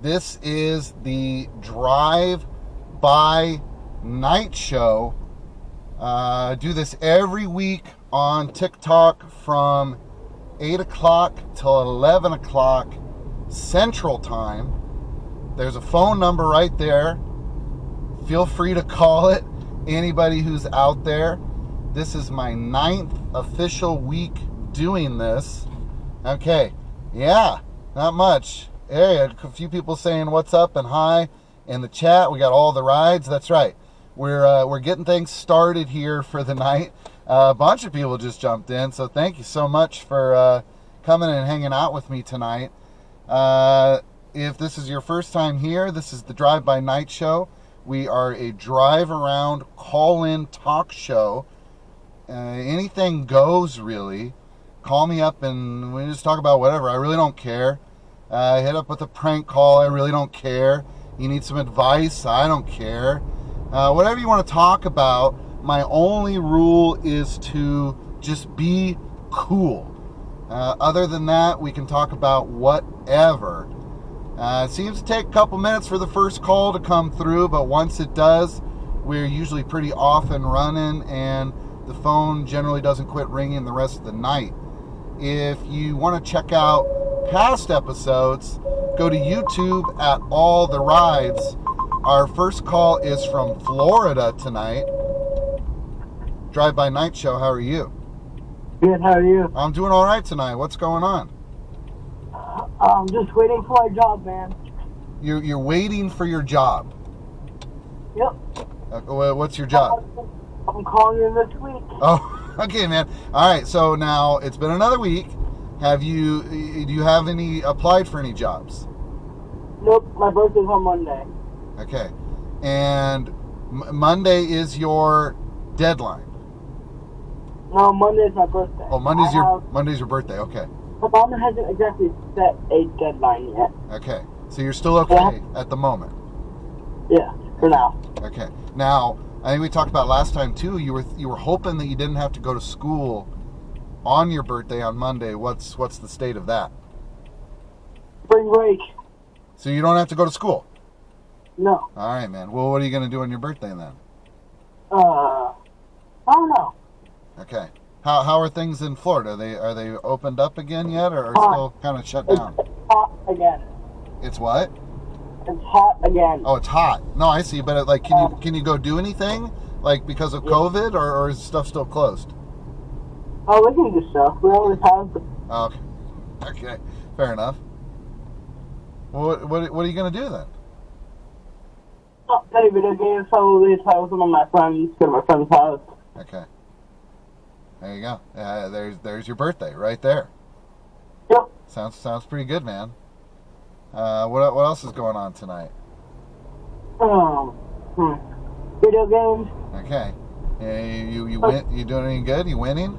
This is the Drive-By Night Show. I do this every week on TikTok from 8 o'clock till 11 o'clock Central Time. There's a phone number right there. Feel free to call it. Anybody who's out there. This is my 9th official week doing this. Okay, yeah, not much. Hey, a few people saying what's up and hi in the chat. We got all the rides. That's right. We're getting things started here for the night. A bunch of people just jumped in, so thank you so much for coming and hanging out with me tonight. If this is your first time here, this is the Drive-By Night Show. We are a drive-around, call-in talk show. Anything goes, really. Call me up and we just talk about whatever. I really don't care. Hit up with a prank call. I really don't care. You need some advice. I don't care. Whatever you want to talk about. My only rule is to just be cool. Other than that, we can talk about whatever. It seems to take a couple minutes for the first call to come through, but once it does, we're usually pretty off and running, and the phone generally doesn't quit ringing the rest of the night. If you want to check out past episodes, go to YouTube at All the Rides. Our first call is from Florida tonight. Drive-By Night Show, how are you? Good, how are you? I'm doing all right tonight. What's going on? I'm just waiting for my job, man. You're waiting for your job. Yep. What's your job? I'm calling you this week. Oh, okay, man. All right, so now it's been another week. Do you have applied for any jobs? Nope, my birthday's on Monday. Okay. And Monday is your deadline. No, Monday's my birthday. Oh, Monday's your birthday. Okay. My mom hasn't exactly set a deadline yet. Okay. So you're still okay at the moment. Yeah, for now. Okay. Now, I think we talked about last time too. You were hoping that you didn't have to go to school on your birthday on Monday. What's the state of that? Spring break. So you don't have to go to school? No. All right, man. Well, what are you going to do on your birthday then? I don't know. Okay. How are things in Florida? Are they opened up again yet, or still kind of shut down? It's hot again. It's what? It's hot again. Oh, it's hot. No, I see. But can you go do anything like because of COVID, or is stuff still closed? Oh, we can do stuff. We always have. Oh, okay. Okay. Fair enough. Well, what are you going to do then? Play video games, probably play with some of my friends, go to my friend's house. Okay. There you go. There's your birthday right there. Yep. Sounds pretty good, man. What else is going on tonight? Video games. Okay. You win? You doing any good? You winning?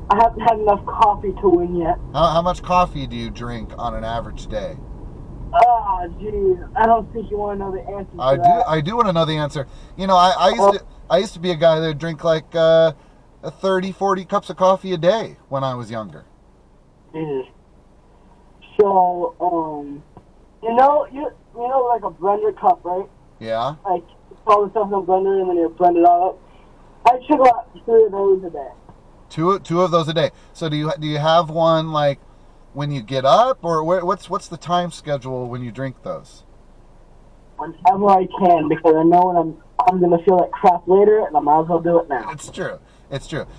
I haven't had enough coffee to win yet. How much coffee do you drink on an average day? Oh, jeez. I don't think you want to know the answer to that. I do want to know the answer. You know, I used to be a guy that would drink like 30, 40 cups of coffee a day when I was younger. Jesus. So, you know, like a blender cup, right? Yeah. Like, all the stuff in a blender and then you blend it all up. I should go out 3 of those a day. Two of those a day. So do you have one like when you get up, or what's the time schedule when you drink those? Whenever I can, because I know when I'm gonna feel like crap later, and I might as well do it now. It's true.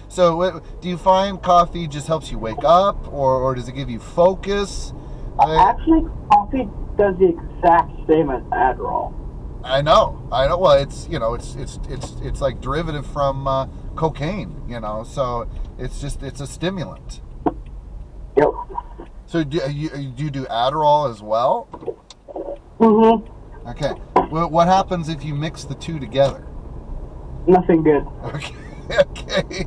So do you find coffee just helps you wake up, or does it give you focus? Actually, coffee does the exact same as Adderall. I know. Well, it's like derivative from cocaine, so it's a stimulant. Yep. So do you do Adderall as well? Mm-hmm. Okay. Well, what happens if you mix the two together? Nothing good. Okay. Okay.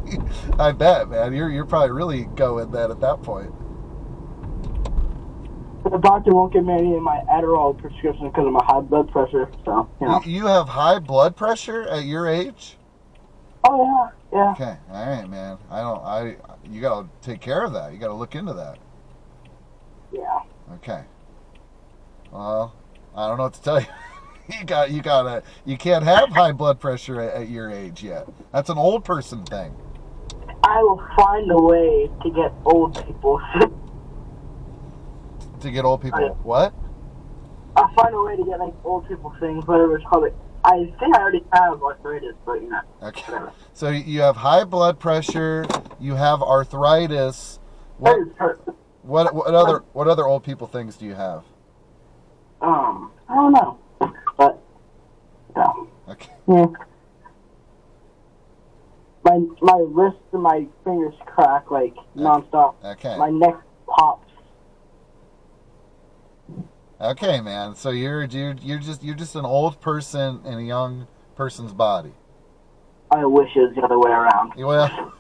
I bet, man. You're probably really going that at that point. The doctor won't give me any of my Adderall prescription because of my high blood pressure. So, You have high blood pressure at your age? Oh yeah. Okay. All right, man. You gotta take care of that. You gotta look into that. Yeah. Okay. Well, I don't know what to tell you. You can't have high blood pressure at your age yet. That's an old person thing. I will find a way to get old people. To get old people, Right. what? I'll find a way to get like old people things, whatever it's called. I think I already have arthritis, but you know. Okay. Whatever. So you have high blood pressure. You have arthritis. What what other old people things do you have? I don't know, but yeah. Okay. Yeah. My wrists and my fingers crack like nonstop. Okay. My neck pops. Okay, man. So you're just an old person in a young person's body. I wish it was the other way around. Well,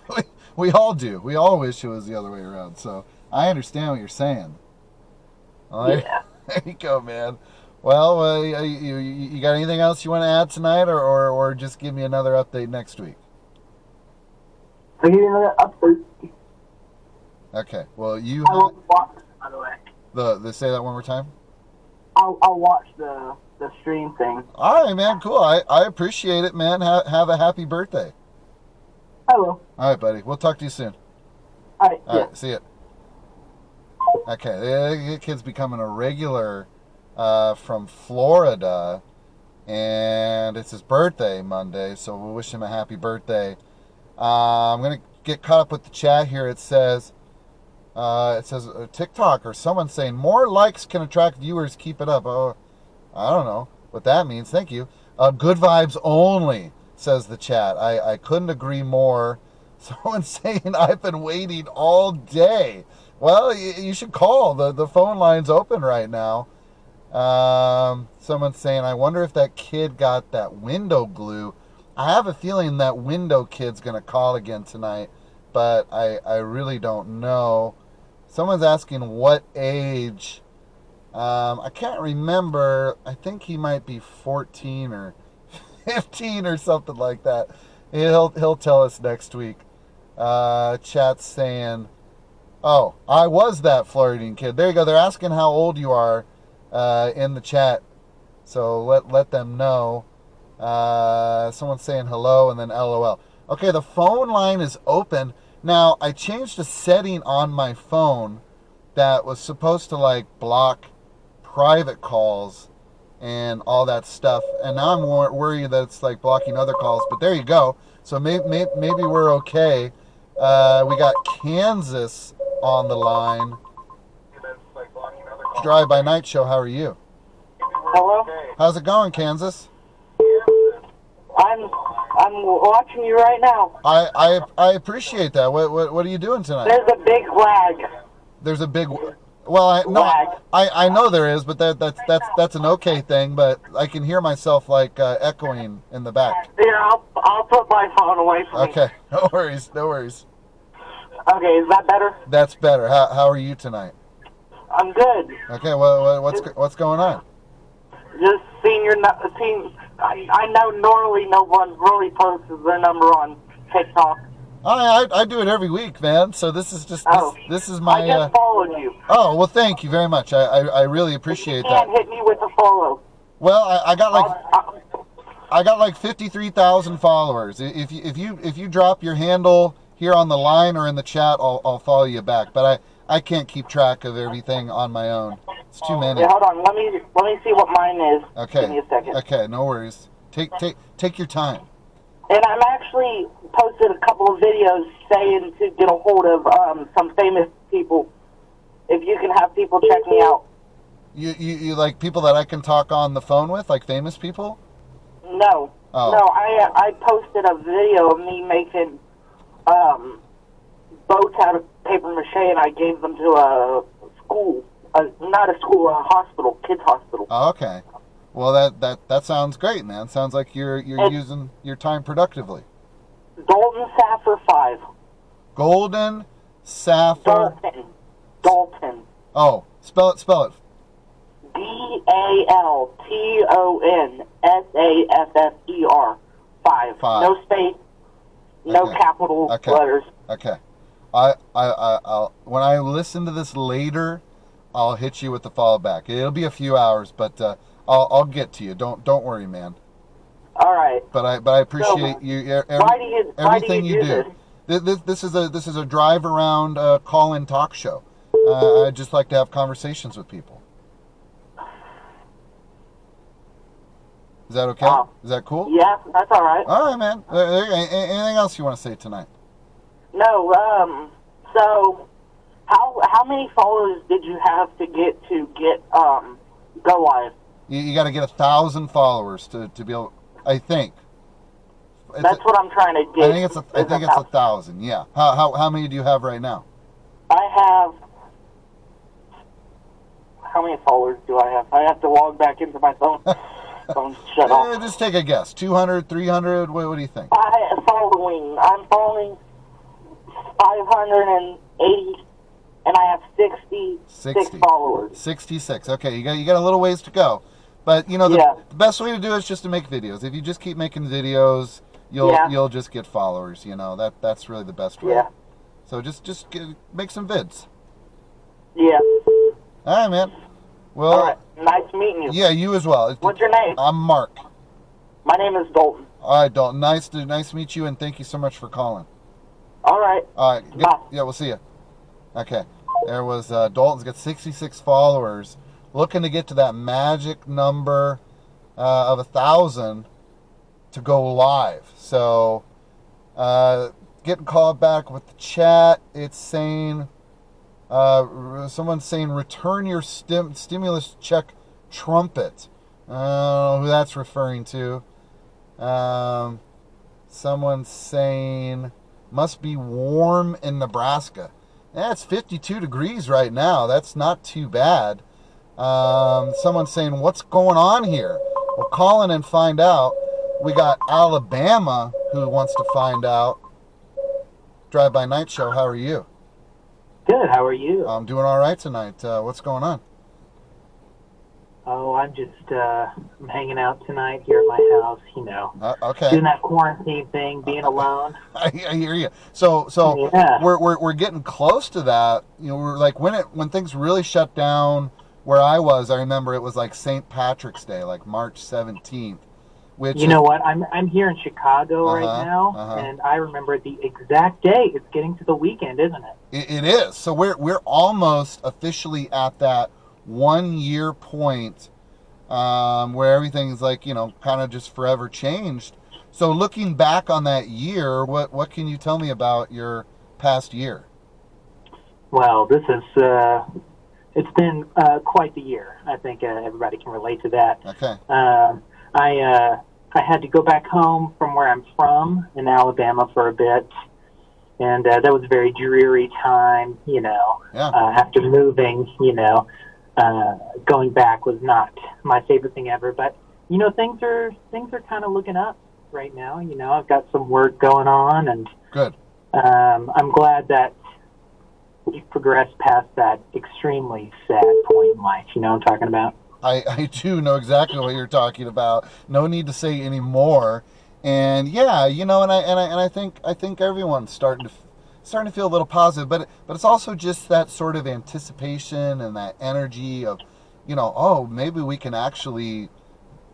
we all do. We all wish it was the other way around. So I understand what you're saying. All right. Yeah. There you go, man. Well, you got anything else you want to add tonight, or just give me another update next week? I'll give you another update. Okay. Well, you I will watch, by the way. the say that one more time. I'll watch the stream thing. All right, man. Cool. I appreciate it, man. Have a happy birthday. I will. All right, buddy. We'll talk to you soon. All right. All Yeah. right. See ya. Okay. The kid's becoming a regular from Florida, and it's his birthday Monday, so we'll wish him a happy birthday. I'm gonna get caught up with the chat here. It says TikTok or someone saying more likes can attract viewers. Keep it up. Oh, I don't know what that means. Thank you. Good vibes only, says the chat. I couldn't agree more. Someone's saying I've been waiting all day. Well, you should call. The phone line's open right now. Someone's saying I wonder if that kid got that window glue. I have a feeling that window kid's gonna call again tonight, but I really don't know. Someone's asking what age. I can't remember. I think he might be 14 or 15 or something like that. He'll tell us next week. Chat's saying, "Oh, I was that flirting kid." There you go. They're asking how old you are in the chat, so let them know. Someone's saying hello and then LOL. Okay, the phone line is open. Now, I changed a setting on my phone that was supposed to like block private calls and all that stuff. And now I'm worried that it's like blocking other calls. But there you go. So maybe we're okay. We got Kansas on the line. Drive by Night Show, how are you? Hello. How's it going, Kansas? I'm watching you right now. I appreciate that. What are you doing tonight? There's a big lag. There's a big. Well, I know there is, but that's an okay thing. But I can hear myself like echoing in the back. Here, I'll put my phone away from me. Okay, no worries. Okay, is that better? That's better. How are you tonight? I'm good. Okay, well, what's going on? Just seeing. I know normally no one really posts their number on TikTok. I do it every week, man. So this is just this is my. I just followed you. Oh well, thank you very much. I really appreciate You that. can't hit me with a follow. Well, I got like 53,000 followers. If you drop your handle here on the line or in the chat, I'll follow you back. But I can't keep track of everything on my own. It's too many. Yeah, hold on. Let me see what mine is. Okay. Give me a second. Okay, no worries. Take your time. And I'm actually posted a couple of videos saying to get a hold of some famous people. If you can have people check me out. You like people that I can talk on the phone with, like famous people? No. Oh. No, I posted a video of me making boats out of paper mache, and I gave them to a school. Not a school, a hospital, kids hospital. Oh, okay. Well, that sounds great, man. Sounds like you're using your time productively. Dalton Saffer 5. Golden Saffer. Dalton. Oh, spell it. DaltonSaffer 5. No space. No Okay. capital Okay. letters. Okay. I'll when I listen to this later, I'll hit you with the follow back. It'll be a few hours, but I'll get to you. Don't worry, man. All right. But I appreciate everything you do. This is a drive around call-in talk show. I just like to have conversations with people. Is that okay? Is that cool? Yeah, that's all right. All right, man. Anything else you want to say tonight? No. So, how many followers did you have to get go live? You got to get 1,000 followers to be able. I think. That's what I'm trying to get. I think it's 1,000. Yeah. How many do you have right now? I have. How many followers do I have? I have to log back into my phone. Phone shut off. Just take a guess. 200, 300. What do you think? I'm following 580, and I have 66 followers. 66. Okay, you got a little ways to go, but you know the best way to do it is just to make videos. If you just keep making videos, you'll just get followers. You know that's really the best way. Yeah. So just make some vids. Yeah. All right, man. Well, all right. Nice meeting you. Yeah, you as well. What's your name? I'm Mark. My name is Dalton. All right, Dalton. Nice to meet you, and thank you so much for calling. All right. All right. Bye. Yeah, we'll see you. Okay. There was Dalton's got 66 followers, looking to get to that magic number of 1,000 to go live. So, getting called back with the chat. It's saying. Someone's saying, return your stimulus check trumpet. I don't know who that's referring to. Someone's saying, must be warm in Nebraska. Yeah, it's 52 degrees right now. That's not too bad. Someone's saying, what's going on here? We'll call in and find out. We got Alabama who wants to find out. Drive By Night Show, how are you? Good. How are you? I'm doing all right tonight. What's going on? Oh, I'm just I'm hanging out tonight here at my house. You know, okay. Doing that quarantine thing, being alone. I hear you. So yeah. we're getting close to that. You know, we're like when things really shut down. Where I was, I remember it was like St. Patrick's Day, like March 17th. Which you know what? I'm here in Chicago right now, and I remember the exact day. It's getting to the weekend, isn't it? It is. So we're almost officially at that 1 year point where everything's like, you know, kind of just forever changed. So looking back on that year, what can you tell me about your past year? Well, this is it's been quite the year. I think everybody can relate to that. Okay. I had to go back home from where I'm from in Alabama for a bit, and that was a very dreary time, you know. Yeah. After moving, you know, going back was not my favorite thing ever. But you know, things are kind of looking up right now. You know, I've got some work going on, and good. I'm glad that we've progressed past that extremely sad point in life. You know what I'm talking about? I do know exactly what you're talking about. No need to say any more. And yeah, you know, and I think everyone's starting to feel a little positive, but it's also just that sort of anticipation and that energy of, you know, oh, maybe we can actually,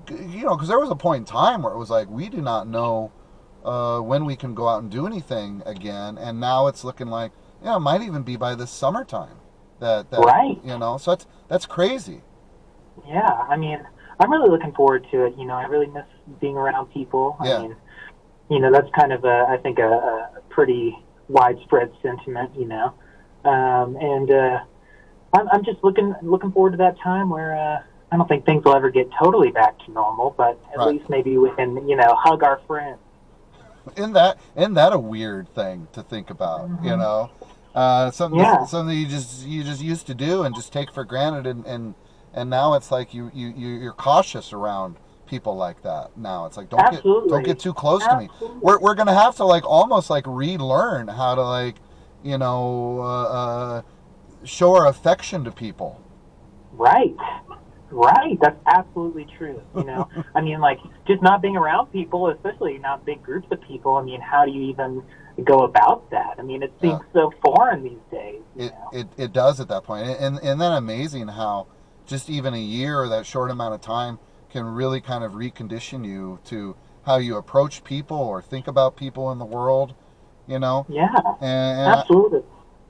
you know, because there was a point in time where it was like we do not know when we can go out and do anything again, and now it's looking like, yeah, it might even be by this summertime that right. You know, so that's crazy. Yeah, I mean, I'm really looking forward to it. You know, I really miss being around people. Yeah. I mean, you know, that's kind of I think a pretty widespread sentiment, you know. And I'm just looking forward to that time where I don't think things will ever get totally back to normal, but at least maybe we can, you know, hug our friends. Isn't that a weird thing to think about? Mm-hmm. You know, something you just used to do and just take for granted, and now it's like you're cautious around people like that. Now it's like don't get too close to me. We're gonna have to like almost like relearn how to like, you know, show our affection to people. Right. Right, that's absolutely true. You know, I mean, like, just not being around people, especially not big groups of people. I mean, how do you even go about that? I mean, it seems so foreign these days. It does at that point, and then amazing how just even a year or that short amount of time can really kind of recondition you to how you approach people or think about people in the world. You know. Yeah. And absolutely.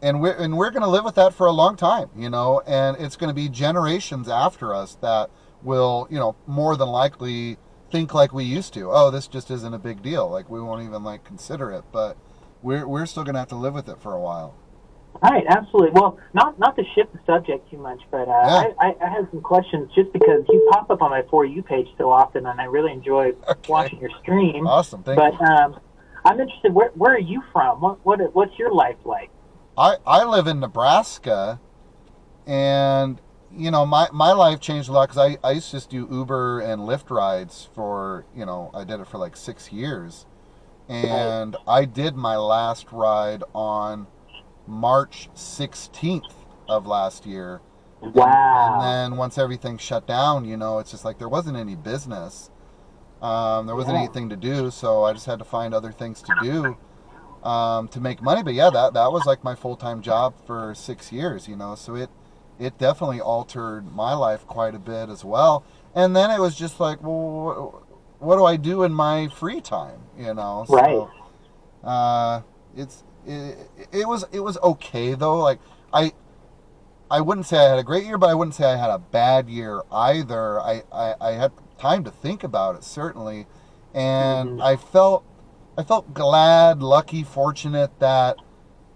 And we're going to live with that for a long time, you know, and it's going to be generations after us that will, you know, more than likely think like we used to. Oh, this just isn't a big deal. Like, we won't even, like, consider it, but we're still going to have to live with it for a while. Right, absolutely. Well, not to shift the subject too much, but I had some questions just because you pop up on my For You page so often, and I really enjoy watching your stream. Awesome, thank you. But I'm interested, where are you from? What's your life like? I live in Nebraska, and, you know, my life changed a lot because I used to just do Uber and Lyft rides for, you know, I did it for like 6 years. And I did my last ride on March 16th of last year. Wow. And then once everything shut down, you know, it's just like there wasn't any business. There wasn't anything to do, so I just had to find other things to do. To make money. But yeah, that was like my full-time job for 6 years, you know, so it definitely altered my life quite a bit as well. And then it was just like, well, what do I do in my free time, you know? So, right. It was okay though. Like, I wouldn't say I had a great year, but I wouldn't say I had a bad year either. I had time to think about it, certainly, and I felt glad, lucky, fortunate that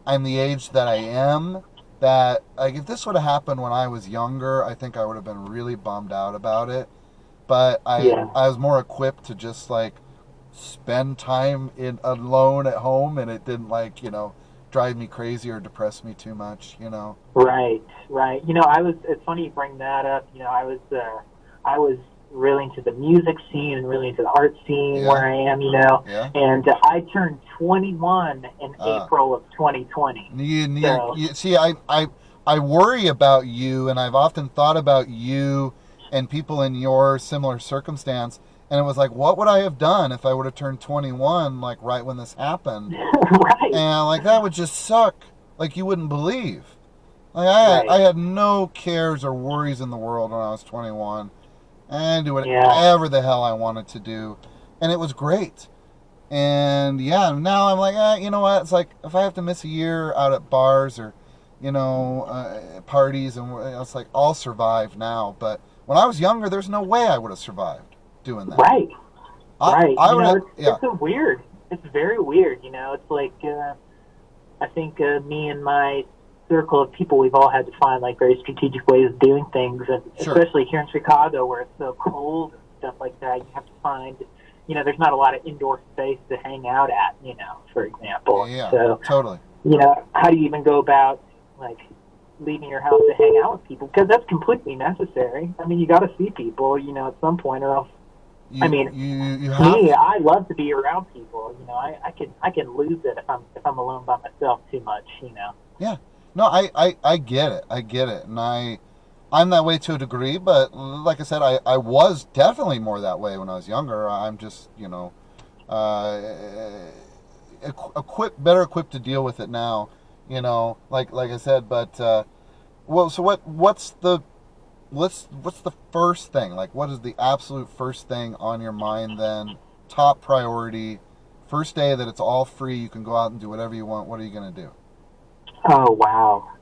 I'm the age that I am. That, like, if this would have happened when I was younger, I think I would have been really bummed out about it. But I was more equipped to just, like, spend time alone at home, and it didn't, like, you know, drive me crazy or depress me too much, you know. Right. You know, it's funny you bring that up. You know, I was really into the music scene and really into the art scene where I am, you know. Yeah. And I turned 21 in April of 2020. You see, I worry about you, and I've often thought about you and people in your similar circumstance, and it was like, what would I have done if I would have turned 21, like, right when this happened? Right. And, like, that would just suck. Like, you wouldn't believe. Like, I had no cares or worries in the world when I was 21. And do whatever the hell I wanted to do. And it was great. And now I'm like, you know what? It's like, if I have to miss a year out at bars or, you know, parties, and it's like, I'll survive now. But when I was younger, there's no way I would have survived doing that. Right. It's so weird. It's very weird, you know. It's like, I think me and my circle of people, we've all had to find, like, very strategic ways of doing things, and especially here in Chicago where it's so cold and stuff like that, you have to find, you know, there's not a lot of indoor space to hang out at, you know, for example. Yeah, so, totally. You know, how do you even go about, like, leaving your house to hang out with people? Because that's completely necessary. I mean, you got to see people, you know, at some point, or else. You have I love to be around people. You know, I can lose it if I'm alone by myself too much. You know. Yeah. No, I get it. And I'm that way to a degree, but like I said, I was definitely more that way when I was younger. I'm just, you know, better equipped to deal with it now, you know, like I said, but, well, so what's the first thing? Like, what is the absolute first thing on your mind then? Top priority, first day that it's all free, you can go out and do whatever you want. What are you going to do? Oh, wow.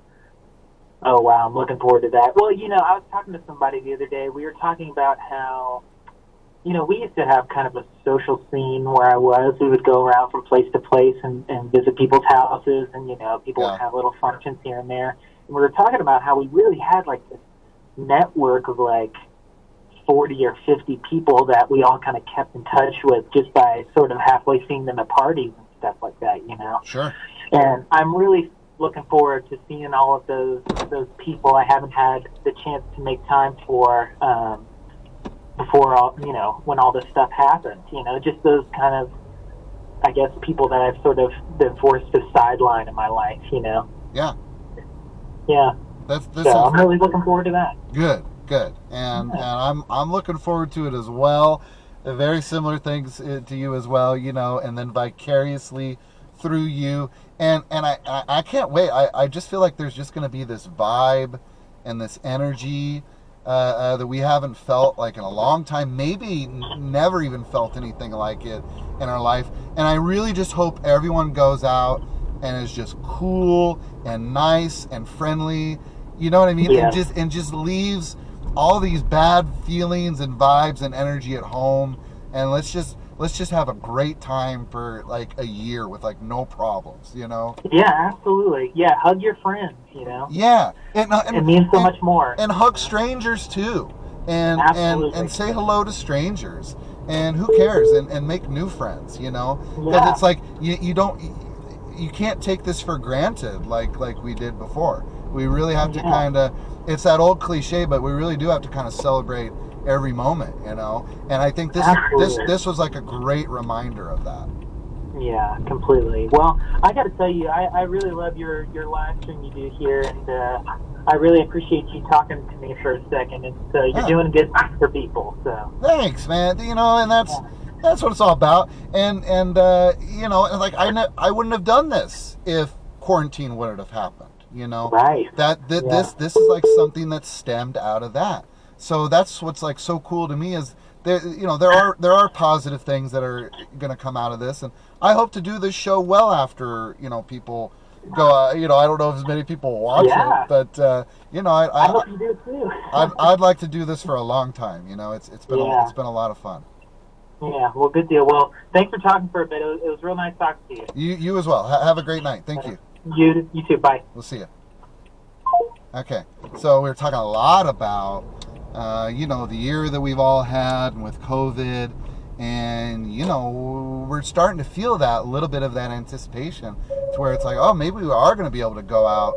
I'm looking forward to that. Well, you know, I was talking to somebody the other day. We were talking about how, you know, we used to have kind of a social scene where I was. We would go around from place to place and visit people's houses, and, you know, people would have little functions here and there. And we were talking about how we really had, like, this network of, like, 40 or 50 people that we all kind of kept in touch with just by sort of halfway seeing them at parties and stuff like that, you know? Sure. And I'm really looking forward to seeing all of those people I haven't had the chance to make time for before all, you know, when all this stuff happened. You know, just those kind of, I guess, people that I've sort of been forced to sideline in my life. You know. Yeah. Yeah. This so I'm really looking forward to that. Good. Good. And I'm looking forward to it as well. Very similar things to you as well, you know, and then vicariously through you. And I can't wait. I just feel like there's just going to be this vibe and this energy that we haven't felt like in a long time, maybe never even felt anything like it in our life. And I really just hope everyone goes out and is just cool and nice and friendly, you know what I mean? Yeah. And just leaves all these bad feelings and vibes and energy at home, and let's just have a great time for like a year with like no problems, you know? Yeah, absolutely. Yeah, hug your friends, you know? Yeah. It means so much more. And hug strangers too. And Absolutely. and say hello to strangers. And who cares? And make new friends, you know? Because Yeah. it's like you can't take this for granted like we did before. We really have to Yeah. kind of, it's that old cliche, but we really do have to kind of celebrate every moment, you know? And I think Absolutely. this was like a great reminder of that. Yeah, completely. Well, I got to tell you, I really love your live stream you do here, and I really appreciate you talking to me for a second. And so you're Yeah. doing good for people. So Thanks, man. You know, and that's what it's all about. And you know, and like I wouldn't have done this if quarantine wouldn't have happened. You know, right. that Yeah. this is like something that stemmed out of that. So that's what's like so cool to me is there are positive things that are going to come out of this, and I hope to do this show well after, you know, people go. You know, I don't know if as many people watch Yeah. it, but you know, I hope you do too. I'd like to do this for a long time. You know, it's been Yeah. it's been a lot of fun. Yeah, well, good deal. Well, thanks for talking for a bit. It was real nice talking to you. You as well. Have a great night. Thank you. You too. Bye. We'll see you. Okay, so we were talking a lot about, you know, the year that we've all had and with COVID, and, you know, we're starting to feel that little bit of that anticipation to where it's like, oh, maybe we are going to be able to go out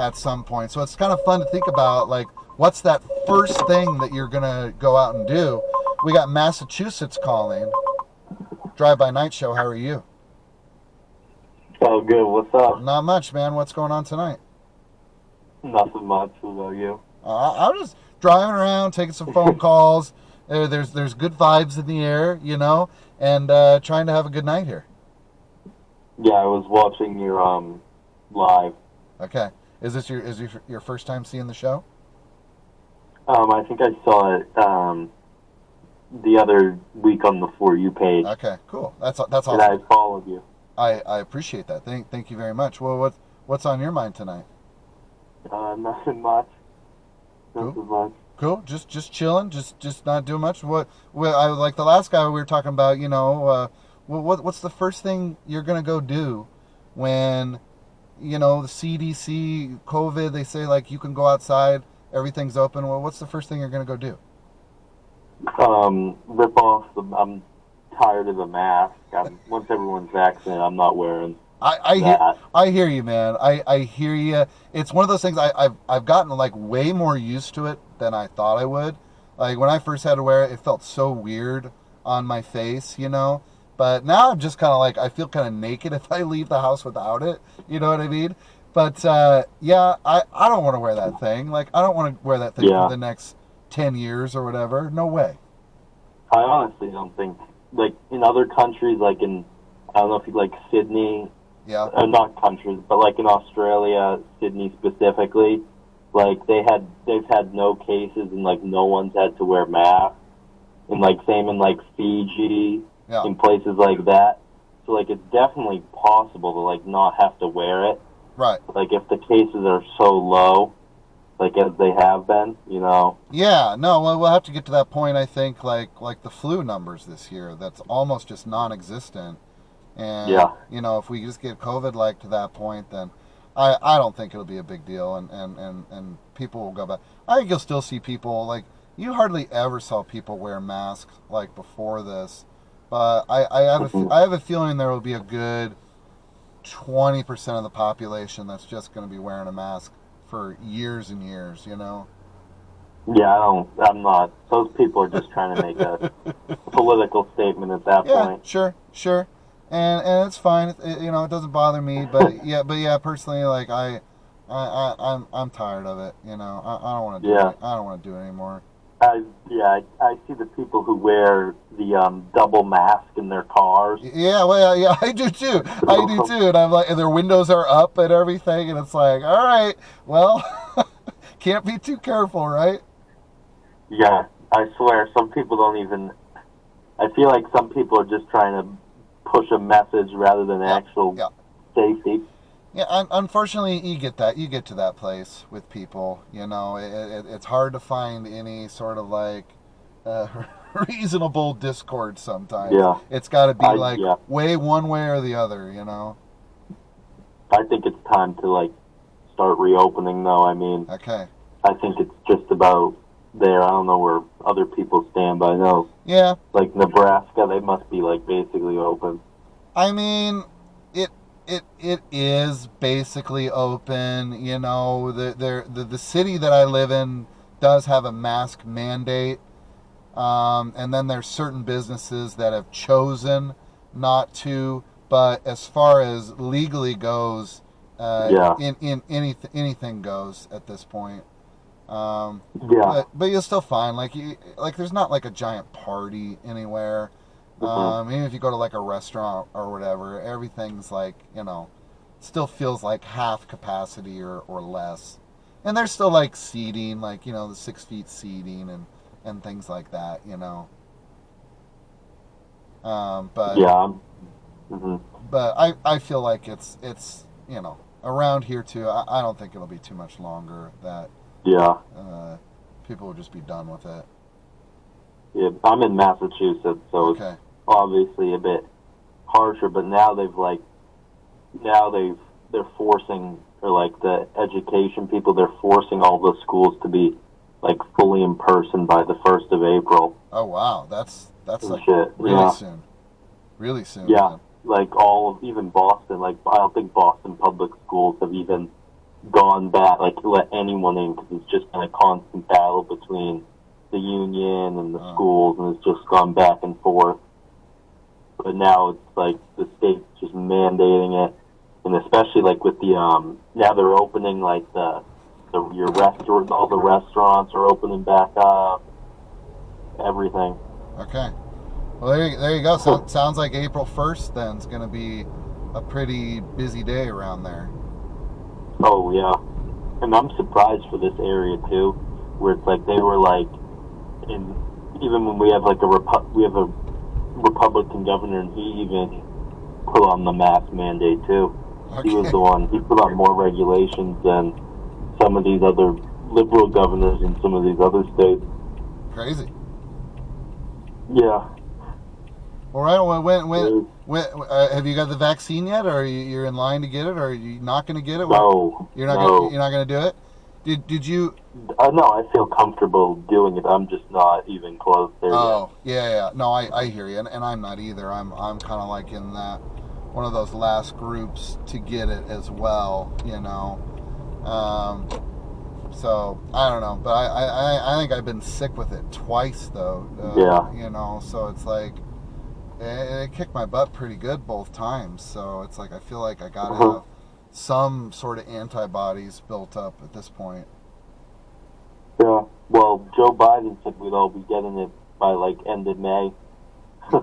at some point. So it's kind of fun to think about, like, what's that first thing that you're going to go out and do? We got Massachusetts calling. Drive By Night Show, how are you? Oh, good. What's up? Not much, man. What's going on tonight? Nothing much. What about you? I'm just driving around, taking some phone calls. There's good vibes in the air, you know, and trying to have a good night here. Yeah, I was watching your live. Okay, is this your first time seeing the show? I think I saw it the other week on the For You page, Okay, cool. That's and awesome. I followed you. I appreciate that. Thank you very much. Well, what's on your mind tonight? Nothing much. Nothing much. Cool. Just chilling. Just not doing much. I like the last guy we were talking about. You know, what's the first thing you're gonna go do when, you know, the CDC, COVID, they say like you can go outside, everything's open. Well, what's the first thing you're gonna go do? Rip off the. I'm tired of the mask. Once everyone's vaccinated, I'm not wearing that. I hear you, man. I hear you. It's one of those things I've gotten like way more used to it than I thought I would. Like when I first had to wear it, it felt so weird on my face, you know. But now I'm just kind of like, I feel kind of naked if I leave the house without it. You know what I mean? But yeah, I don't want to wear that thing. Like I don't want to wear that thing Yeah. for the next 10 years or whatever. No way. I honestly don't think, like in other countries, like in, I don't know if you like Sydney, Yeah. not countries, but like in Australia, Sydney specifically, like they've had no cases and like no one's had to wear masks, and like same in like Fiji, Yeah. in places like that. So like it's definitely possible to like not have to wear it. Right. Like if the cases are so low, like as they have been, you know. Yeah, no, well, we'll have to get to that point, I think, like the flu numbers this year, that's almost just non-existent. And, Yeah. you know, if we just get COVID, like, to that point, then I don't think it'll be a big deal, and people will go back. I think you'll still see people, like, you hardly ever saw people wear masks, like, before this. But I have a feeling there will be a good 20% of the population that's just going to be wearing a mask for years and years, you know? Yeah, I'm not. Those people are just trying to make a political statement at that Yeah, point. sure. And it's fine. You know, it doesn't bother me, but yeah, personally, like I I'm tired of it. You know, I don't want to do Yeah. it. I don't want to do it anymore. I see the people who wear the double mask in their cars. Yeah, well, yeah, I do too. I do too, and I'm like, and their windows are up and everything, and it's like, all right, well, can't be too careful, right? Yeah, I swear, some people don't even. I feel like some people are just trying to push a message rather than actual yeah. safety. Yeah, unfortunately, you get that. You get to that place with people. You know, it's hard to find any sort of like reasonable discord sometimes. Yeah. It's got to be Yeah. way one way or the other. You know. I think it's time to like start reopening, though. I mean, Okay. I think it's just about there. I don't know where other people stand, but I know Yeah. like Nebraska, they must be like basically open. I mean, it is basically open. You know, the city that I live in does have a mask mandate, and then there's certain businesses that have chosen not to. But as far as legally goes, Yeah. in anything goes at this point. Yeah. But you'll still find like there's not like a giant party anywhere. Even if you go to like a restaurant or whatever, everything's like, you know, still feels like half capacity or less. And there's still like seating, like, you know, the 6 feet seating and things like that, you know. But Yeah. hmm but I feel like it's you know, around here too. I don't think it'll be too much longer that Yeah. people will just be done with it. Yeah. I'm in Massachusetts, so it's Okay. obviously a bit harsher, but now they're forcing, or like the education people, they're forcing all the schools to be like fully in person by the 1st of April. Oh wow, that's And like shit. really Yeah. soon. Really soon. Yeah. man. Like all of even Boston, like I don't think Boston public schools have even gone back, like let anyone in, because it's just been a constant battle between the union and the Oh. schools, and it's just gone back and forth. But now it's like the state's just mandating it, and especially like with the now they're opening like your restaurant, all the restaurants are opening back up, everything. Okay. Well, there you go. Sounds like April 1st then is going to be a pretty busy day around there. Oh yeah, and I'm surprised for this area too, where it's like they were like, in even when we have like we have a Republican governor, and he even put on the mask mandate too. Okay. He was the one. He put on more regulations than some of these other liberal governors in some of these other states. Crazy. Yeah. All right. Well, when have you got the vaccine yet, or you're in line to get it, or are you not going to get it? No. You're not. No. You're not going to do it. Did you? No, I feel comfortable doing it. I'm just not even close there Oh, yeah. No, I hear you, and I'm not either. I'm kind of like in that one of those last groups to get it as well, you know. So I don't know, but I think I've been sick with it twice though. Yeah. You know, so it's like it kicked my butt pretty good both times. So it's like I feel like I gotta have some sort of antibodies built up at this point. yet. Yeah. Well, Joe Biden said we'd all be getting it by like end of May.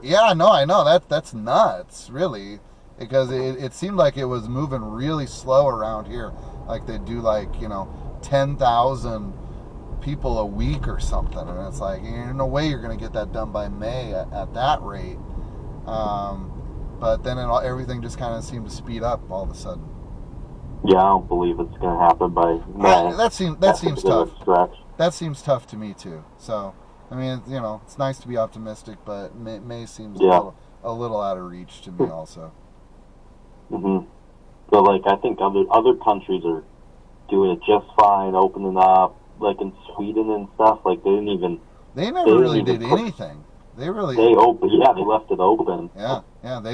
Yeah, no, I know that's nuts, really, because it seemed like it was moving really slow around here. Like they do, like, you know, 10,000 people a week or something, and it's like, there's no way you're gonna get that done by May at that rate. But then everything just kind of seemed to speed up all of a sudden. Yeah, I don't believe it's going to happen by May. That seems That's a tough. bit of a stretch. That seems tough to me too. So, I mean, you know, it's nice to be optimistic, but May seems a little out of reach to me also. Mhm. So, like, I think other countries are doing it just fine, opening up. Like in Sweden and stuff, like they Never really did anything. They left it open. Yeah.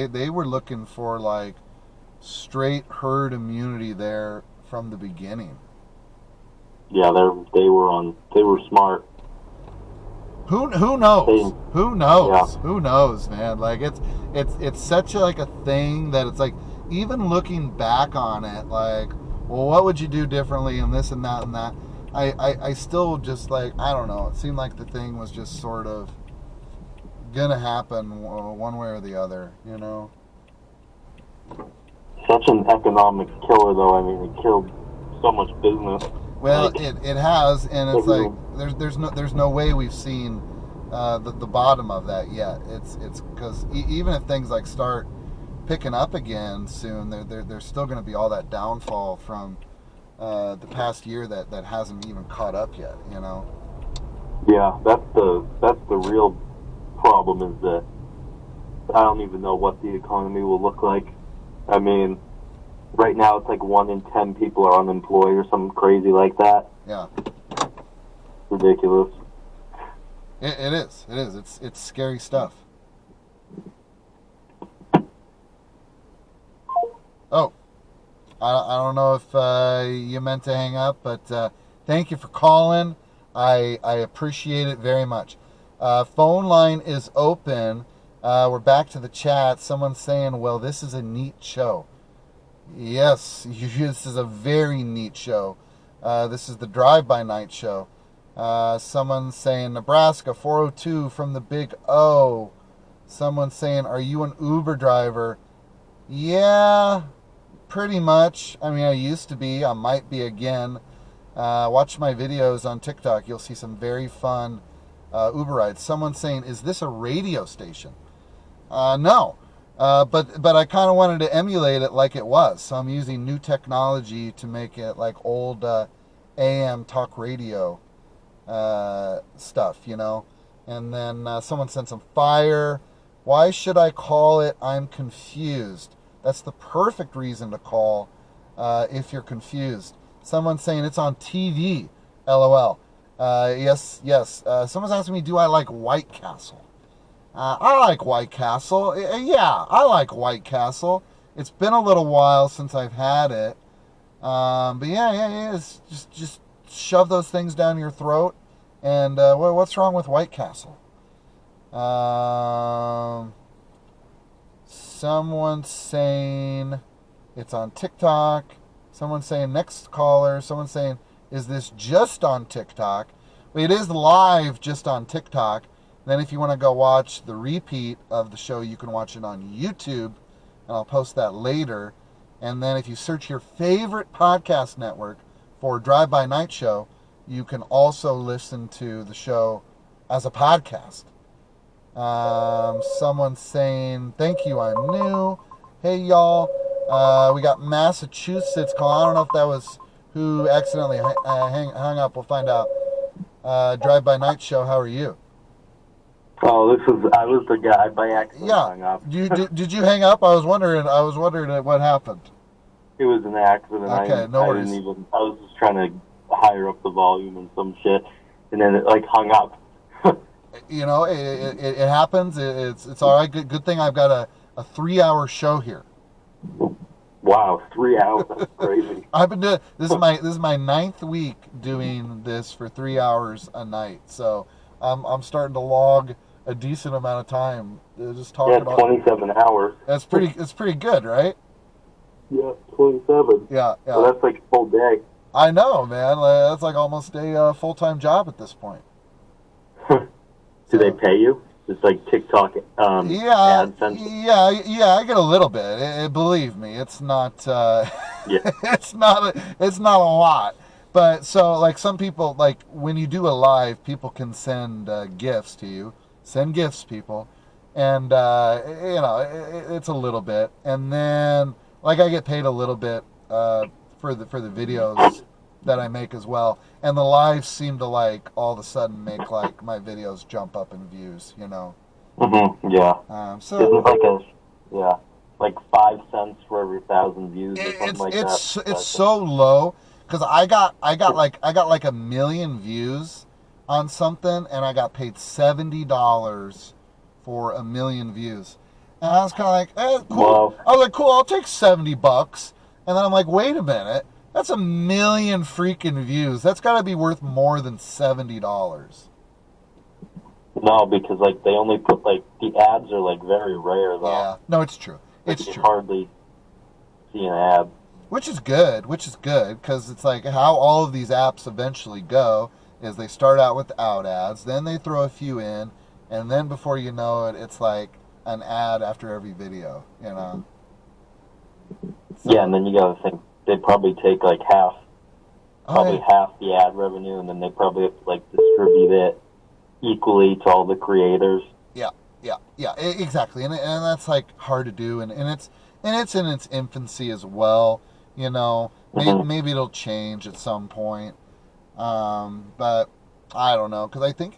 They were looking for like straight herd immunity there from the beginning. Yeah, they were smart. Who knows? Who knows? Yeah. Who knows, man? Like it's such a thing that it's like, even looking back on it, like, well, what would you do differently and this and that and that. I still just like, I don't know. It seemed like the thing was just sort of gonna happen one way or the other, you know. Such an economic killer, though. I mean, it killed so much business. Well, Like, it has, and it's like Mhm. there's no way we've seen the bottom of that yet. It's because even if things like start picking up again soon, there's still going to be all that downfall from the past year that hasn't even caught up yet. You know. Yeah, that's the real problem, is that I don't even know what the economy will look like. I mean, right now it's like 1 in 10 people are unemployed or something crazy like that. Yeah. Ridiculous. It is. It's scary stuff. Oh, I don't know if you meant to hang up, but thank you for calling. I appreciate it very much. Phone line is open. We're back to the chat. Someone's saying, well, this is a neat show. Yes, this is a very neat show. This is the Drive-By Night show. Someone's saying, Nebraska 402 from the Big O. Someone's saying, are you an Uber driver? Yeah, pretty much. I mean, I used to be. I might be again. Watch my videos on TikTok. You'll see some very fun Uber rides. Someone's saying, is this a radio station? No. But I kind of wanted to emulate it like it was. So I'm using new technology to make it like old AM talk radio stuff, you know. And then someone sent some fire. Why should I call it? I'm confused. That's the perfect reason to call if you're confused. Someone's saying it's on TV. LOL. Yes. Someone's asking me, do I like White Castle? I like White Castle. Yeah, I like White Castle. It's been a little while since I've had it. But yeah. It's just shove those things down your throat. And what's wrong with White Castle? Someone's saying it's on TikTok. Someone's saying next caller. Someone's saying, is this just on TikTok? Well, it is live just on TikTok. Then if you want to go watch the repeat of the show, you can watch it on YouTube, and I'll post that later. And then if you search your favorite podcast network for Drive-By Night Show, you can also listen to the show as a podcast. Someone's saying, thank you, I'm new. Hey, y'all. We got Massachusetts calling. I don't know if that was who accidentally hung up. We'll find out. Drive-By Night Show, how are you? Oh, I was the guy by accident hung Yeah. up. Did you hang up? I was wondering what happened. It was an accident. Okay, no worries. I was just trying to higher up the volume and some shit, and then it like hung up. You know, it happens. It's all right. Good thing I've got a 3-hour show here. Wow, 3 hours. That's crazy. I've been doing this is my 9th week doing this for 3 hours a night. So I'm starting to log a decent amount of time just talking Yeah, about. 27 hours. It's pretty good, right? Yeah, 27. Yeah. So that's like a full day. I know, man. That's like almost a full-time job at this point. Do they pay you? It's like TikTok Yeah, AdSense. yeah. I get a little bit. Believe me, it's not. Yeah. it's not a lot. But so like some people, like when you do a live, people can send gifts to you. Send gifts, people, and you know it's a little bit, and then like I get paid a little bit for the videos that I make as well, and the lives seem to like all of a sudden make like my videos jump up in views, you know. Yeah. So Isn't like 5 cents for every 1,000 views or something like that. it's so low because I got like 1 million views on something, and I got paid $70 for 1 million views, and I was kind of like, cool. Wow. I was like, cool, I'll take $70, and then I'm like, wait a minute, that's 1 million freaking views. That's got to be worth more than $70. No, because like they only put like the ads are like very rare though. Yeah, no, it's true. Like, It's you true. hardly see an ad. which is good, because it's like how all of these apps eventually go is they start out without ads, then they throw a few in, and then before you know it, it's like an ad after every video, you know? So, Yeah, and then you gotta think they'd probably take like probably half the ad revenue, and then they probably have to like distribute it equally to all the creators. Yeah, exactly, and that's like hard to do, and it's in its infancy as well, you know. Maybe it'll change at some point, but I don't know, because I think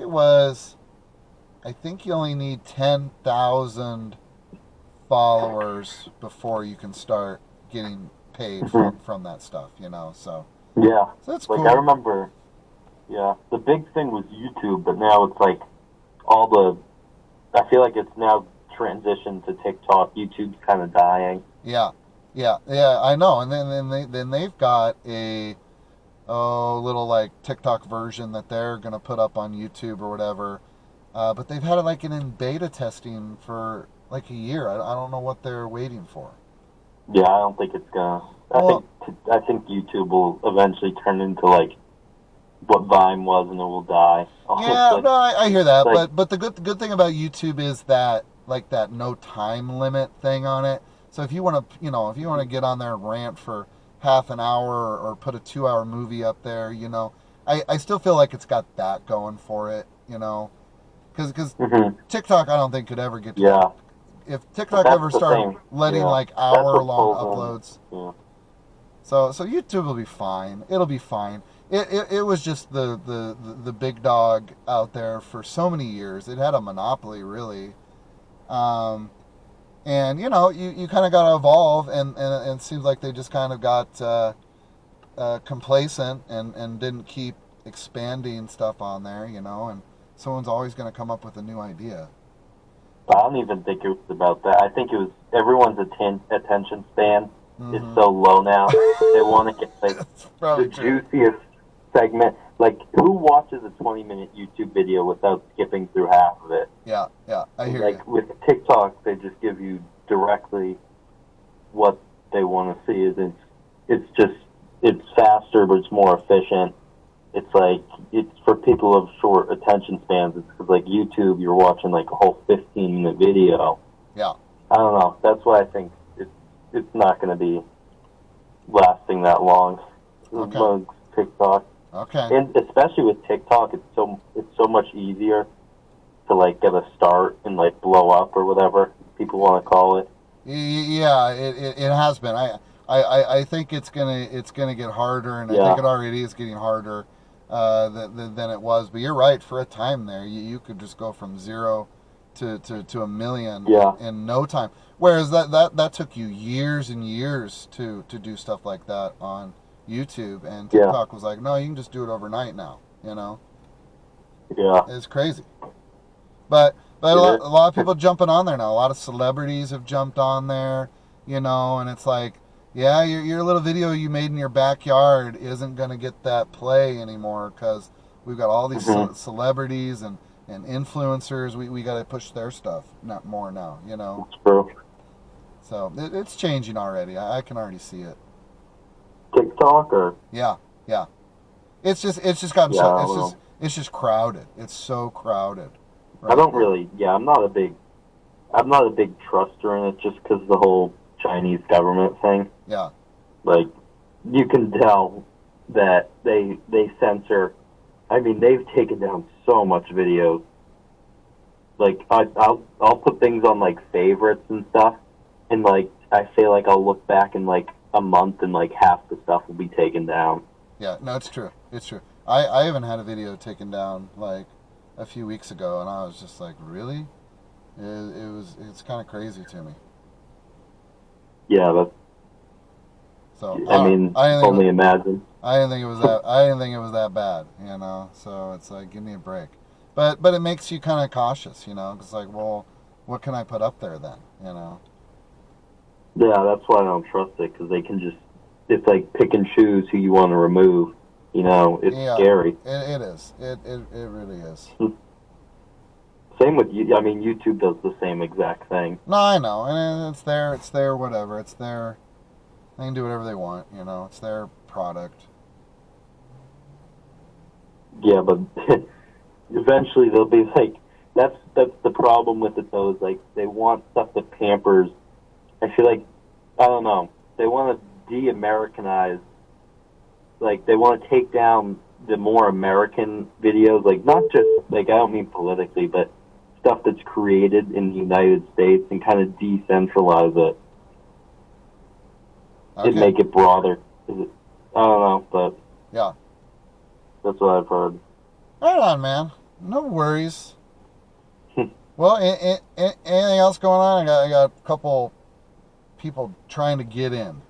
you only need 10,000 followers before you can start getting paid from that stuff, you know. So Yeah, that's like cool. I remember. Yeah, the big thing was YouTube, but now it's like I feel like it's now transitioned to TikTok. YouTube's kind of dying. Yeah, I know. And then they've got a little like TikTok version that they're gonna put up on YouTube or whatever. But they've had it like in beta testing for like a year. I don't know what they're waiting for. Yeah, I don't think it's gonna. I think YouTube will eventually turn into like what Vine was, and it will die. Yeah, no, I hear that, like, but the good thing about YouTube is that like that no time limit thing on it. So if you want to get on there and rant for half an hour or put a 2-hour movie up there, you know, I still feel like it's got that going for it, you know, because TikTok I don't think could ever get to yeah. if TikTok That's ever the started thing. letting Yeah. like That's what hour-long pulls uploads. Yeah. So YouTube will be fine. It'll be fine. It was just the big dog out there for so many years. It had a monopoly, really. And you know, you kind of got to evolve, and it seems like they just kind of got complacent and didn't keep expanding stuff on there, you know. And someone's always going to come up with a new idea. But I don't even think it was about that. I think it was everyone's attention span is so low now. They want to get like the juiciest segment. Like, who watches a 20-minute YouTube video without skipping through half of it? Yeah, I hear like, you. with TikTok, they just give you directly what they want to see. It's faster, but it's more efficient. It's like, it's for people of short attention spans. It's 'cause, like, YouTube, you're watching, like, a whole 15-minute video. Yeah. I don't know. That's why I think it's not going to be lasting that long. Okay. TikTok. Okay. And especially with TikTok, it's so much easier to like get a start and like blow up or whatever people want to call it. Yeah, it has been. I think it's gonna get harder, and I think it already is getting harder than it was. But you're right. For a time there, you could just go from 0 to a million in no time. Whereas that took you years and years to do stuff like that on YouTube, and TikTok was like, no, you can just do it overnight now, you know. Yeah, it's crazy. But a lot of people jumping on there now. A lot of celebrities have jumped on there, you know, and it's like, yeah, your little video you made in your backyard isn't gonna get that play anymore because we've got all these celebrities and influencers. We got to push their stuff not more now, you know. That's true. So it's changing already. I can already see it. TikTok or yeah. It's just gotten it's just crowded. It's so crowded. Right? I don't really. Yeah, I'm not a big truster in it just because the whole Chinese government thing. Yeah. Like, you can tell that they censor. I mean, they've taken down so much videos. Like, I'll put things on like favorites and stuff, and like I feel like I'll look back in like a month and like half the stuff will be taken down. Yeah, no, it's true. It's true. I haven't had a video taken down like a few weeks ago, and I was just like, really? It's kind of crazy to me. Yeah, but so only imagine. I didn't think it was that. I didn't think it was that bad, you know. So it's like, give me a break. But it makes you kind of cautious, you know. It's like, well, what can I put up there then, you know? Yeah, that's why I don't trust it, because they can just, it's like pick and choose who you want to remove. You know, it's scary. It is. It really is. Same with you. I mean, YouTube does the same exact thing. No, I know, and it's there, whatever. It's their They can do whatever they want. You know, it's their product. Yeah, but eventually they'll be like, that's the problem with it though, is like they want stuff that pampers. I feel like, I don't know, they want to de-Americanize, like they want to take down the more American videos, like not just, like I don't mean politically, but stuff that's created in the United States and kind of decentralize it and Okay. make it broader. I don't know, but Yeah. that's what I've heard. Right on, man. No worries. Well, anything else going on? I got a couple people trying to get in.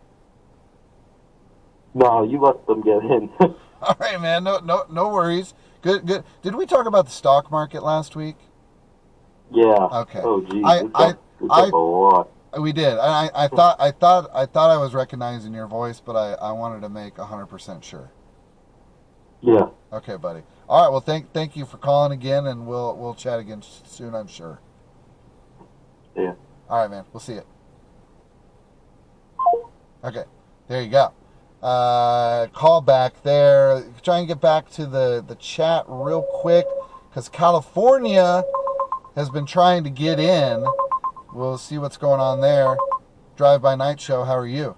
No, you let them get in. All right, man. No worries. Good. Did we talk about the stock market last week? Yeah. Okay. Oh, geez. I- It's up a lot. We did. I thought I was recognizing your voice, but I wanted to make 100% sure. Yeah. Okay, buddy. All right. Well, thank you for calling again, and we'll chat again soon, I'm sure. Yeah. All right, man. We'll see you. Okay. There you go. Call back there. Try and get back to the chat real quick, because California has been trying to get in. We'll see what's going on there. Drive by Night Show. How are you?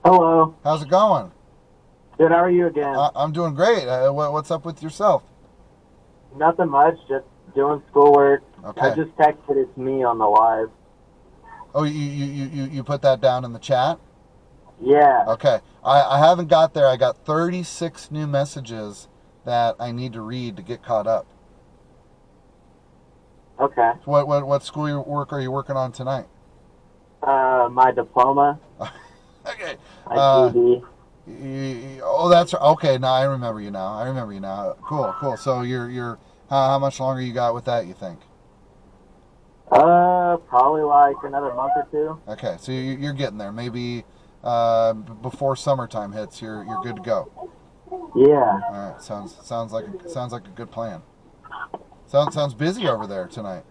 Hello. How's it going? Good. How are you again? I'm doing great. What's up with yourself? Nothing much. Just doing schoolwork. Okay. I just texted it's me on the live. Oh, you put that down in the chat? Yeah. Okay. I haven't got there. I got 36 new messages that I need to read to get caught up. Okay. What school work are you working on tonight? My diploma. Okay. My GED. That's okay. Now I remember you now. Cool. So you're how much longer you got with that, you think? Probably like another month or two. Okay. So you're getting there. Maybe before summertime hits, you're good to go. Yeah. All right. Sounds like a good plan. Sounds busy over there tonight.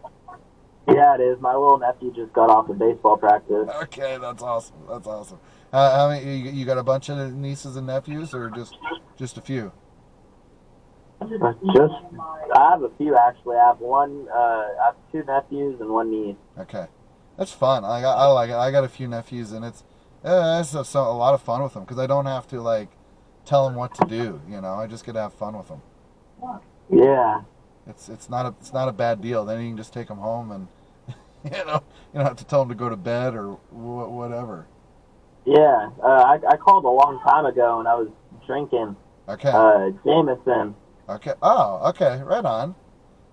Yeah, it is. My little nephew just got off of baseball practice. Okay, that's awesome. How many you got? A bunch of nieces and nephews, or just a few? I have a few actually. I have two nephews and one niece. Okay, that's fun. I like it. I got a few nephews, and it's a lot of fun with them because I don't have to like tell them what to do. You know, I just get to have fun with them. Yeah. It's not a bad deal. Then you can just take them home, and you don't have to tell them to go to bed or whatever. Yeah. I called a long time ago and I was drinking Okay. Jameson. Okay. Oh, okay. Right on.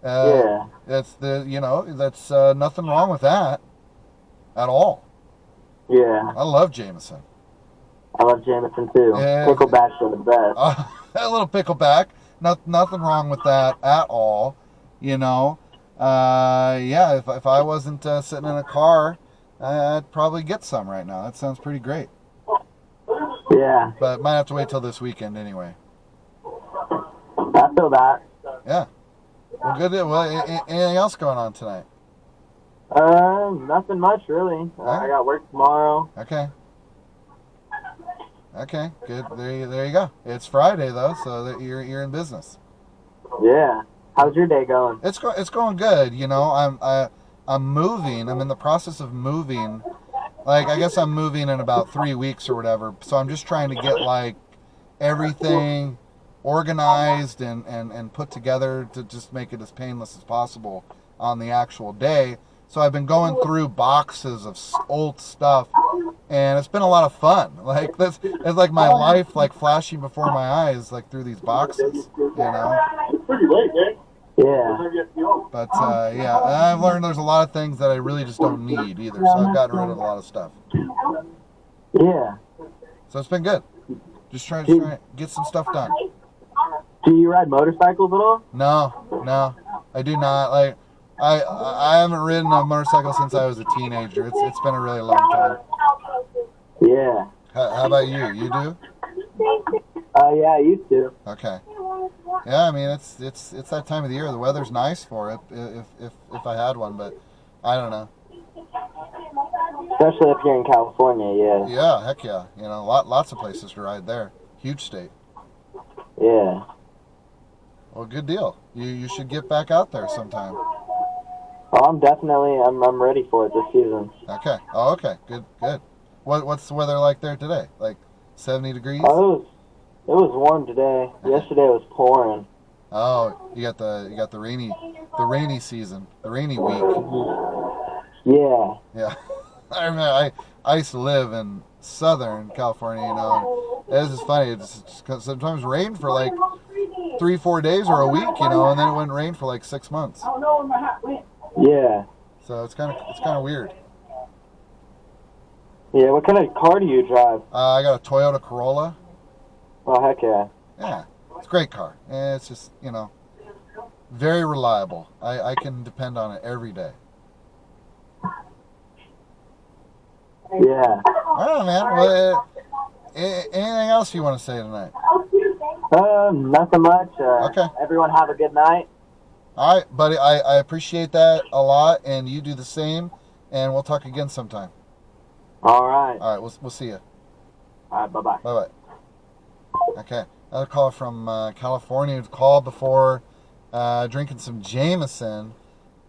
Yeah. That's nothing wrong with that at all. Yeah. I love Jameson. I love Jameson too. Yeah. Picklebacks are the best. A little pickleback. Nothing wrong with that at all. You know. Yeah. If I wasn't sitting in a car, I'd probably get some right now. That sounds pretty great. Yeah. But might have to wait till this weekend anyway. I feel that. Yeah. Well, good. Well, anything else going on tonight? Nothing much really. Huh? I got work tomorrow. Okay. Okay, good. There you go. It's Friday though, so that you're in business. Yeah. How's your day going? It's going good. You know, I'm moving. I'm in the process of moving. Like I guess I'm moving in about 3 weeks or whatever. So I'm just trying to get like everything organized and put together to just make it as painless as possible on the actual day. So I've been going through boxes of old stuff, and it's been a lot of fun. Like it's like my life like flashing before my eyes, like through these boxes, you know. It's pretty late, man. Yeah. But yeah, and I've learned there's a lot of things that I really just don't need either. So I've gotten rid of a lot of stuff. Yeah. So it's been good. Just trying to get some stuff done. Do you ride motorcycles at all? No, I do not. Like I haven't ridden a motorcycle since I was a teenager. It's been a really long time. Yeah. How about you? You do? Yeah, I used to. Okay. Yeah, I mean it's that time of the year. The weather's nice for it if I had one, but I don't know. Especially up here in California, yeah. Yeah, heck yeah. You know, lots of places to ride there. Huge state. Yeah. Well, good deal. You should get back out there sometime. Well, I'm ready for it this season. Okay. Oh, okay. Good. What's the weather like there today? Like 70 degrees? Oh, it was warm today. Yesterday it was pouring. Oh, you got the rainy season, the rainy week. Yeah. Yeah. I remember I used to live in Southern California, you know. And this is funny. It's sometimes rained for like 3-4 days or a week, you know, and then it wouldn't rain for like 6 months. Yeah. So it's kind of weird. Yeah, what kind of car do you drive? I got a Toyota Corolla. Oh, heck yeah. Yeah, it's a great car. And it's just, you know, very reliable. I can depend on it every day. Yeah. All right, man. Well, anything else you want to say tonight? Nothing much. Okay. Everyone have a good night. All right, buddy. I appreciate that a lot, and you do the same. And we'll talk again sometime. All right. All right, we'll see you. All right, bye-bye. Bye-bye. Okay, another call from California. Called before drinking some Jameson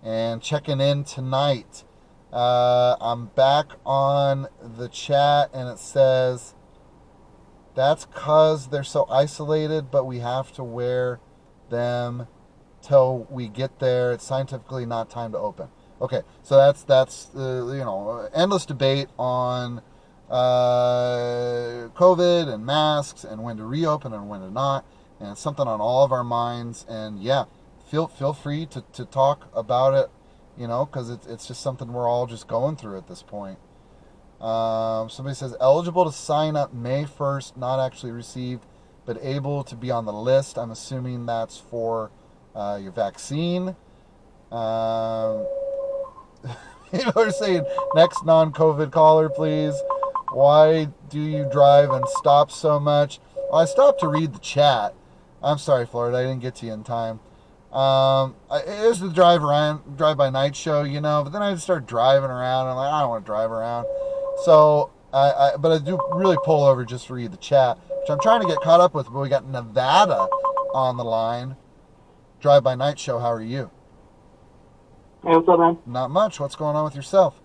and checking in tonight. I'm back on the chat, and it says, that's because they're so isolated, but we have to wear them till we get there. It's scientifically not time to open. Okay, so that's you know, endless debate on COVID and masks and when to reopen and when to not, and it's something on all of our minds. And yeah, feel free to talk about it, you know, because it's just something we're all just going through at this point. Somebody says eligible to sign up May 1st, not actually received, but able to be on the list. I'm assuming that's for your vaccine. People are saying, next non-COVID caller, please. Why do you drive and stop so much? Well, I stopped to read the chat. I'm sorry, Florida, I didn't get to you in time. It is the drive by night show, you know, but then I just start driving around, and I'm like, I don't want to drive around. So, but I do really pull over just to read the chat, which I'm trying to get caught up with, but we got Nevada on the line. Drive by night show, how are you? Hey, what's up, man? Not much. What's going on with yourself?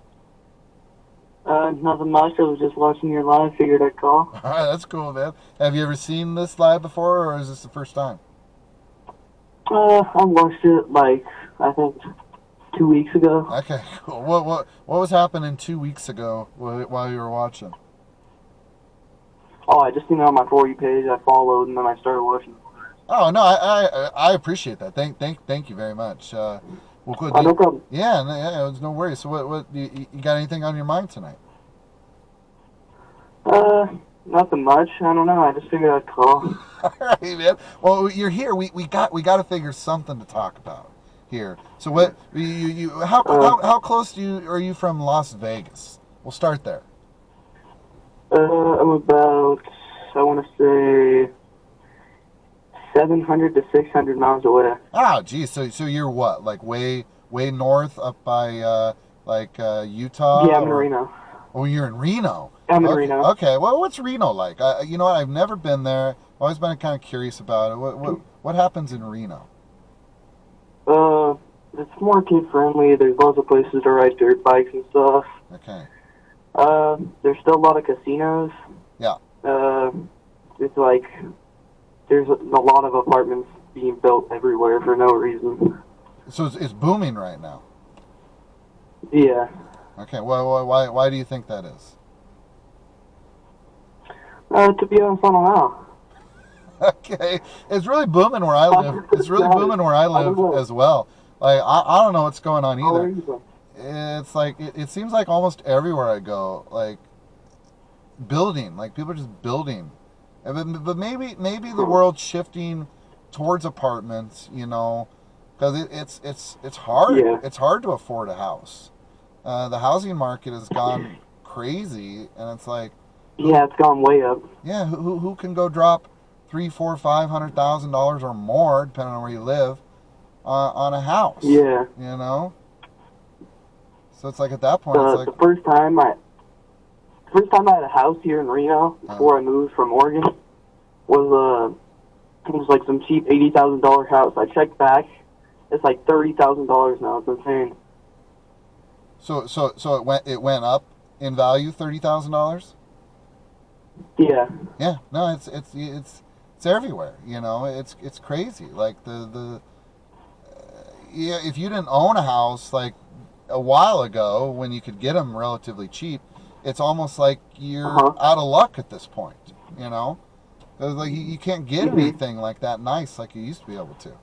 Nothing much. I was just watching your live. Figured I'd call. All right, that's cool, man. Have you ever seen this live before, or is this the first time? I watched it, like, I think 2 weeks ago. Okay, cool. What was happening 2 weeks ago while you were watching? Oh, I just seen it on my For You page. I followed, and then I started watching. Oh no, I appreciate that. Thank you very much. Well, good. Oh, no problem. Yeah, there's no worries. So what you got anything on your mind tonight? Nothing much. I don't know. I just figured I'd call. All right, man. Well, you're here. We got to figure something to talk about here. So what how close are you from Las Vegas? We'll start there. I'm about, I want to say, 700 to 600 miles away. Ah, geez. So you're what? Like way north up by Utah? Yeah, I'm in Reno. Oh, you're in Reno. I'm in okay. Reno. Okay. Well, what's Reno like? You know what? I've never been there. I've always been kind of curious about it. What happens in Reno? It's more kid friendly. There's lots of places to ride dirt bikes and stuff. Okay. There's still a lot of casinos. Yeah. It's like there's a lot of apartments being built everywhere for no reason. So it's booming right now. Yeah. Okay. Why do you think that is? To be honest, I don't know. Okay. It's really booming where I live. It's really booming where I live as well. Like I don't know what's going on How are either. you from? It's like it seems like almost everywhere I go, like building, like people are just building. But maybe the world's shifting towards apartments, you know, because it's hard. Yeah. It's hard to afford a house. The housing market has gone crazy, and it's like, Yeah, it's gone way up. yeah, who can go drop $300,000-$500,000 or more, depending on where you live, on a house? Yeah. You know. So it's like at that point, it's like, The first time I had a house here in Reno before I moved from Oregon was it was like some cheap $80,000 house. I checked back, it's like $30,000 now. It's insane. so it went up in value, $30,000. Yeah. Yeah, no, it's everywhere. You know, it's crazy. Like yeah, if you didn't own a house like a while ago when you could get them relatively cheap, it's almost like you're out of luck at this point. You know, 'cause, like you can't get anything like that nice like you used to be able to,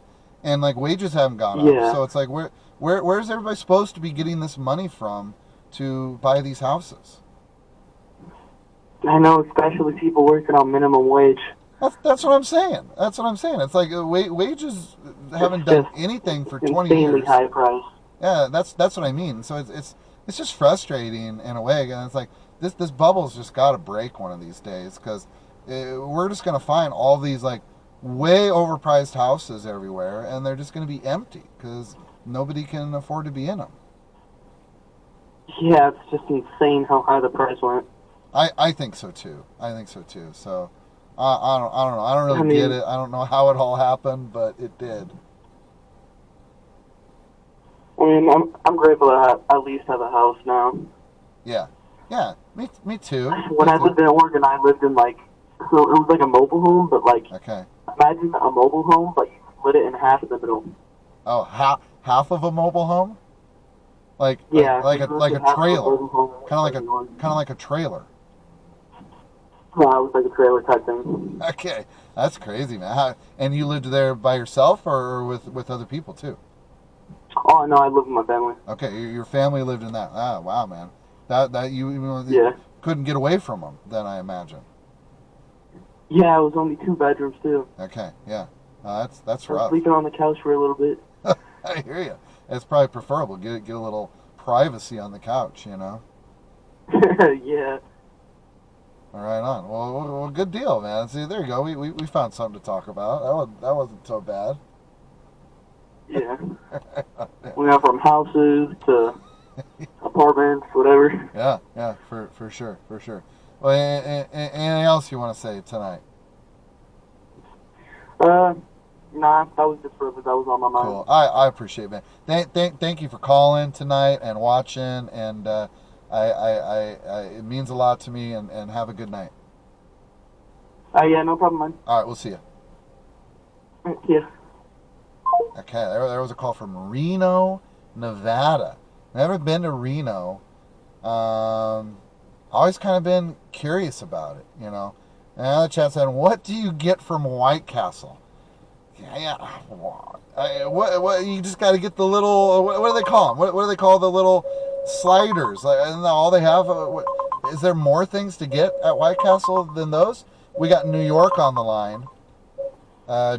and like wages haven't gone up. So it's like where's everybody supposed to be getting this money from to buy these houses? I know, especially people working on minimum wage. That's what I'm saying. That's what I'm saying. It's like wages haven't done anything for 20 Insanely years. high price. Yeah, that's what I mean. So it's just frustrating in a way, and it's like this bubble's just got to break one of these days because we're just gonna find all these like way overpriced houses everywhere, and they're just gonna be empty because nobody can afford to be in them. Yeah, it's just insane how high the price went. I think so too. So I don't know. I don't really get it. I don't know how it all happened, but it did. I mean, I'm grateful to at least have a house now. Yeah, me too. When I lived in Oregon, I lived in so it was like a mobile home, but Okay. imagine a mobile home, but you split it in half in the middle. Oh, half of a mobile home? Like Yeah, like a half of a trailer, mobile home. kind of like a trailer. Yeah, it was like a trailer type thing. Okay, that's crazy, man. And you lived there by yourself or with other people too? Oh no, I live with my family. Okay, your family lived in that. Ah, wow, man. That you Yeah. couldn't get away from them. Then I imagine. Yeah, it was only 2 bedrooms too. Okay, yeah, that's I was rough. sleeping on the couch for a little bit. I hear you. It's probably preferable. Get a little privacy on the couch, you know. Yeah. All right, on. Well, good deal, man. See, there you go. We found something to talk about. That wasn't so bad. Yeah. We went from houses to apartments, whatever. Yeah, for sure. Well, anything else you want to say tonight? Nah, that was on my mind. Cool. I appreciate it, man. Thank you for calling tonight and watching, and I it means a lot to me. And have a good night. Yeah, no problem, man. All right, we'll see you. Yeah. Okay, there was a call from Reno, Nevada. Never been to Reno. Always kind of been curious about it, you know. And another chat said, "What do you get from White Castle?" Yeah. What? You just got to get the little. What do they call them? What do they call the little sliders? Like, isn't that all they have? Is there more things to get at White Castle than those? We got New York on the line.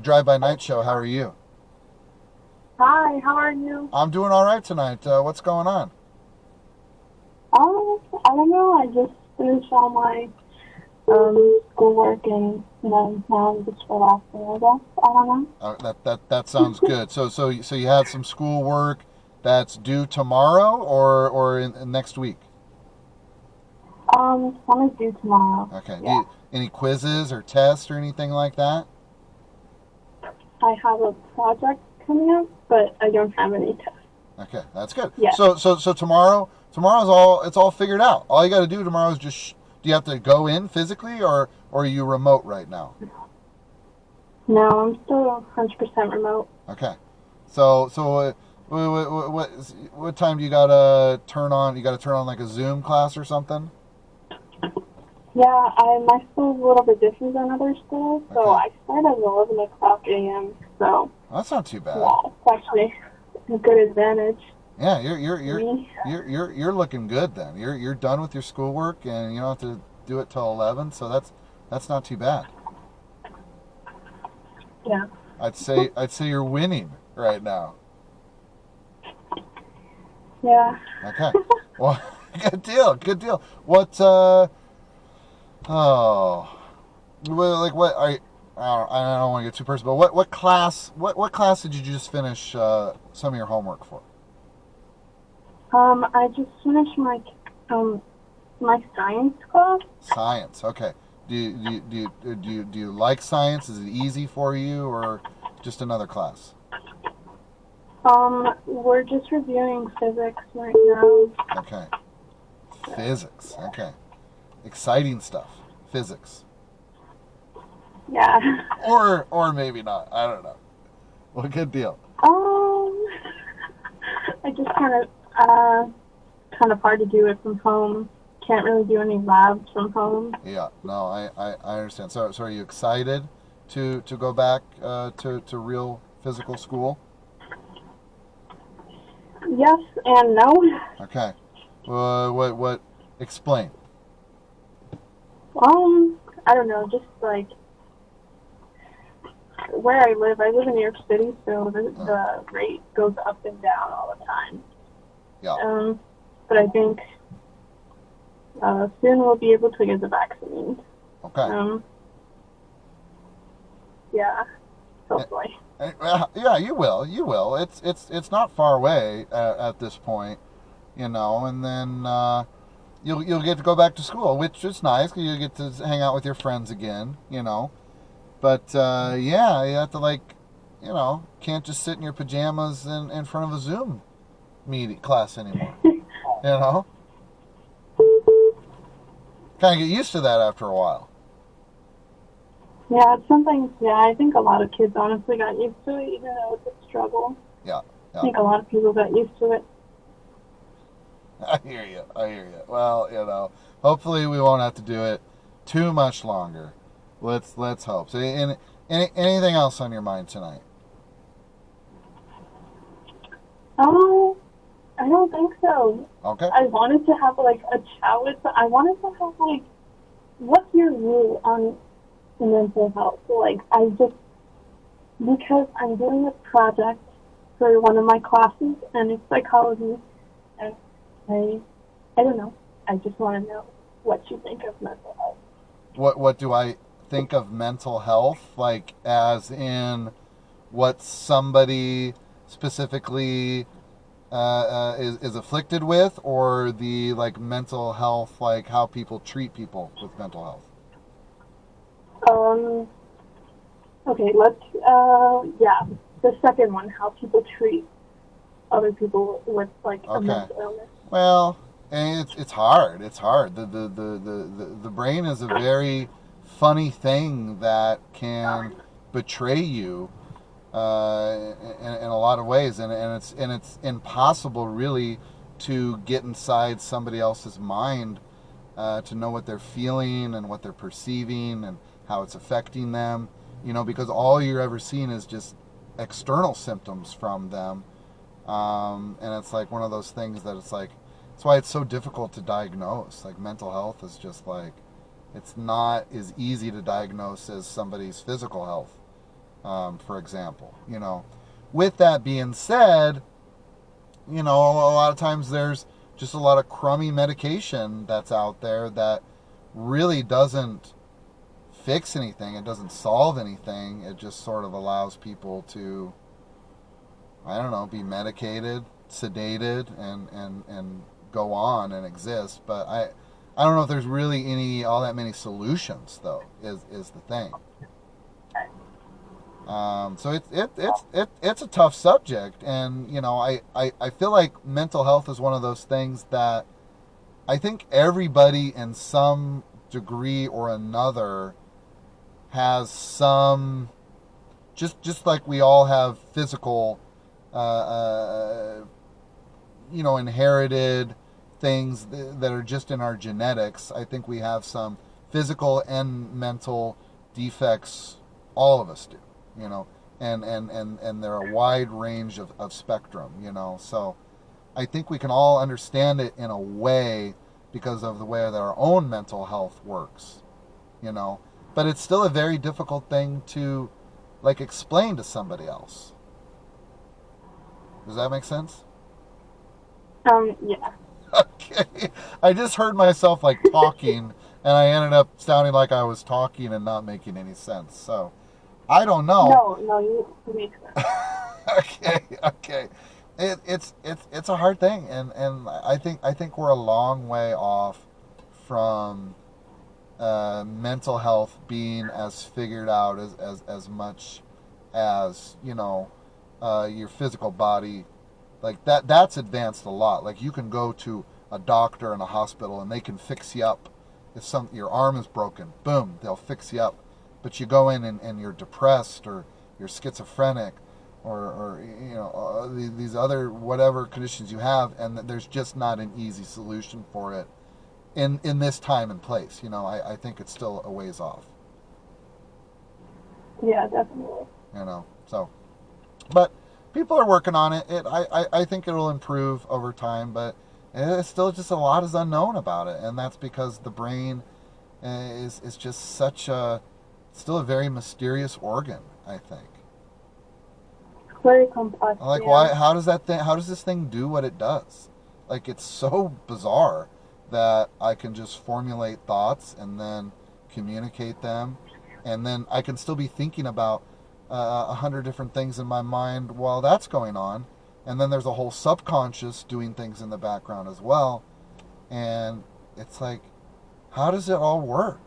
Drive By Night Show. How are you? Hi, how are you? I'm doing all right tonight. What's going on? I don't know. I just finished all my schoolwork and now I'm just relaxing, I guess. I don't know. That sounds good. So you had some schoolwork that's due tomorrow or in next week? Some is due tomorrow. Okay. Yeah. Any quizzes or tests or anything like that? I have a project coming up, but I don't have any tests. Okay, that's good. Yeah. So tomorrow's all figured out. All you got to do tomorrow is just do you have to go in physically or are you remote right now? No, I'm still 100% remote. Okay. So what time do you got to turn on? You got to turn on like a Zoom class or something? Yeah, my school's a little bit different than other schools, so Okay. I start at 11 o'clock a.m., so That's not too bad. yeah, it's actually a good advantage. Yeah, for me. you're looking good then. You're done with your schoolwork and you don't have to do it till 11, so that's not too bad. Yeah. I'd say you're winning right now. Yeah. Okay. Well, good deal. What what are you, I don't want to get too personal, but what class did you just finish some of your homework for? I just finished my my science class. Science. Okay. Do you like science? Is it easy for you, or just another class? We're just reviewing physics right now. Okay. Physics. Okay. Exciting stuff. Physics. Yeah. Or maybe not. I don't know. Well, good deal. I just kind of hard to do it from home. Can't really do any labs from home. Yeah. No, I understand. So are you excited to go back to real physical school? Yes and no. Okay. What? Explain. I don't know. Just like where I live in New York City, so the rate goes up and down all the time. Yeah. But I think soon we'll be able to get the vaccine. Okay. Yeah. Hopefully. Yeah, you will. You will. It's not far away at this point, and then you'll get to go back to school, which is nice because you get to hang out with your friends again, But yeah, you have to can't just sit in your pajamas in front of a Zoom class anymore. Kind of get used to that after a while. Yeah, it's something. Yeah, I think a lot of kids honestly got used to it, even though it's a struggle. Yeah. I think a lot of people got used to it. I hear you. Well, hopefully we won't have to do it too much longer. Let's hope. So, anything else on your mind tonight? I don't think so. Okay. I wanted to have a chat with. I wanted to have what's your view on mental health? Because I'm doing a project for one of my classes, and it's psychology, and I don't know. I just want to know what you think of mental health. What do I think of mental health? Like, as in what somebody specifically is afflicted with, or the mental health, how people treat people with mental health? Okay, let's, the second one, how people treat other people with, a mental illness. Well, and it's hard. It's hard. The brain is a very funny thing that can betray you in a lot of ways, and it's impossible really to get inside somebody else's mind to know what they're feeling and what they're perceiving and how it's affecting them, because all you're ever seeing is just external symptoms from them, and it's one of those things that it's that's why it's so difficult to diagnose. Mental health is just it's not as easy to diagnose as somebody's physical health, for example. With that being said, a lot of times there's just a lot of crummy medication that's out there that really doesn't fix anything. It doesn't solve anything. It just sort of allows people to, be medicated, sedated, and go on and exist. But I don't know if there's really all that many solutions, though, is the thing. So it's a tough subject, and I feel like mental health is one of those things that I think everybody in some degree or another has some, just like we all have physical inherited things that are just in our genetics. I think we have some physical and mental defects. All of us do, and they're a wide range of spectrum, So I think we can all understand it in a way because of the way that our own mental health works, But it's still a very difficult thing to explain to somebody else. Does that make sense? Yeah. Okay. I just heard myself talking, and I ended up sounding like I was talking and not making any sense. So, I don't know. No, you make sense. Okay. It's a hard thing, and I think we're a long way off from mental health being as figured out as much as your physical body. Like that's advanced a lot. Like you can go to a doctor in a hospital and they can fix you up. If your arm is broken, boom, they'll fix you up. But you go in and you're depressed or you're schizophrenic or these other whatever conditions you have, and there's just not an easy solution for it in this time and place. I think it's still a ways off. Yeah, definitely. So, but people are working on it. I think it'll improve over time, but it's still just a lot is unknown about it, and that's because the brain is just still a very mysterious organ, I think. Very complex. Like, yeah. why? How does this thing do what it does? Like, it's so bizarre that I can just formulate thoughts and then communicate them, and then I can still be thinking about 100 different things in my mind while that's going on, and then there's a whole subconscious doing things in the background as well, and it's like, how does it all work?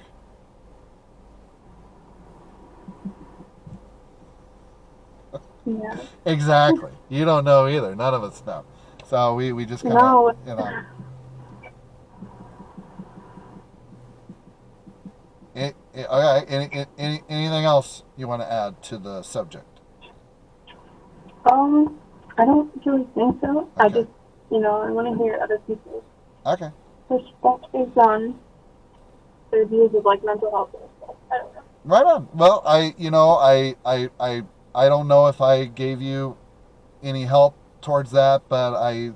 Yeah. Exactly. You don't know either. None of us know. So we just kind of, No. Okay. Anything else you want to add to the subject? I don't really think so. Okay. I just, I want to hear other people's Okay. perspectives on their views of like mental health and stuff. I don't know. Right on. Well, I don't know if I gave you any help towards that, but I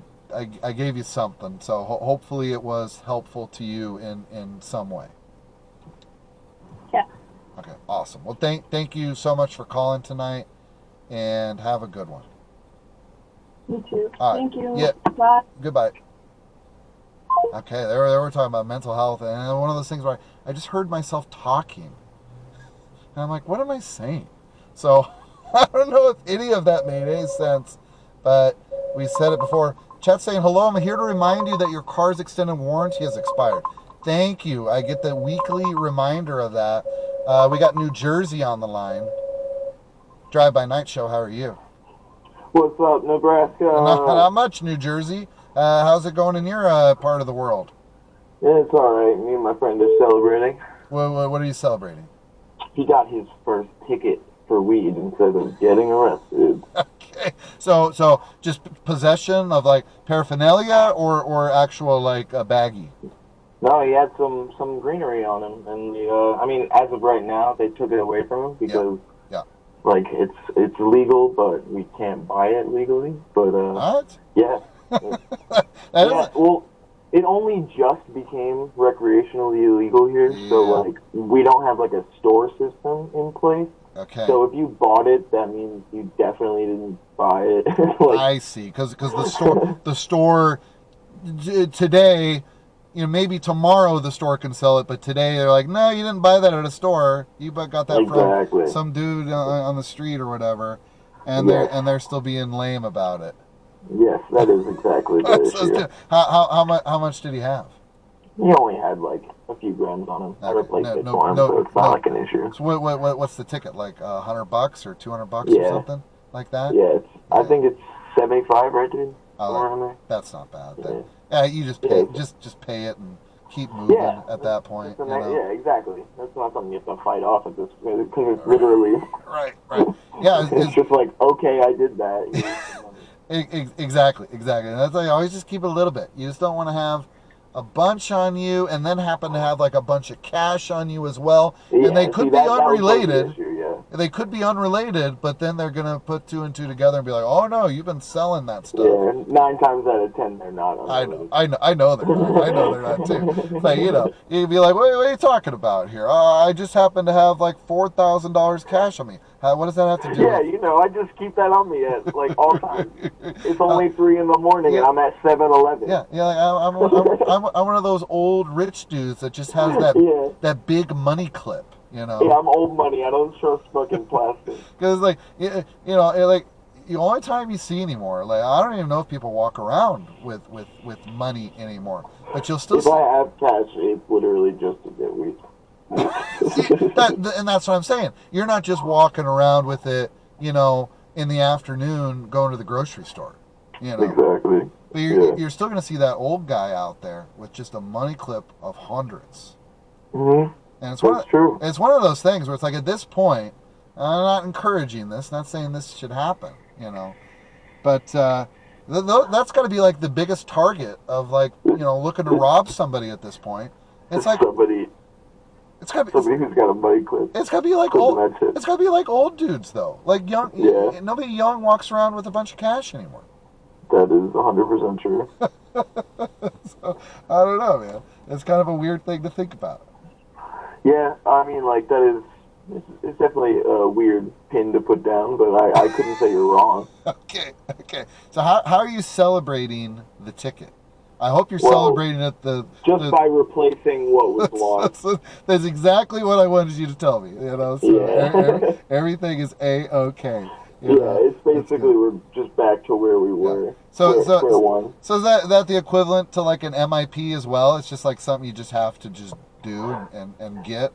gave you something. So hopefully it was helpful to you in some way. Yeah. Okay. Awesome. Well, thank you so much for calling tonight, and have a good one. You too. All right. Thank you. Yeah. Bye. Goodbye. Okay, they were talking about mental health, and one of those things where I just heard myself talking, and I'm like, what am I saying? So I don't know if any of that made any sense, but we said it before. Chat saying, hello, I'm here to remind you that your car's extended warranty has expired. Thank you. I get the weekly reminder of that. We got New Jersey on the line. Drive by Night Show, how are you? What's up, Nebraska? Not much, New Jersey. How's it going in your part of the world? Yeah, it's alright. Me and my friend are celebrating. What are you celebrating? He got his first ticket for weed instead of getting arrested. Okay, so just possession of like paraphernalia or actual like a baggie? No, he had some greenery on him, and as of right now, they took it away from him because, like, it's legal, but we can't buy it legally. But What? yeah, well, it only just became recreationally illegal here, so like we don't have like a store system in place. Okay. So if you bought it, that means you definitely didn't buy it. Like, I see, because the store today, maybe tomorrow the store can sell it, but today they're like, no, you didn't buy that at a store. You got that from some dude on the street or whatever, and they're still being lame about it. Yes, that is exactly the issue. How much did he have? He only had like a few grams on him. I replaced it for him, so it's not like an issue. So what's the ticket, like $100 or $200 or something like that? Yeah, I think it's 75, right, dude? That's not bad. Yeah. Yeah, you just pay, just pay it and keep moving at that point. Yeah, exactly. That's not something you have to fight off at this point, because it's literally right. Yeah, it's just like, okay, I did that. Exactly. And that's like, always just keep a little bit. You just don't want to have a bunch on you and then happen to have like a bunch of cash on you as well. Yeah, and they could be unrelated. Yeah. They could be unrelated, but then they're gonna put two and two together and be like, "Oh no, you've been selling that stuff." Yeah, 9 times out of 10, they're not. I know they're not. I know they're not too. It's like, you'd be like, "What are you talking about here? I just happen to have like $4,000 cash on me. What does that have to do?" Yeah, I just keep that on me at like all times. It's only 3 in the morning and I'm at 7-Eleven. Yeah. Like I'm one of those old rich dudes that just has that big money clip. Yeah, I'm old money. I don't trust fucking plastic. Because like the only time you see anymore, like I don't even know if people walk around with money anymore. But you'll still If I have cash, it's literally just to get weed. and that's what I'm saying. You're not just walking around with it, you know, in the afternoon going to the grocery store, you know. Exactly. But you're still going to see that old guy out there with just a money clip of hundreds. Mm-hmm. And it's true. It's one of those things where it's like at this point, I'm not encouraging this, not saying this should happen, you know. But that's got to be like the biggest target of like, you know, looking to rob somebody at this point. It's like somebody who's got a money clip. It's gotta be like old. It's gotta be like old dudes though. Like young. Yeah. Nobody young walks around with a bunch of cash anymore. That is 100% true. So, I don't know, man. It's kind of a weird thing to think about. Yeah, I mean, like it's definitely a weird pin to put down, but I couldn't say you're wrong. Okay. So how are you celebrating the ticket? I hope you're celebrating it by replacing what was lost. That's exactly what I wanted you to tell me. You know, so everything is A-okay. It's basically we're just back to where we were. Yeah. So is that the equivalent to like an MIP as well? It's just like something you just have to just do and get.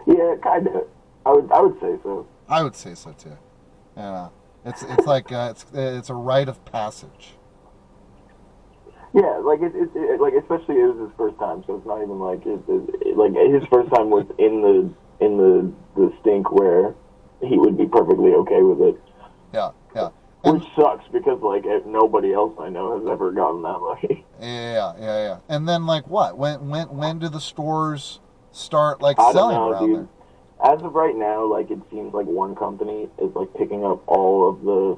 Yeah, kind of. I would say so. I would say so too. Yeah, it's like it's a rite of passage. Yeah, like it like especially it was his first time, so it's not even like like his first time was in the stink where he would be perfectly okay with it. Yeah. Which sucks because like nobody else I know has ever gotten that lucky. Yeah. And then like what? When do the stores start like I selling don't know, around dude. there? As of right now, like it seems like one company is like picking up all of the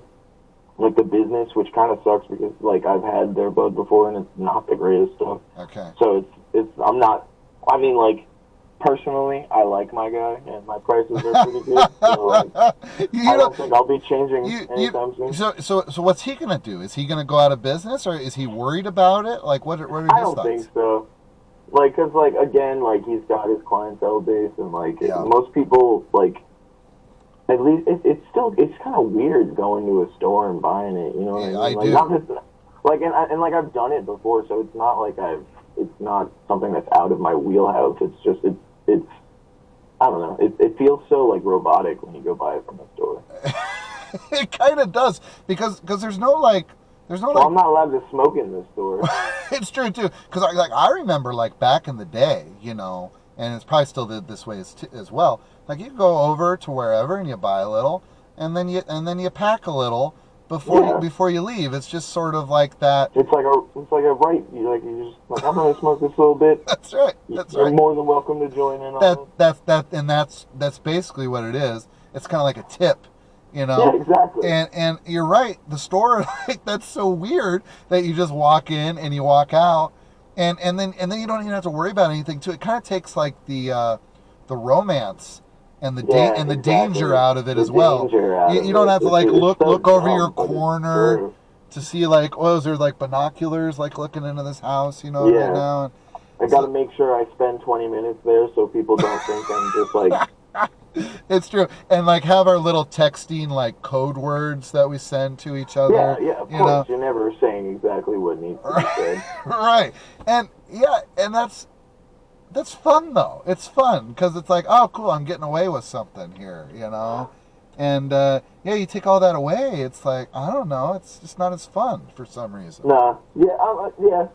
business, which kind of sucks because like I've had their bud before and it's not the greatest stuff. Okay. So it's I'm not. I mean, like personally, I like my guy and my prices are pretty good. So like, I don't think I'll be changing anytime soon. So what's he gonna do? Is he gonna go out of business, or is he worried about it? Like what are his I don't thoughts? think so. Like, cause like again, like he's got his clientele base and like most people like. At least it's kind of weird going to a store and buying it. You know what I mean? I do. Not just, like and like I've done it before, so it's not like it's not something that's out of my wheelhouse. It's just it's I don't know. It feels so like robotic when you go buy it from the store. It kind of does because there's no like. Well, I'm not allowed to smoke in this store. It's true too, because I remember like back in the day, you know, and it's probably still this way as well. Like you go over to wherever and you buy a little, and then you pack a little before you leave. It's just sort of like that. It's like a right. You just like I'm gonna smoke this little bit. That's right. You're more than welcome to join in on it. That's basically what it is. It's kind of like a tip. You know, yeah, exactly. And you're right. The store, like, that's so weird that you just walk in and you walk out, and then you don't even have to worry about anything too. It kind of takes like the romance and the danger out of it as well. You don't have to like look over your corner to see like, oh, is there like binoculars like looking into this house? You know, right now. I got to make sure I spend 20 minutes there so people don't think I'm just like. It's true, and like have our little texting like code words that we send to each other. Yeah, of course. You're never saying exactly what needs to be said. Right, and that's fun though. It's fun because it's like, oh, cool, I'm getting away with something here, you know. And you take all that away. It's like I don't know. It's just not as fun for some reason. Nah, yeah.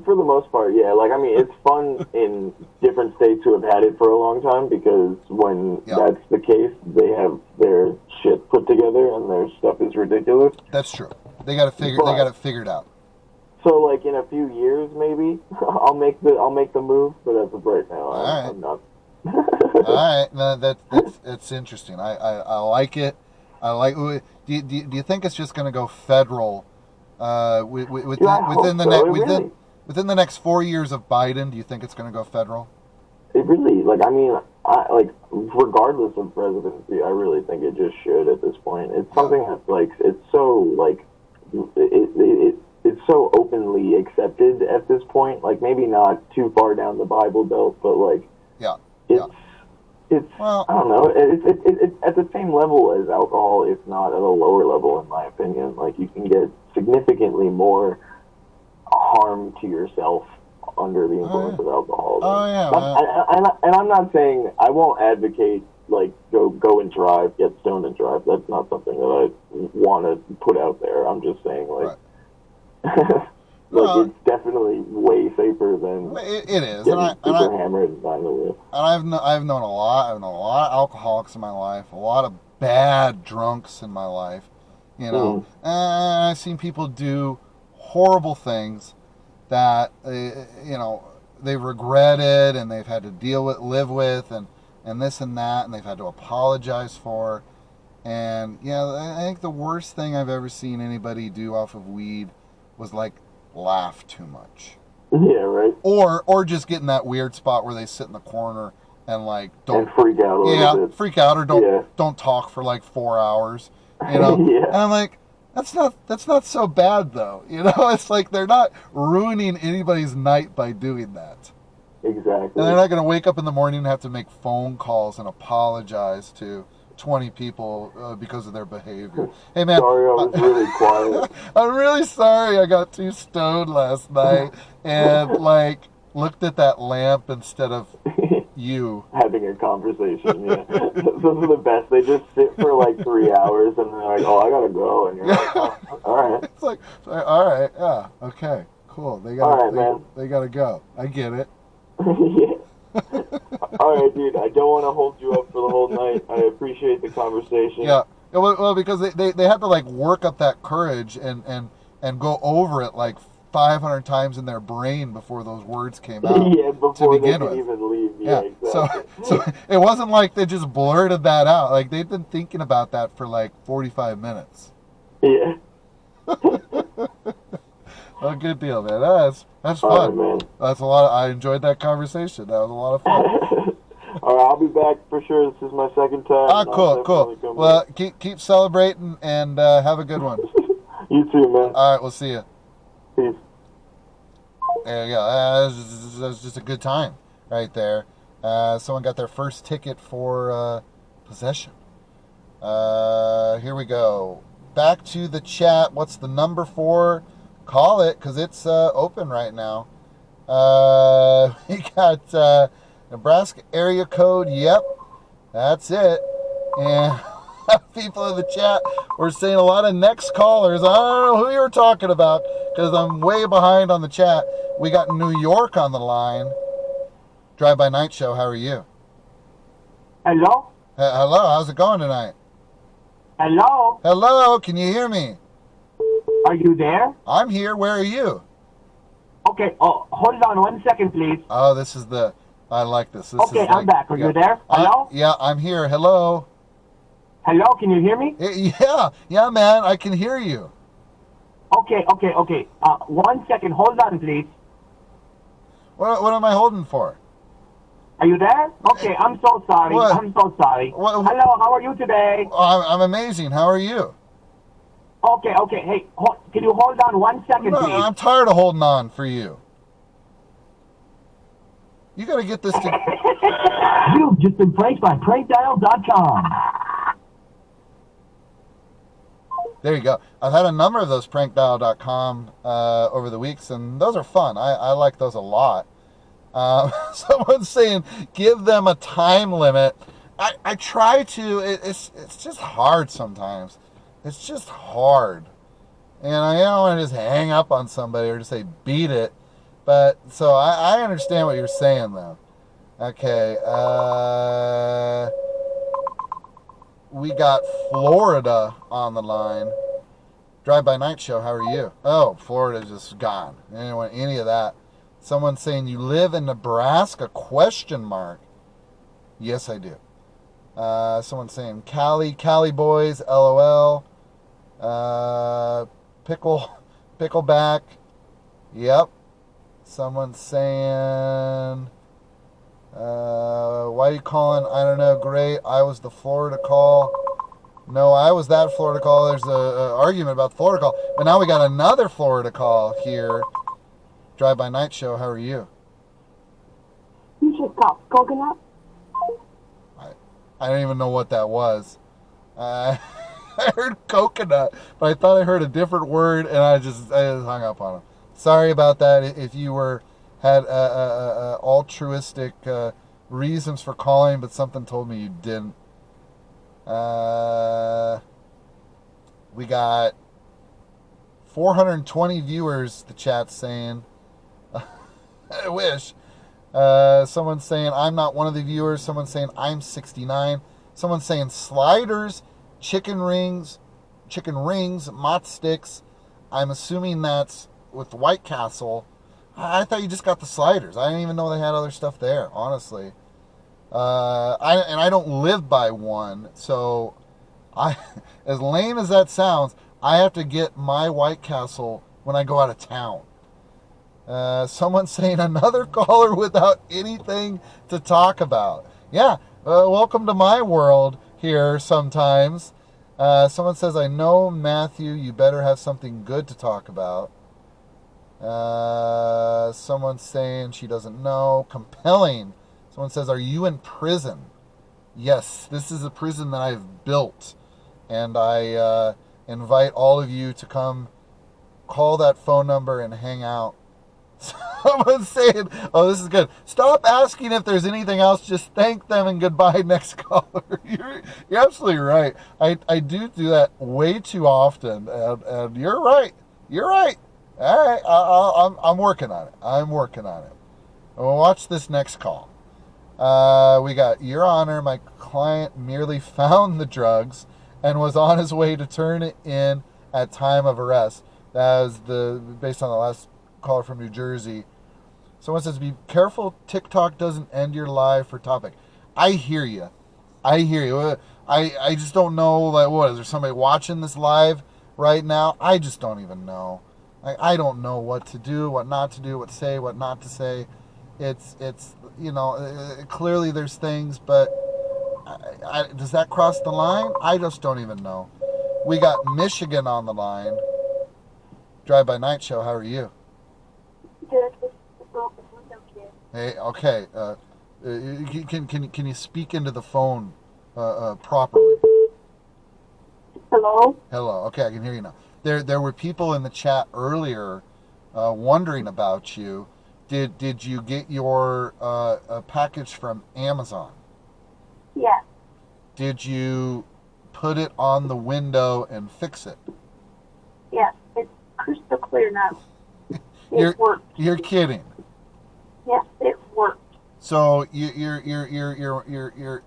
For the most part, yeah. Like, I mean, it's fun in different states who have had it for a long time because when that's the case, they have their shit put together and their stuff is ridiculous. That's true. They got it figured out. So, like in a few years, maybe I'll make the move, but as of right now, I'm not. All right, no, that's interesting. I like it. I like. Do you think it's just going to go federal? Within the next 4 years of Biden, do you think it's going to go federal? It really, like, I mean, regardless of presidency, I really think it just should at this point. It's something that's, like, it's so, like, it's so openly accepted at this point. Like, maybe not too far down the Bible Belt, but, like, it's Well- I don't know. It's at the same level as alcohol, if not at a lower level, in my opinion. Like you can get significantly more harm to yourself under the influence of alcohol. Oh, yeah. And I'm not saying I won't advocate like go and drive, get stoned and drive. That's not something that I want to put out there. I'm just saying like. Right. Like Well, it's definitely way safer than it is, getting super hammered and behind the wheel. and I've known a lot. I've known a lot of alcoholics in my life, a lot of bad drunks in my life, you know. And I've seen people do horrible things that you know they've regretted and they've had to live with, and this and that, and they've had to apologize for. And yeah, I think the worst thing I've ever seen anybody do off of weed was like laugh too much. Yeah, right. Or just get in that weird spot where they sit in the corner and like don't And freak out a little bit. freak out or don't talk for like 4 hours, you know. Yeah. And I'm like, that's not so bad though, you know. It's like they're not ruining anybody's night by doing that, Exactly. and they're not going to wake up in the morning and have to make phone calls and apologize to 20 people because of their behavior. Hey man, Sorry, I was really quiet. I'm really sorry I got too stoned last night and like looked at that lamp instead of you. Having a conversation, yeah. Those are the best. They just sit for like 3 hours and they're like, "Oh, I gotta go," and you're like, "Oh, all right." It's like, all right, yeah, okay, cool. They got, All right, man. They got to go. I get it. Yeah. All right, dude. I don't want to hold you up for the whole night. I appreciate the conversation. Yeah. Well, because they had to like work up that courage and go over it like 500 times in their brain before those words came out. Yeah, before to they begin could with. even leave. Yeah. Yeah, exactly. So it wasn't like they just blurted that out. Like they'd been thinking about that for like 45 minutes. Yeah. Oh, good deal, man. That's All fun. right, man. That's a lot. I enjoyed that conversation. That was a lot of fun. All right, I'll be back for sure. This is my second time. Ah, I'll cool. definitely come Well, back. keep celebrating and have a good one. You too, man. All right, we'll see you. Peace. There you go. That was just a good time right there. Someone got their first ticket for possession. Here we go. Back to the chat. What's the number for? Call it, because it's open right now. We got Nebraska area code. Yep, that's it. And people in the chat were saying a lot of next callers. I don't know who you were talking about because I'm way behind on the chat. We got New York on the line. Drive By Night Show. How are you? Hello? Hello. How's it going tonight? Hello? Hello. Can you hear me? Are you there? I'm here. Where are you? Okay, hold on 1 second, please. Oh, this is the. I like this. This Okay, is I'm back. Are you there? Hello? Yeah, I'm here. Hello. Hello, can you hear me? Yeah, man. I can hear you. Okay. 1 second, hold on, please. What am I holding for? Are you there? Okay, I'm so sorry. What? I'm so sorry. What? Hello, how are you today? I'm amazing. How are you? Okay. Hey, can you hold on 1 second, No, please? I'm tired of holding on for you. You got to get this to. You've just been pranked by prankdial.com. There you go. I've had a number of those prankdial.com over the weeks, and those are fun. I like those a lot. Someone's saying give them a time limit. I try to. It's just hard sometimes. It's just hard. And I don't want to just hang up on somebody or just say beat it. But so I understand what you're saying though. Okay. We got Florida on the line. Drive By Night Show, how are you? Oh, Florida's just gone. I didn't want any of that. Someone saying you live in Nebraska? ? Yes, I do. Someone saying Cali boys, LOL. Pickleback. Yep. Someone saying, why are you calling? I don't know. Great. I was the Florida call. No, I was that Florida call. There's a argument about the Florida call. But now we got another Florida call here. Drive By Night Show. How are you? You just got coconut? I don't even know what that was. I heard coconut, but I thought I heard a different word, and I just hung up on him. Sorry about that. If you had altruistic reasons for calling, but something told me you didn't. We got 420 viewers, the chat's saying. I wish. Someone's saying I'm not one of the viewers. Someone's saying I'm 69. Someone's saying sliders, chicken rings, mott sticks. I'm assuming that's with White Castle. I thought you just got the sliders. I didn't even know they had other stuff there, honestly. I don't live by one, so as lame as that sounds, I have to get my White Castle when I go out of town. Someone's saying another caller without anything to talk about. Yeah, welcome to my world here sometimes. Someone says, I know, Matthew, you better have something good to talk about. Someone's saying she doesn't know. Compelling. Someone says, are you in prison? Yes, this is a prison that I've built. And I invite all of you to come call that phone number and hang out. Someone's saying, oh, this is good. Stop asking if there's anything else. Just thank them and goodbye, next caller. You're absolutely right. I do that way too often. And you're right. You're right. All right. I'm working on it. Well, watch this next call. We got, Your Honor, my client merely found the drugs and was on his way to turn it in at time of arrest. That was based on the last caller from New Jersey. Someone says, be careful TikTok doesn't end your live for topic. I hear you. I just don't know, like, what, is there somebody watching this live right now? I just don't even know. I don't know what to do, what not to do, what to say, what not to say. It's clearly there's things, but does that cross the line? I just don't even know. We got Michigan on the line. Drive by Night Show, how are you? Good. Hey, okay. Can you speak into the phone properly? Hello? Hello. Okay, I can hear you now. There were people in the chat earlier wondering about you. Did you get your package from Amazon? Yes. Did you put it on the window and fix it? Yes. It's crystal clear now. It worked. You're kidding. Yes, it worked. So your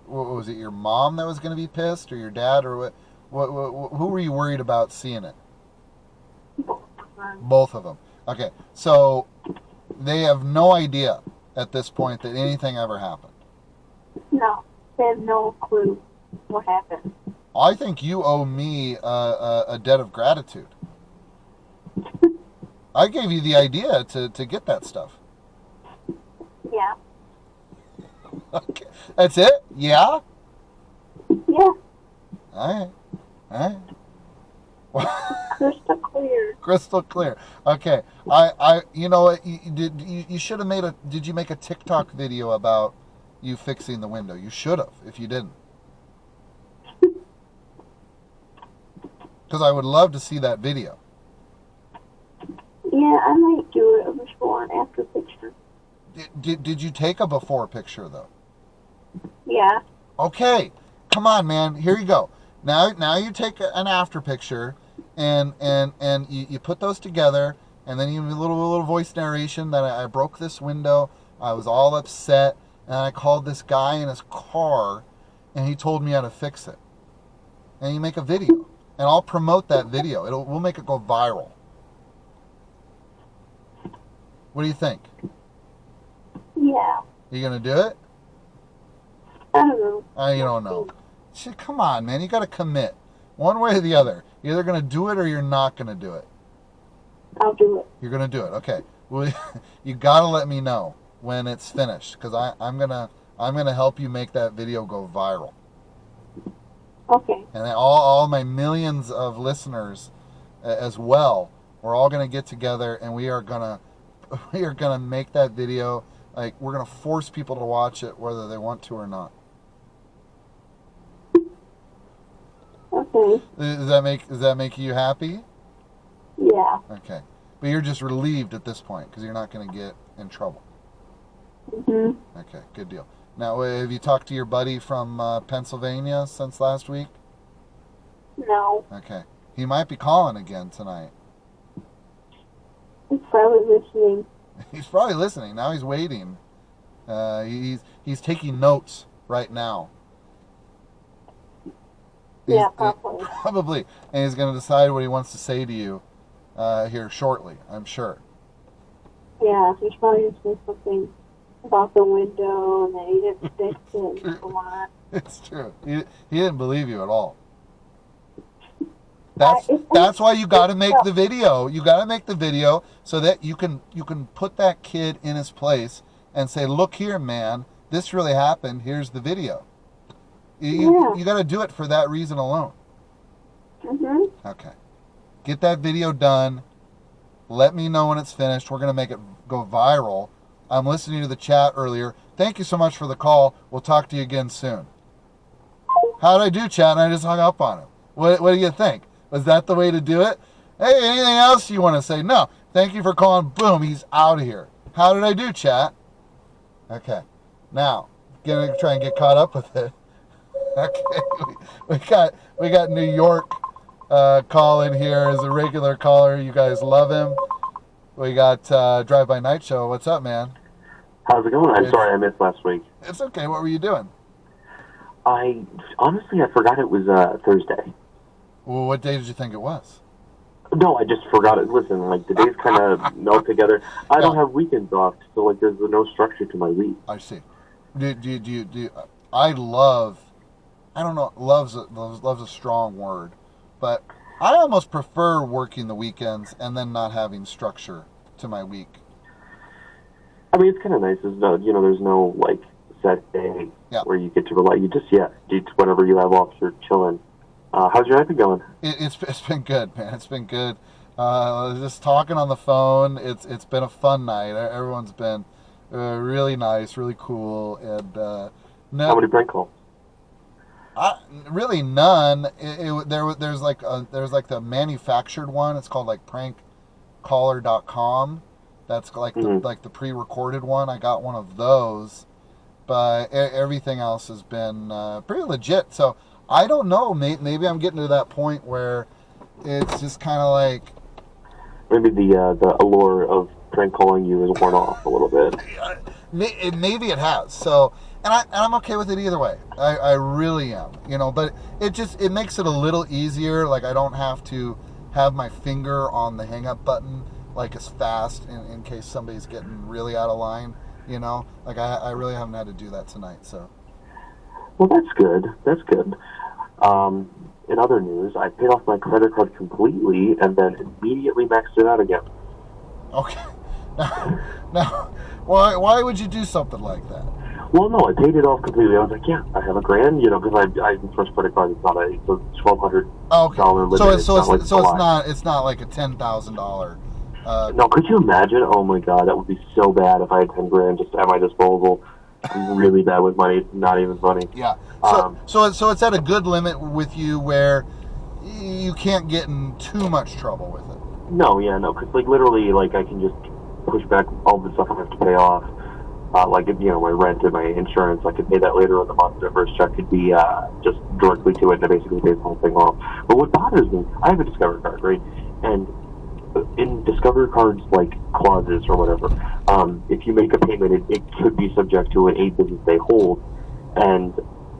what was it? Your mom that was going to be pissed, or your dad, or what? Who were you worried about seeing it? Both of them. Okay, so they have no idea at this point that anything ever happened. No, they have no clue what happened. I think you owe me a debt of gratitude. I gave you the idea to get that stuff. Yeah. Okay, that's it? Yeah? Yeah. All right. Crystal clear. Crystal clear. Okay. I you know what, you should have made did you make a TikTok video about you fixing the window? You should have, if you didn't. Because I would love to see that video. Yeah, I might do a before and after picture. Did you take a before picture, though? Yeah. Okay. Come on, man. Here you go. Now you take an after picture, and you put those together, and then you have a little voice narration that I broke this window. I was all upset, and I called this guy in his car, and he told me how to fix it. And you make a video, and I'll promote that video. We'll make it go viral. What do you think? Yeah. You gonna do it? I don't know. You don't know. Shit, come on, man. You got to commit. One way or the other. You're either going to do it or you're not going to do it. I'll do it. You're going to do it. Okay. Well, you got to let me know when it's finished, because I'm gonna help you make that video go viral. Okay. And all my millions of listeners as well, we're all going to get together, and we are going to make that video. Like, we're going to force people to watch it whether they want to or not. Okay. Does that make you happy? Yeah. Okay. But you're just relieved at this point because you're not going to get in trouble. Mhm. Okay, good deal. Now, have you talked to your buddy from Pennsylvania since last week? No. Okay. He might be calling again tonight. He's probably listening. He's probably listening. Now he's waiting. He's taking notes right now. Yeah, probably. Probably. And he's going to decide what he wants to say to you here shortly, I'm sure. Yeah, he's probably going to say something about the window and that he didn't fix it and so on. It's true. He didn't believe you at all. That's why you got to make the video. You got to make the video so that you can put that kid in his place and say, "Look here, man. This really happened. Here's the video." You got to do it for that reason alone. Mhm. Okay. Get that video done. Let me know when it's finished. We're going to make it go viral. I'm listening to the chat earlier. Thank you so much for the call. We'll talk to you again soon. How'd I do, chat? And I just hung up on him. What do you think? Was that the way to do it? Hey, anything else you want to say? No. Thank you for calling. Boom, he's out of here. How did I do, chat? Okay. Now, gonna try and get caught up with it. Okay. We got New York calling here as a regular caller. You guys love him. We got Drive By Night Show. What's up, man? How's it going? I'm sorry I missed last week. It's okay. What were you doing? I forgot it was Thursday. Well, what day did you think it was? No, I just forgot it. Listen, like, the days kind of melt together. I don't have weekends off, so, like, there's no structure to my week. I see. I don't know, love's a strong word, but I almost prefer working the weekends and then not having structure to my week. I mean, it's kind of nice. There's no, like, set day where you get to rely. You just, whenever you have off, you're chilling. How's your night been going? It's been good, man. It's been good. Just talking on the phone. It's been a fun night. Everyone's been really nice, really cool, and how many prank calls? Really none. There's like the manufactured one. It's called like prankcaller.com. That's like the pre-recorded one. I got one of those, but everything else has been pretty legit. So I don't know. Maybe I'm getting to that point where it's just kind of like maybe the allure of prank calling you is worn off a little bit. Maybe it has. So. And I'm okay with it either way. I really am, but it makes it a little easier. Like I don't have to have my finger on the hang up button like as fast in case somebody's getting really out of line, like I really haven't had to do that tonight. So. Well, that's good. That's good. In other news, I paid off my credit card completely and then immediately maxed it out again. Okay. Now, why would you do something like that? Well, no, I paid it off completely. I was like, I have $1,000, because I first credit card. It's not it's a $1,200 limit. So it's not like a $10,000. No, could you imagine? Oh my God, that would be so bad if I had $10,000 just at my disposal. I'm really bad with money. It's not even funny. Yeah. So it's at a good limit with you where you can't get in too much trouble with it. No, because literally, I can just push back all the stuff I have to pay off. My rent and my insurance, I could pay that later in the month. The first check could be just directly to it, and it basically pays the whole thing off. But what bothers me, I have a Discover card, right? And in Discover cards, clauses or whatever, if you make a payment, it could be subject to an 8 business day hold. And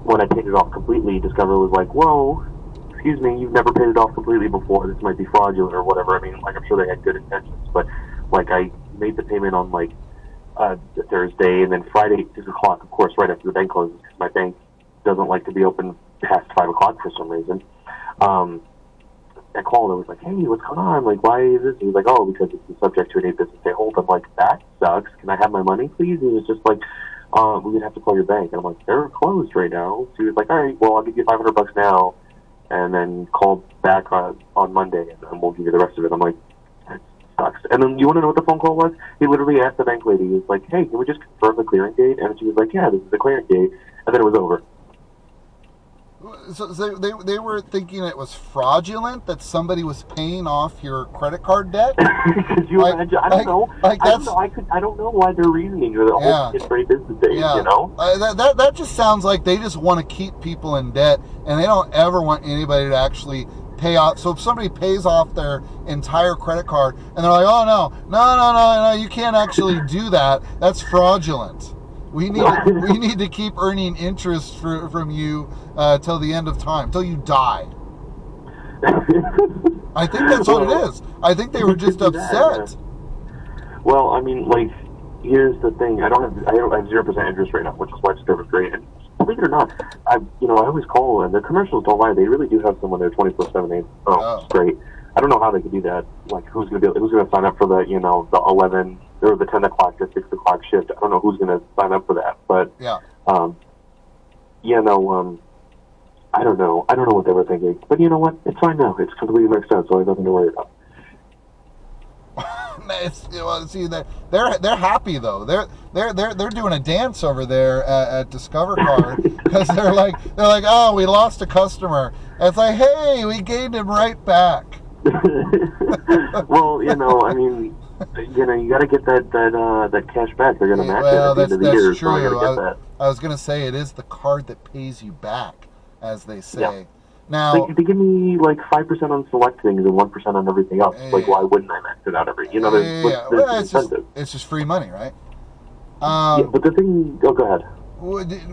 when I paid it off completely, Discover was like, whoa, excuse me, you've never paid it off completely before. This might be fraudulent or whatever. I mean, I'm sure they had good intentions, but I made the payment on Thursday, and then Friday 6 o'clock, of course, right after the bank closes, because my bank doesn't like to be open past 5 o'clock for some reason. I called and was like, hey, what's going on? Why is this? He was like, oh, because it's subject to an 8 business day hold. I'm like, that sucks. Can I have my money, please? He was just like, we would have to call your bank. And I'm like, they're closed right now. So he was like, all right, well, I'll give you $500 now, and then call back on Monday, and we'll give you the rest of it. I'm like, sucks. And then you want to know what the phone call was? He literally asked the bank lady, he was like, hey, can we just confirm the clearing date? And she was like, yeah, this is the clearing date. And then it was over. So they were thinking it was fraudulent that somebody was paying off your credit card debt. Could you imagine? I don't know. I don't know why they're reasoning or the whole great business days. Yeah. You know, that just sounds like they just want to keep people in debt, and they don't ever want anybody to actually pay off. So if somebody pays off their entire credit card, and they're like, "Oh no, you can't actually do that. That's fraudulent. We need to keep earning interest from you till the end of time, till you die." I think that's what it is. I think they were just upset. Well, I mean, like, here's the thing. I have 0% interest right now, which is why Discover's great. And believe it or not, I always call, and the commercials don't lie. They really do have someone there 24/7. It's great. I don't know how they could do that. Like, who's going to sign up for the 11 or the 10 o'clock to 6 o'clock shift? I don't know who's going to sign up for that. But I don't know. I don't know what they were thinking. But you know what? It's fine now. It's completely mixed out, so I have nothing to worry about. See, they're happy though. They're doing a dance over there at Discover Card because they're like, oh, we lost a customer. And it's like, hey, we gained him right back. Well, I mean, you got to get that cash back. They're going to match it at the end of the year. True. So I was going to say, it is the card that pays you back, as they say. Yeah. Now they give me like 5% on select things and 1% on everything else. Like, why wouldn't I max it out every? There's it's just free money, right? But the thing. Oh, go ahead.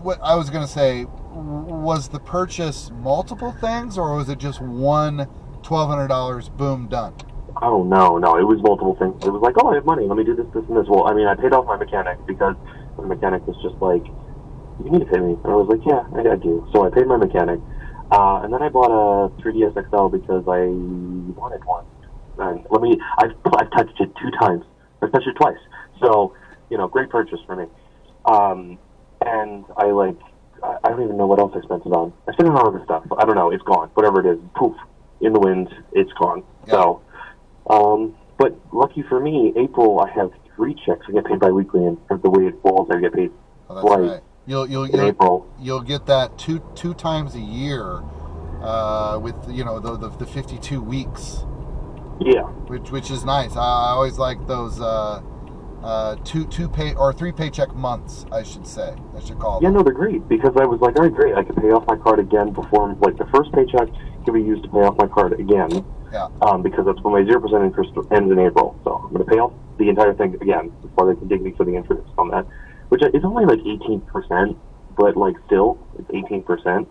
What I was going to say, was the purchase multiple things, or was it just one $1,200? Boom, done. Oh no, it was multiple things. It was like, oh, I have money. Let me do this, and this. Well, I mean, I paid off my mechanic because the mechanic was just like, you need to pay me. And I was like, yeah, I do. So I paid my mechanic. And then I bought a 3DS XL because I wanted one. And I've touched it 2 times. I've touched it twice. So, great purchase for me. And I don't even know what else I spent it on. I spent it on other stuff. I don't know. It's gone. Whatever it is, poof, in the wind, it's gone. Yeah. So, but lucky for me, April, I have 3 checks. I get paid bi-weekly, and the way it falls, I get paid twice. Right. You'll April. You'll get that two times a year, with the 52 weeks. Yeah. Which is nice. I always like those 3 paycheck months, I should say. I should call them. Yeah, no, they're great because I was like, all right, great. I can pay off my card again before, like, the first paycheck can be used to pay off my card again. Yeah. Because that's when my 0% interest ends in April. So I'm going to pay off the entire thing again before they can dig me for the interest on that. Which is only like 18%, but like still, it's 18%.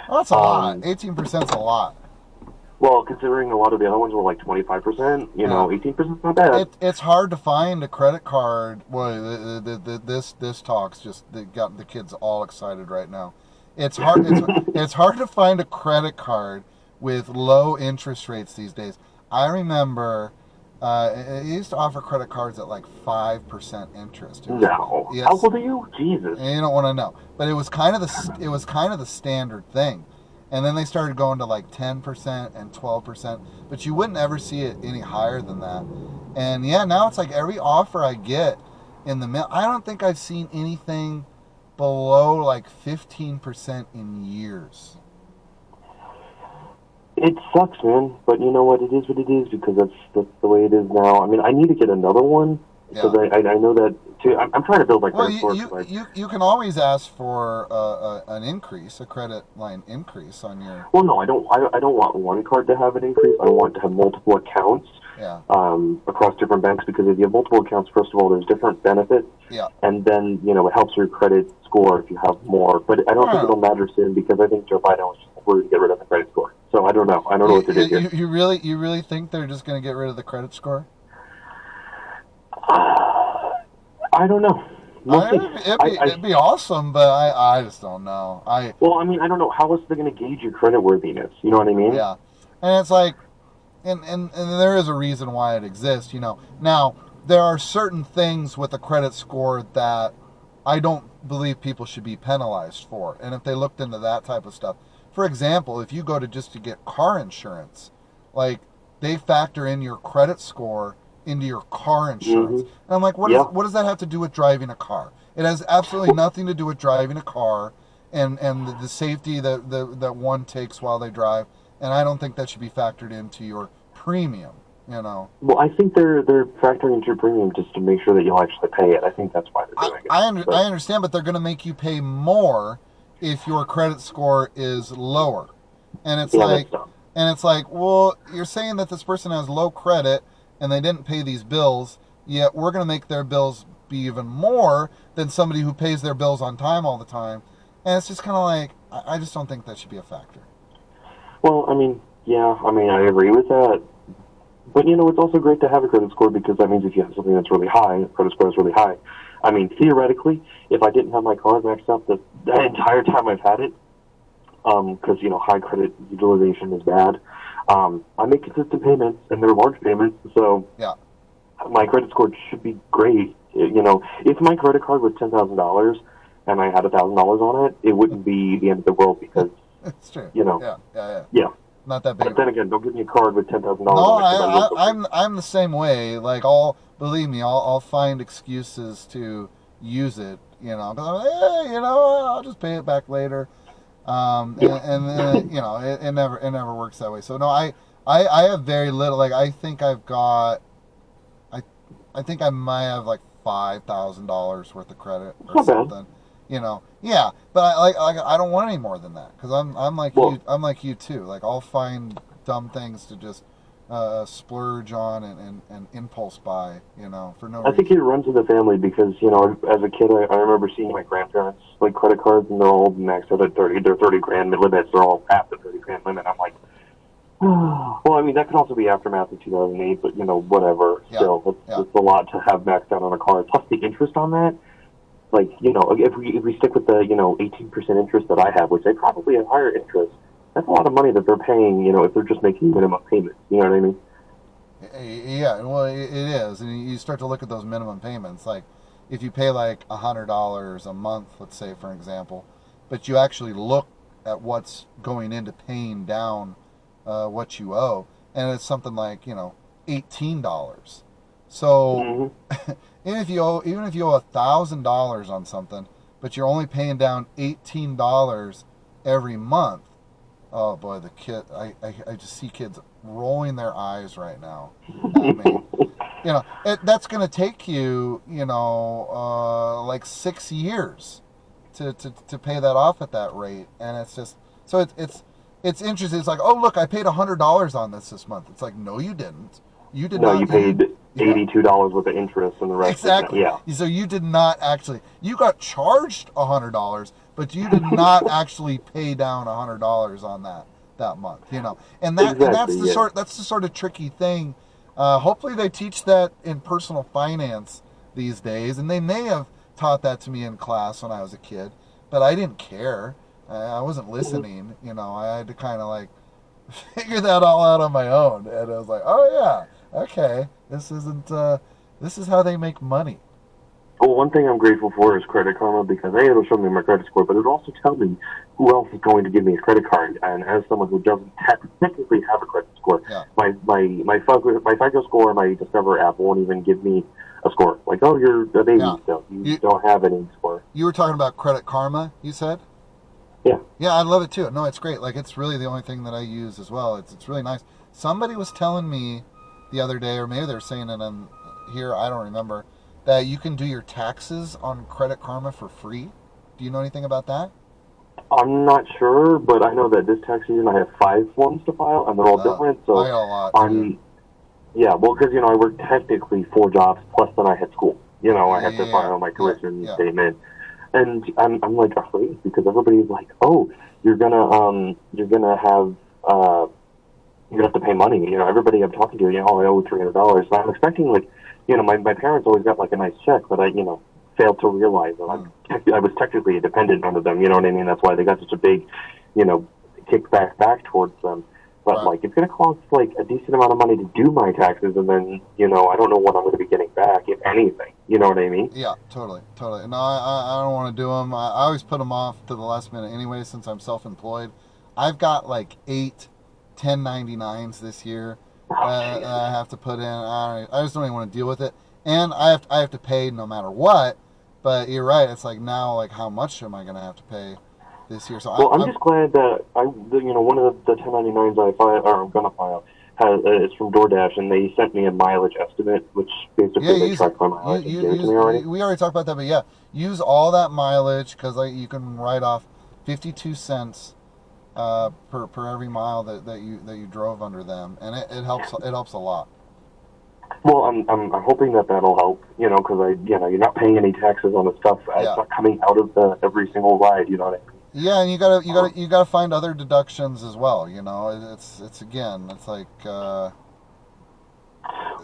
Well, that's a lot. 18% is a lot. Well, considering a lot of the other ones were like 25%, 18% is not bad. It's hard to find a credit card. Boy, this talk's just got the kids all excited right now. It's hard. It's hard to find a credit card with low interest rates these days. I remember. It used to offer credit cards at like 5% interest. No, yes. How old are you? Jesus. And you don't want to know, but it was kind of the standard thing, and then they started going to like 10% and 12%, but you wouldn't ever see it any higher than that. And yeah, now it's like every offer I get in the mail, I don't think I've seen anything below like 15% in years. It sucks, man, but you know what? It is what it is because that's the way it is now. I mean, I need to get another one because I know that too. I'm trying to build my credit score. You can always ask for an increase, a credit line increase on your. Well, no, I don't want one card to have an increase. I want to have multiple accounts. Yeah. Across different banks because if you have multiple accounts, first of all, there's different benefits. Yeah. And then it helps your credit score if you have more. But I don't think it'll matter soon because I think Joe Biden was just worried to get rid of the credit score. So I don't know. I don't know what to do here. You really think they're just going to get rid of the credit score? I don't know. It'd be awesome, but I just don't know. Well, I mean, I don't know. How else are they going to gauge your credit worthiness? You know what I mean? Yeah. And it's like, and there is a reason why it exists, Now, there are certain things with a credit score that I don't believe people should be penalized for. And if they looked into that type of stuff, for example, if you go to get car insurance, like they factor in your credit score into your car insurance. Mm-hmm. And I'm like, what does that have to do with driving a car? It has absolutely nothing to do with driving a car. and the safety that one takes while they drive, and I don't think that should be factored into your premium. You know. Well, I think they're factoring into your premium just to make sure that you'll actually pay it. I think that's why they're doing it. I understand, but they're going to make you pay more if your credit score is lower, and it's like, well, you're saying that this person has low credit and they didn't pay these bills, yet we're going to make their bills be even more than somebody who pays their bills on time all the time, and it's just kind of like, I just don't think that should be a factor. Well, I mean, yeah, I agree with that. But, you know, it's also great to have a credit score because that means if you have something that's really high, credit score is really high. I mean, theoretically, if I didn't have my card maxed out the entire time I've had it, because, you know, high credit utilization is bad, I make consistent payments, and they're large payments, so yeah, my credit score should be great. You know, if my credit card was $10,000 and I had $1,000 on it, it wouldn't be the end of the world because, it's true. You know. Yeah. Not that big. But then again, don't give me a card with $10,000 no, on it. I'm the same way. Like, believe me, I'll find excuses to use it. You know, because I'm like, hey, you know, I'll just pay it back later. And you know, it never works that way. So no, I have very little. Like, I think I've got, I think I might have like $5,000 worth of credit or something. You know, yeah, but I don't want any more than that because I'm like you too. Like, I'll find dumb things to just splurge on and impulse buy. You know, for no reason. I think it runs in the family because, you know, as a kid, I remember seeing my grandparents like credit cards and they're all maxed out at 30. They're 30 grand limits. They're all past the 30 grand limit. I'm like, well, I mean, that could also be aftermath of 2008, but, you know, whatever. Yeah. Still, it's a lot to have maxed out on a card. Plus the interest on that. Like, you know, if we stick with the, you know, 18% interest that I have, which they probably have higher interest, that's a lot of money that they're paying, you know, if they're just making minimum payments. You know what I mean? Yeah, well, it is. And you start to look at those minimum payments. Like, if you pay like $100 a month, let's say, for example, but you actually look at what's going into paying down what you owe, and it's something like, you know, $18. So even if you owe $1,000 on something, but you're only paying down $18 every month, oh boy, the kid, I just see kids rolling their eyes right now at me. You know, that's going to take you, you know, like 6 years to pay that off at that rate, and it's just, so it's interesting. It's like, oh look, I paid $100 on this month. It's like, no, you didn't. You did not. No, you paid $82 worth of interest and the rest. Exactly. Yeah. So you did not actually. You got charged $100, but you did not actually pay down $100 on that month. You know, and that's the sort of tricky thing. Hopefully they teach that in personal finance these days, and they may have taught that to me in class when I was a kid, but I didn't care. I wasn't listening. You know, I had to kind of like figure that all out on my own, and I was like, oh yeah. Okay, this is how they make money. Well, one thing I'm grateful for is Credit Karma because it'll show me my credit score, but it'll also tell me who else is going to give me a credit card. And as someone who doesn't technically have a credit score, my FICO score, my Discover app won't even give me a score. Like, oh, you're a baby still. You don't have any score. You were talking about Credit Karma, you said? Yeah. Yeah, I love it too. No, it's great. Like, it's really the only thing that I use as well. It's really nice. Somebody was telling me the other day, or maybe they're saying it on here, I don't remember, that you can do your taxes on Credit Karma for free. Do you know anything about that? I'm not sure, but I know that this tax season I have 5 forms to file, and they're all different. So I got a lot. Yeah, well, because, you know, I work technically 4 jobs, plus then I had school. You know, I had to file my tuition statement. And I'm like afraid because everybody's like, oh, you're gonna have to pay money. You know, everybody I'm talking to, you know, I owe $300. So I'm expecting, like, you know, my parents always got like a nice check, but I, you know, failed to realize that I was technically a dependent under them. You know what I mean? That's why they got such a big, you know, kickback back towards them. But like, it's going to cost like a decent amount of money to do my taxes, and then, you know, I don't know what I'm going to be getting back, if anything. You know what I mean? Yeah, totally. No, I don't want to do them. I always put them off to the last minute anyway, since I'm self-employed. I've got like 8 1099s this year I have to put in. I just don't even want to deal with it, and I have to pay no matter what. But you're right. It's like, now, like, how much am I going to have to pay this year. So Well, I'm just glad that one of the 1099s I file or I'm gonna file has it's from DoorDash, and they sent me a mileage estimate, which basically they track my mileage and gave it to me already. We already talked about that, but yeah, use all that mileage because you can write off 52 cents per every mile that you drove under them, and it helps a lot. Well, I'm hoping that'll help, because you're not paying any taxes on the stuff. It's not coming out of every single ride. You know what I mean? Yeah, and you gotta find other deductions as well. It's like.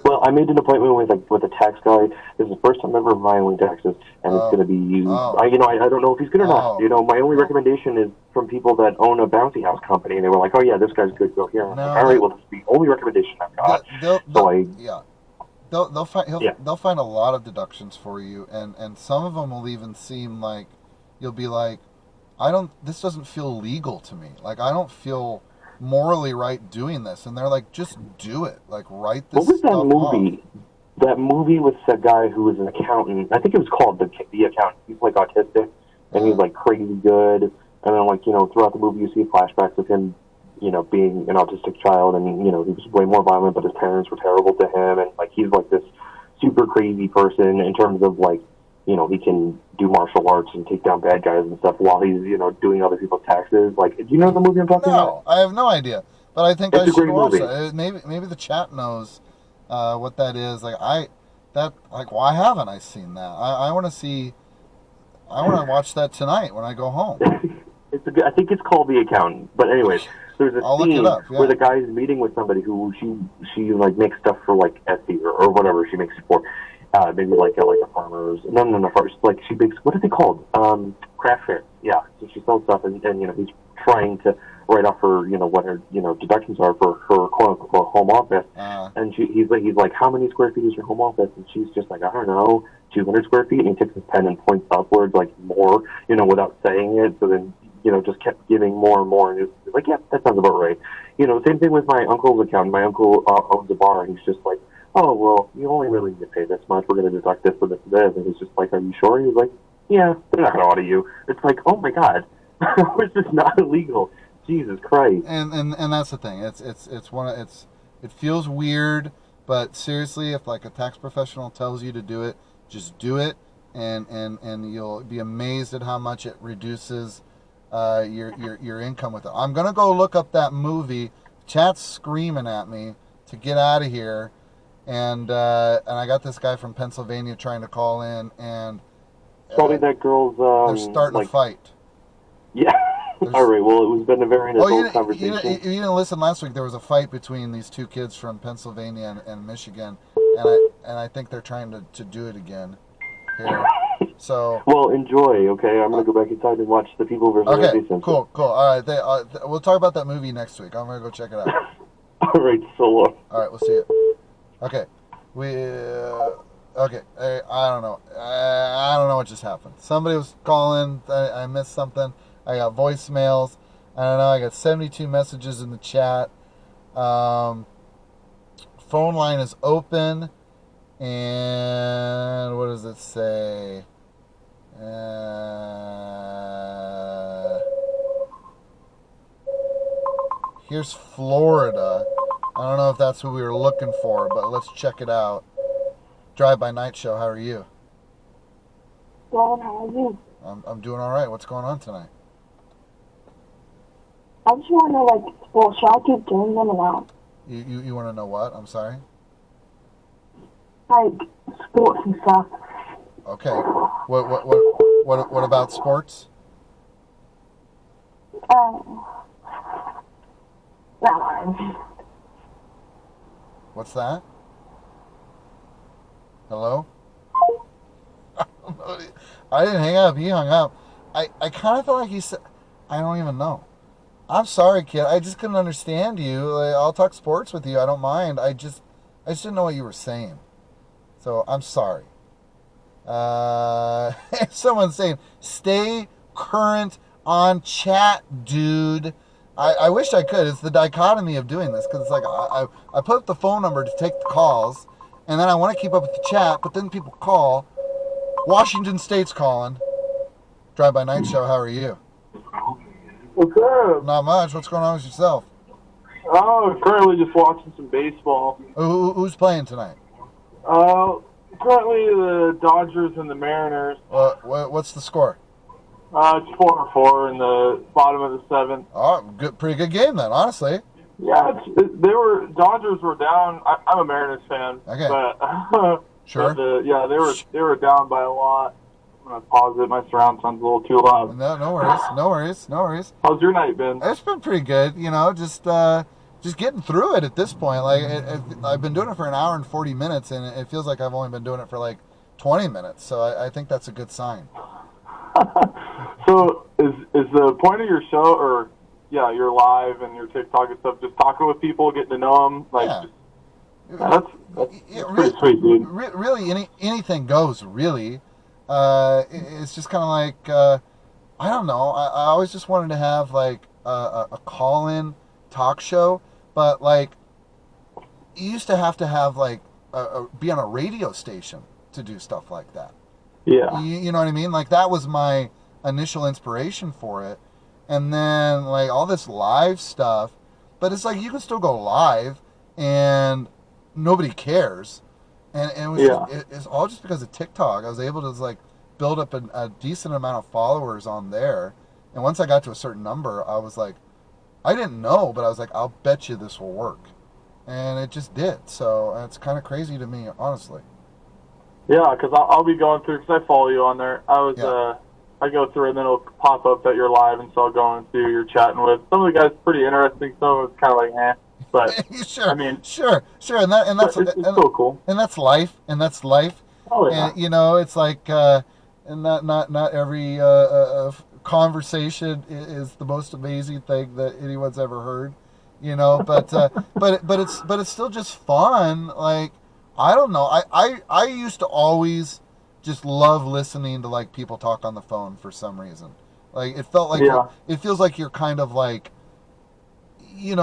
Well, I made an appointment with a tax guy. This is the first time ever filing taxes, and it's going to be used. I don't know if he's good or not. My only recommendation is from people that own a bounty house company, and they were like, "Oh yeah, this guy's good. Go here." No, all right, well, that's the only recommendation I've got. They'll find a lot of deductions for you, and some of them will even seem like you'll be like, this doesn't feel legal to me. Like, I don't feel morally right doing this. And they're like, just do it. Like, write this. What was that movie? Off. That movie with that guy who was an accountant. I think it was called The Accountant. He's like autistic, and he's like crazy good. And then throughout the movie you see flashbacks of him, being an autistic child, and he was way more violent, but his parents were terrible to him, and he's like this super crazy person in terms of he can do martial arts and take down bad guys and stuff while he's, doing other people's taxes. Do you know the movie I'm talking about? No, I have no idea. But I think it's I should watch movie. it. Maybe the chat knows what that is. Why haven't I seen that? I want to see. I want to watch that tonight when I go home. I think it's called The Accountant. But anyways, there's a scene where the guy's meeting with somebody who she makes stuff for Etsy or whatever she makes it for. Maybe a farmer's. No, first she makes, what are they called? Craft fair. Yeah. So she sells stuff, and he's trying to write off her, what her, deductions are for her quote unquote home office. And he's like, how many square feet is your home office? And she's just like, I don't know, 200 square feet. And he takes his pen and points upwards, more, without saying it. So then, just kept giving more and more. And he's like, yeah, that sounds about right. Same thing with my uncle's account. My uncle owns a bar, and he's just like, oh, well, you only really need to pay this much. We're going to deduct this and this and this. And he's just like, are you sure? He's like, yeah, they're not going to audit you. It's like, oh my God, it's just not illegal. Jesus Christ. And that's the thing. It feels weird, but seriously, if a tax professional tells you to do it, just do it, and you'll be amazed at how much it reduces your income with it. I'm gonna go look up that movie. Chat's screaming at me to get out of here. And I got this guy from Pennsylvania trying to call in, and probably that girl's they're starting a fight. Yeah. All right. Well, it's been a very nice conversation. You didn't listen last week. There was a fight between these two kids from Pennsylvania and Michigan, and I think they're trying to do it again here. So. Well, enjoy. Okay, I'm gonna go back inside and watch The People vs. Okay. Simpson. Cool. All right. We'll talk about that movie next week. I'm gonna go check it out. All right. So long. All right. We'll see you. Okay. Okay. I don't know. I don't know what just happened. Somebody was calling. I missed something. I got voicemails. I don't know. I got 72 messages in the chat. Phone line is open. And what does it say? Here's Florida. I don't know if that's who we were looking for, but let's check it out. Drive By Night Show, how are you? Well, how are you? I'm doing all right. What's going on tonight? I just want to know, sports. Should I keep doing them or not? You want to know what? I'm sorry? Sports and stuff. Okay. What about sports? What's that? Hello? I didn't hang up. He hung up. I kind of felt like he said, I don't even know. I'm sorry, kid. I just couldn't understand you. I'll talk sports with you. I don't mind. I just didn't know what you were saying. So I'm sorry. Someone's saying, stay current on chat, dude. I wish I could. It's the dichotomy of doing this, because it's like I put up the phone number to take the calls, and then I want to keep up with the chat, but then people call. Washington State's calling. Drive By Night Show, how are you? What's up? Not much. What's going on with yourself? Oh, currently just watching some baseball. Who's playing tonight? Currently the Dodgers and the Mariners. What's the score? It's 4-4 in the bottom of the seventh. Oh, pretty good game then, honestly. Yeah, Dodgers were down. I'm a Mariners fan. Okay. But Sure. But, they were down by a lot. I'm gonna pause it. My surround sounds a little too loud. No worries. How's your night been? It's been pretty good. Just getting through it at this point. Like I've been doing it for an hour and 40 minutes, and it feels like I've only been doing it for like 20 minutes. So I think that's a good sign. So is the point of your show, or your live and your TikTok and stuff, just talking with people, getting to know them? Like, that's pretty sweet, dude. Really, anything goes. Really, it's just kind of like I don't know. I always just wanted to have like a call-in talk show, but like you used to have like be on a radio station to do stuff like that. Yeah. You know what I mean? Like that was my initial inspiration for it. And then like all this live stuff, but it's like you can still go live and nobody cares. And it was it's all just because of TikTok. I was able to like build up a decent amount of followers on there. And once I got to a certain number, I was like, I didn't know, but I was like, I'll bet you this will work. And it just did. So it's kind of crazy to me, honestly. Yeah, because I'll be going through, because I follow you on there. I go through and then it'll pop up that you're live, and so I'll go and see who you're chatting with. Some of the guys pretty interesting, some of it's kind of like, but sure, I mean, sure, and that's it's so cool, and that's life. Oh yeah, and it's like, and not every conversation is the most amazing thing that anyone's ever heard, but it's still just fun. Like I don't know, I used to always just love listening to like people talk on the phone for some reason. Like it felt like it feels like you're kind of like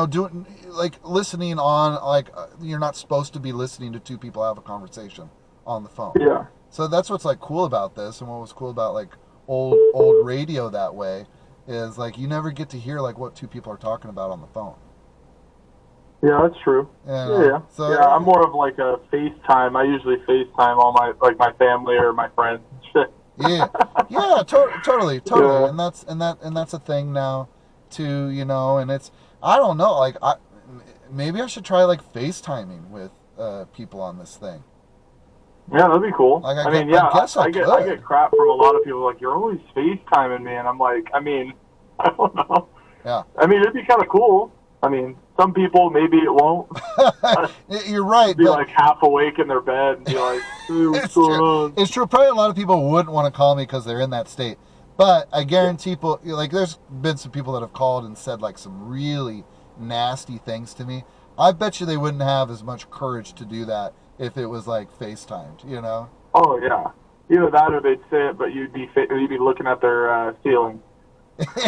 doing like listening on like you're not supposed to be listening to two people have a conversation on the phone. Yeah. So that's what's like cool about this, and what was cool about like old radio that way is like you never get to hear like what two people are talking about on the phone. Yeah, that's true. So I'm more of like a FaceTime. I usually FaceTime all my family or my friends. Totally. Yeah. And that's a thing now too, and it's I don't know, like maybe I should try like FaceTiming with people on this thing. Yeah, that'd be cool. Like, I get crap from a lot of people like, you're always FaceTiming me, and I'm like, I don't know. Yeah. I mean, it'd be kind of cool. I mean, some people, maybe it won't. You're right. Be like half awake in their bed and be like, hey, what's going on? It's true. Probably a lot of people wouldn't want to call me because they're in that state. But I guarantee people, like there's been some people that have called and said like some really nasty things to me. I bet you they wouldn't have as much courage to do that if it was like FaceTimed, Oh, yeah. Either that or they'd say it, but you'd be looking at their ceiling.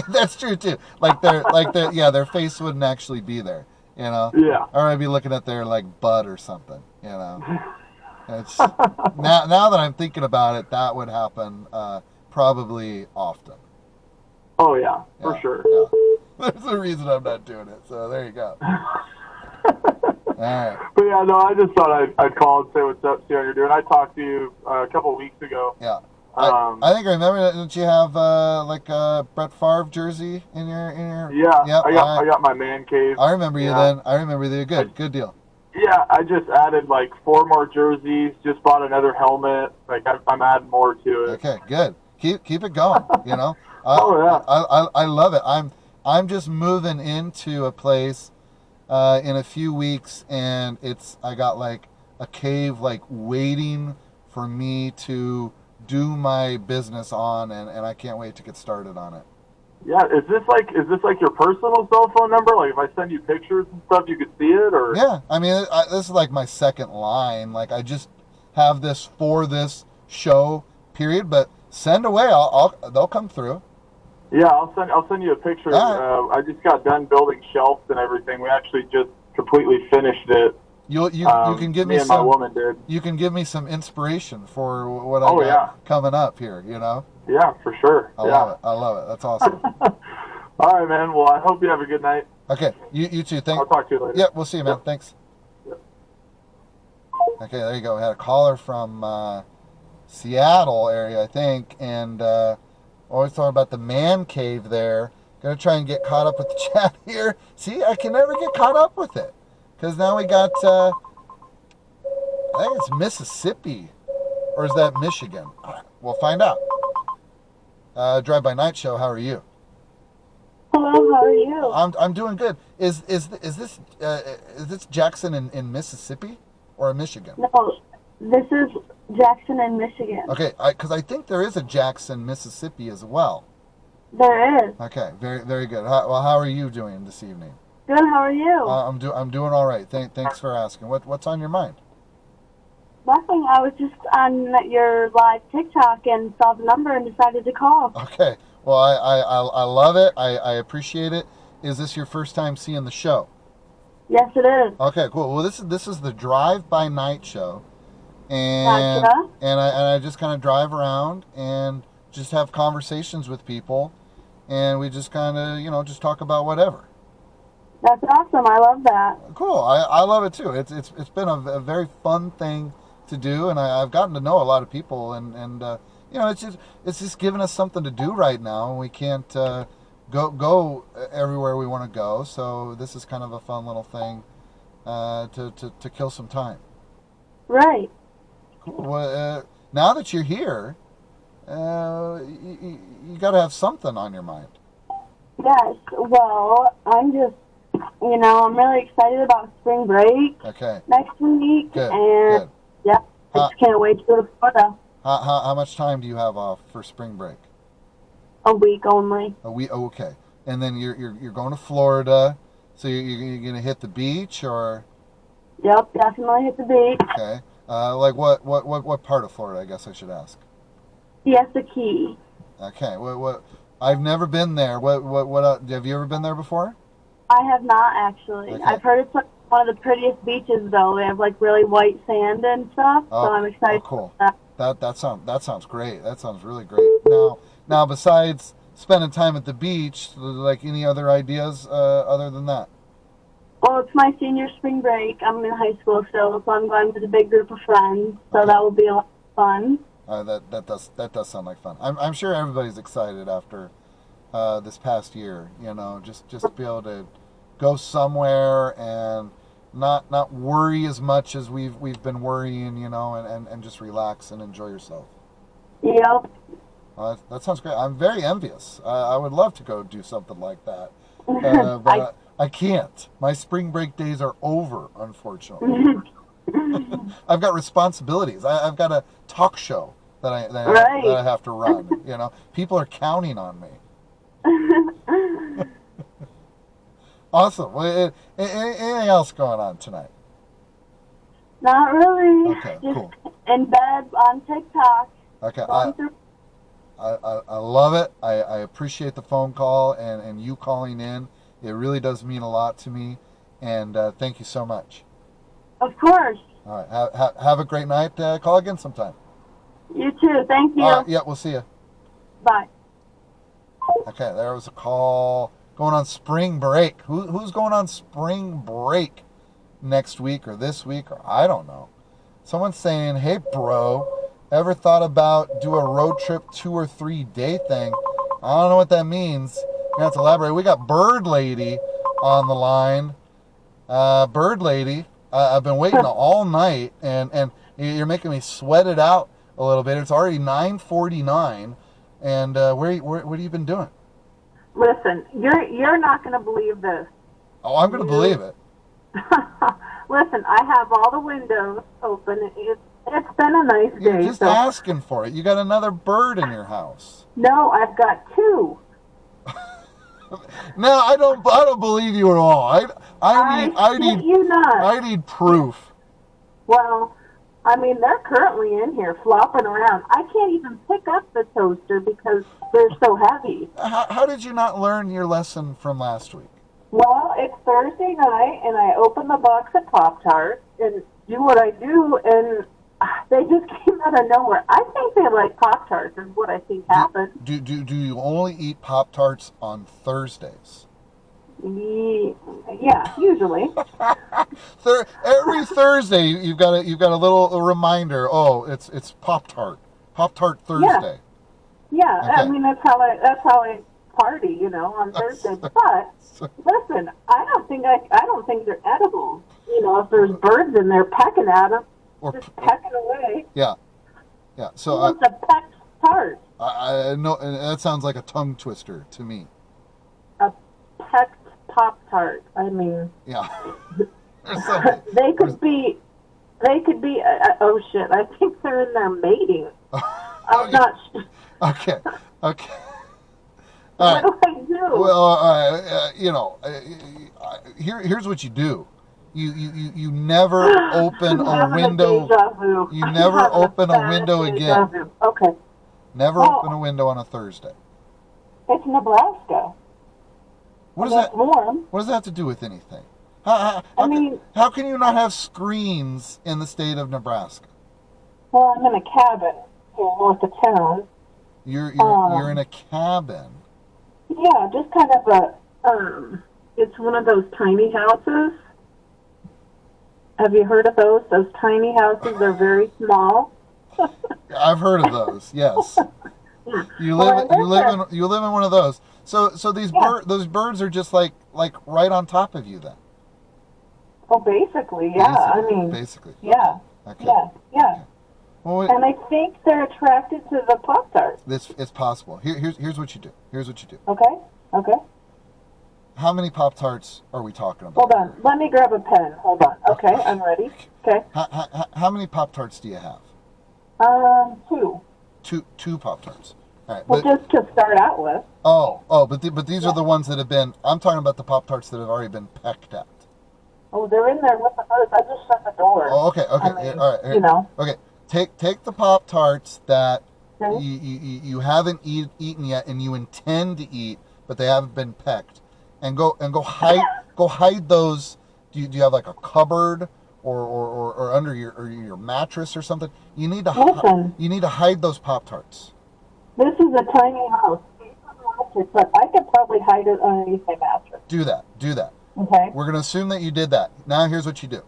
That's true too. Their face wouldn't actually be there, Yeah. Or I'd be looking at their like butt or something, It's now that I'm thinking about it, that would happen probably often. Oh yeah, for sure. Yeah. There's a reason I'm not doing it. So there you go. All right. But yeah, no, I just thought I'd call and say what's up, see how you're doing. I talked to you a couple of weeks ago. Yeah. I think I remember that. Didn't you have like a Brett Favre jersey in your? Yeah. Yep, I got my man cave. I remember you then. I remember you. Good deal. Yeah, I just added like 4 more jerseys. Just bought another helmet. Like I'm adding more to it. Okay, good. Keep it going. Oh yeah. I love it. I'm just moving into a place in a few weeks, and I got like a cave like waiting for me to do my business on, and I can't wait to get started on it. Yeah, is this like your personal cell phone number? Like if I send you pictures and stuff, you could see it, or? Yeah, I mean this is like my second line. Like I just have this for this show, period. But send away, they'll come through. Yeah, I'll send you a picture. Right. I just got done building shelves and everything. We actually just completely finished it. You can give me and my woman did. You can give me some inspiration for what I got coming up here. Yeah, for sure. I love it. That's awesome. All right, man. Well, I hope you have a good night. Okay, you too. I'll talk to you later. Yeah, we'll see you, man. Yep. Thanks. Yep. Okay, there you go. We had a caller from Seattle area, I think, and always talking about the man cave there. Gonna try and get caught up with the chat here. See, I can never get caught up with it because now we got. I think it's Mississippi, or is that Michigan? We'll find out. Drive by Night Show. How are you? Hello, how are you? I'm doing good. Is this Jackson in Mississippi or Michigan? No, this is Jackson in Michigan. Okay, because I think there is a Jackson, Mississippi as well. There is. Okay, very good. How are you doing this evening? Good, how are you? I'm doing all right. Thanks for asking. What's on your mind? Nothing. I was just on your live TikTok and saw the number and decided to call. Okay. Well, I love it. I appreciate it. Is this your first time seeing the show? Yes, it is. Okay, cool. Well, this is the Drive by Night Show, and Gotcha. and I just kind of drive around and just have conversations with people, and we just kind of just talk about whatever. That's awesome. I love that. Cool. I love it too. It's been a very fun thing to do, and I've gotten to know a lot of people, and it's just giving us something to do right now, and we can't go everywhere we want to go. So this is kind of a fun little thing to kill some time. Right. Cool. Well, now that you're here, you got to have something on your mind. Yes. Well, I'm just, I'm really excited about spring break Okay. next week. Good. And, Good. yeah, I just can't wait to go to Florida. How much time do you have off for spring break? A week only. A week. Oh, okay. And then you're going to Florida, so you're gonna hit the beach, or? Yep, definitely hit the beach. Okay. Like what part of Florida? I guess I should ask. Siesta Key. Okay. What? I've never been there. What? Have you ever been there before? I have not actually. Okay. I've heard it's like one of the prettiest beaches, though. They have like really white sand and stuff. So I'm excited. Oh, cool. For that. That sounds great. That sounds really great. Now besides spending time at the beach, like any other ideas other than that? Well, it's my senior spring break. I'm in high school still, so I'm going with a big group of friends. So that will be a lot of fun. That does sound like fun. I'm sure everybody's excited after this past year. Just to be able to go somewhere and not worry as much as we've been worrying, and just relax and enjoy yourself. Yep. That sounds great. I'm very envious. I would love to go do something like that, but I can't. My spring break days are over, unfortunately. I've got responsibilities. I've got a talk show that I have to run. People are counting on me. Awesome. Well, anything else going on tonight? Not really. Okay, Just cool. in bed on TikTok. Okay. Going through. I love it. I appreciate the phone call and you calling in. It really does mean a lot to me. And thank you so much. Of course. All right. Have a great night. Call again sometime. You too. Thank you. All right. Yeah, we'll see you. Bye. Okay, there was a call going on spring break. Who's going on spring break next week or this week, or I don't know. Someone's saying, hey, bro, ever thought about do a road trip 2 or 3 day thing? I don't know what that means. You have to elaborate. We got Bird Lady on the line. Bird Lady, I've been waiting all night, and you're making me sweat it out a little bit. It's already 9:49, and what have you been doing? Listen, you're not going to believe this. Oh, I'm going to believe it. Listen, I have all the windows open. It's been a nice day. You're just asking for it. You got another bird in your house. No, I've got 2. No, I don't believe you at all. I need proof. Well, I mean, they're currently in here flopping around. I can't even pick up the toaster because they're so heavy. How did you not learn your lesson from last week? Well, it's Thursday night, and I open the box of Pop-Tarts and do what I do, and They just came out of nowhere. I think they like Pop-Tarts is what I think happened. Do you only eat Pop-Tarts on Thursdays? Yeah, usually. Every Thursday you've got a little reminder. Oh, it's Pop-Tart Thursday. Yeah, Okay. I mean that's how I party, on Thursday. But listen, I don't think they're edible. If there's birds in there pecking at them, just pecking away. Yeah. So Who wants a pecked tart? I know that sounds like a tongue twister to me. A pecked Pop-Tart. I mean, Yeah. they could be. Oh shit! I think they're in there mating. I'm not. Okay. All What right. do I do? Well, here's what you do. You never open a window. You never open a window again. Okay. Never open a window on a Thursday. It's Nebraska. What does that? Warm. What does that have to do with anything? How can you not have screens in the state of Nebraska? Well, I'm in a cabin here north of town. You're in a cabin. Yeah, just kind of a. It's one of those tiny houses. Have you heard of those? Those tiny houses are very small. I've heard of those. Yes. You live in one of those. So those birds are just like right on top of you then. Well, basically, yeah. Basically. Yeah. Okay. Yeah. Well, and I think they're attracted to the Pop-Tart. It's possible. Here's what you do. Okay. How many Pop-Tarts are we talking about? Hold on. Let me grab a pen. Hold on. Okay, I'm ready. Okay. How many Pop-Tarts do you have? 2. Two Pop-Tarts. All right. Well, just to start out with. But these are the ones that have been. I'm talking about the Pop-Tarts that have already been pecked at. Oh, they're in there with the birds. I just shut the door. Oh, okay. I mean, All right. Okay. Take the Pop-Tarts that you haven't eaten yet and you intend to eat, but they haven't been pecked, and go hide those. Do you have like a cupboard or under your mattress or something? You need to hide those Pop-Tarts. This is a tiny house, but I could probably hide it underneath my mattress. Do that. Okay. We're gonna assume that you did that. Now here's what you do.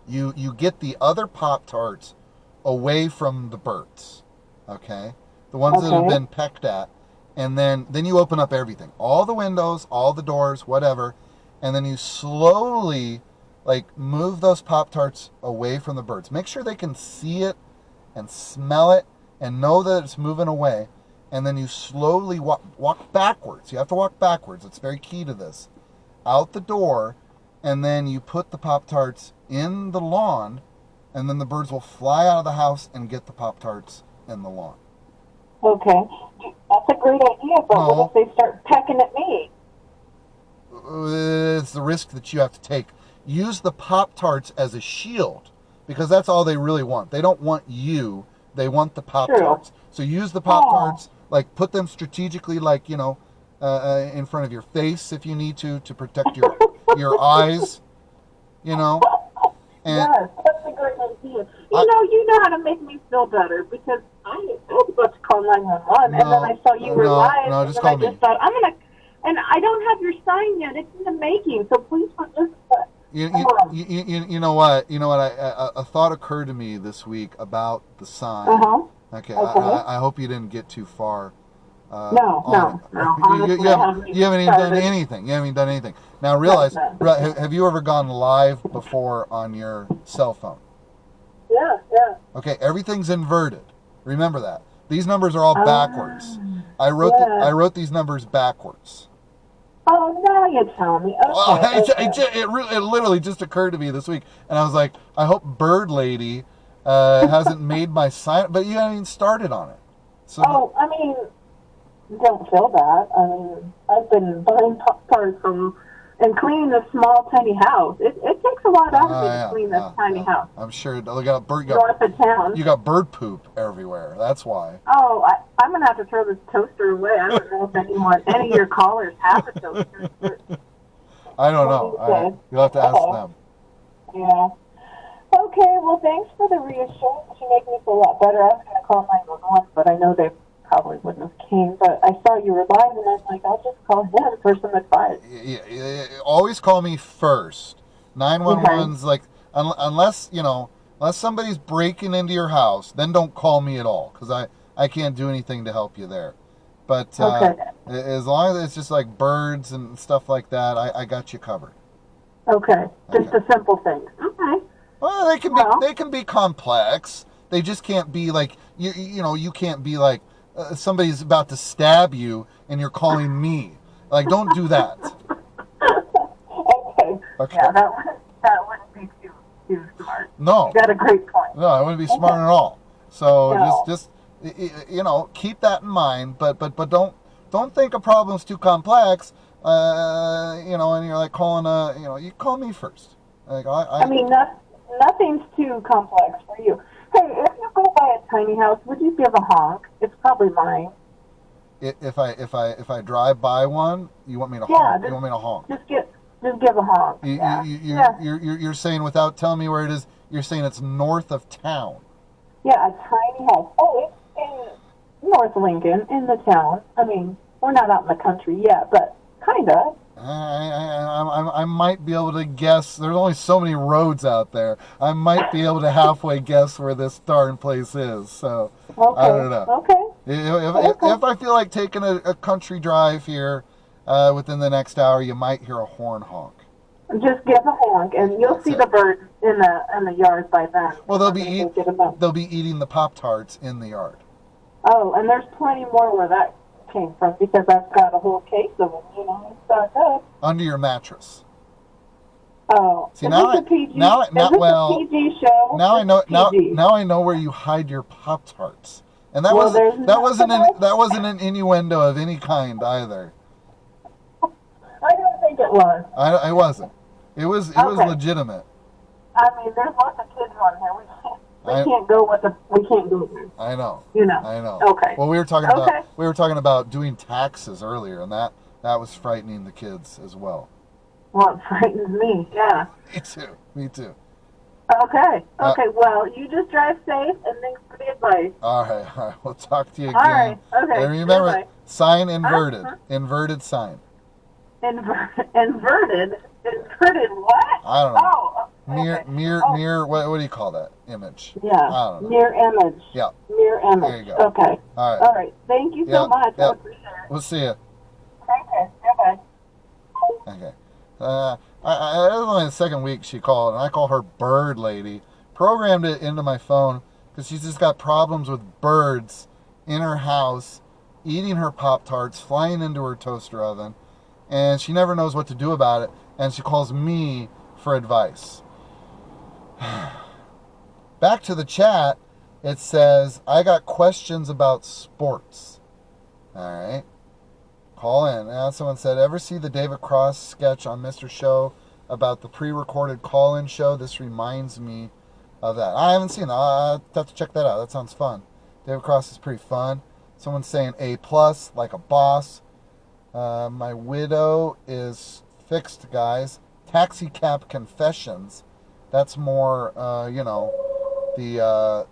You get the other Pop-Tarts away from the birds, okay? The ones that have been pecked at, and then you open up everything, all the windows, all the doors, whatever, and then you slowly move those Pop-Tarts away from the birds. Make sure they can see it and smell it and know that it's moving away, and then you slowly walk backwards. You have to walk backwards. It's very key to this. Out the door, and then you put the Pop-Tarts in the lawn, and then the birds will fly out of the house and get the Pop-Tarts in the lawn. Okay. That's a great idea, but what if they start pecking at me? It's the risk that you have to take. Use the Pop-Tarts as a shield, because that's all they really want. They don't want you. They want the Pop-Tarts. So use the Pop-Tarts, put them strategically, in front of your face if you need to protect your eyes, And, yes, that's a great idea. You know how to make me feel better, because I was about to call 911, and then I saw you were live, and then I just thought, and I don't have your sign yet. It's in the making, so please just... You know what? A thought occurred to me this week about the sign. Okay. I hope you didn't get too far. No. Honestly, you haven't even done anything. You haven't done anything. Now realize, have you ever gone live before on your cell phone? Yeah. Okay, everything's inverted. Remember that. These numbers are all backwards. I wrote these numbers backwards. Oh, now you tell me. Okay. It literally just occurred to me this week, and I was like, I hope Bird Lady hasn't made my sign, but you haven't even started on it. So. Don't feel that. I've been buying Pop-Tarts and cleaning this small, tiny house. It takes a lot out of me to clean this tiny house. I'm sure. North of town. You got bird poop everywhere. That's why. Oh, I'm going to have to throw this toaster away. I don't know if any of your callers have a toaster. I don't know. You'll have to ask them. Yeah. Okay, well, thanks for the reassurance. You make me feel a lot better. I was going to call 911, but I know they probably wouldn't have came. But I saw you were live, and I was like, I'll just call him for some advice. Yeah, always call me first. 911's like, unless somebody's breaking into your house, then don't call me at all, because I can't do anything to help you there. But as long as it's just like birds and stuff like that, I got you covered. Okay, just the simple things. Okay. Well, they can be complex. They just can't be like you can't be like somebody's about to stab you and you're calling me. Like, don't do that. Okay. Yeah, that wouldn't be too smart. No. You got a great point. No, it wouldn't be smart at all. So just keep that in mind, but don't think a problem's too complex. And you're like calling you call me first. Like I mean, nothing's too complex for you. Hey, if you go by a tiny house, would you give a honk? It's probably mine. If I drive by one, you want me to honk? You want me to honk? Just give a honk. You're saying, without telling me where it is, you're saying it's north of town. Yeah, a tiny house. Oh, it's in North Lincoln, in the town. I mean, we're not out in the country yet, but kind of. I might be able to guess. There's only so many roads out there. I might be able to halfway guess where this darn place is. So I don't know. Okay. If I feel like taking a country drive here within the next hour, you might hear a horn honk. Just give a honk, and you'll see the birds in the yard by then. Well, they'll be eating the Pop-Tarts in the yard. Oh, and there's plenty more where that came from, because I've got a whole case of them, stocked up. Under your mattress. Oh, see, now a PG show? Now I know where you hide your Pop-Tarts, and that wasn't an innuendo of any kind either. I don't think it was. I wasn't. It was legitimate. I mean, there's lots of kids on here. We can't go there. I know. I know. Okay. Well, we were talking about doing taxes earlier, and that was frightening the kids as well. Well, it frightens me. Yeah. Me too. Okay. Well, you just drive safe, and thanks for the advice. All right. We'll talk to you again. All right. Okay. And remember, sign inverted. Inverted sign. Inverted what? I don't know. Oh. Mirror. What do you call that image? Yeah. I don't know. Mirror image. Yeah. Mirror image. There you go. Okay. All right. Thank you so much. I appreciate it. We'll see you. Okay. Bye-bye. Okay. It was only the second week she called, and I call her Bird Lady. Programmed it into my phone because she's just got problems with birds in her house, eating her Pop-Tarts, flying into her toaster oven, and she never knows what to do about it, and she calls me for advice. Back to the chat, it says, I got questions about sports. All right. Call in. Now someone said, ever see the David Cross sketch on Mr. Show about the pre-recorded call-in show? This reminds me of that. I haven't seen that. I'll have to check that out. That sounds fun. David Cross is pretty fun. Someone's saying A+, like a boss. My widow is fixed, guys. Taxi Cab Confessions. That's more, the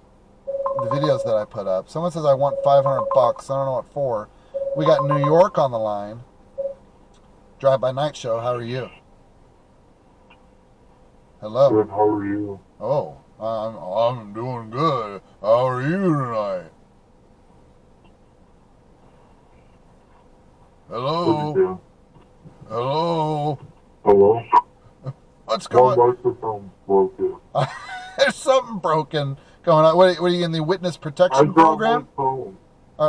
videos that I put up. Someone says I want $500. I don't know what for. We got New York on the line. Drive by Night Show. How are you? Hello. Good. How are you? Oh, I'm doing good. How are you tonight? Hello. Hello. Hello. What's going on? My microphone's broken. There's something broken going on. What are you in the witness protection program? My phone. Do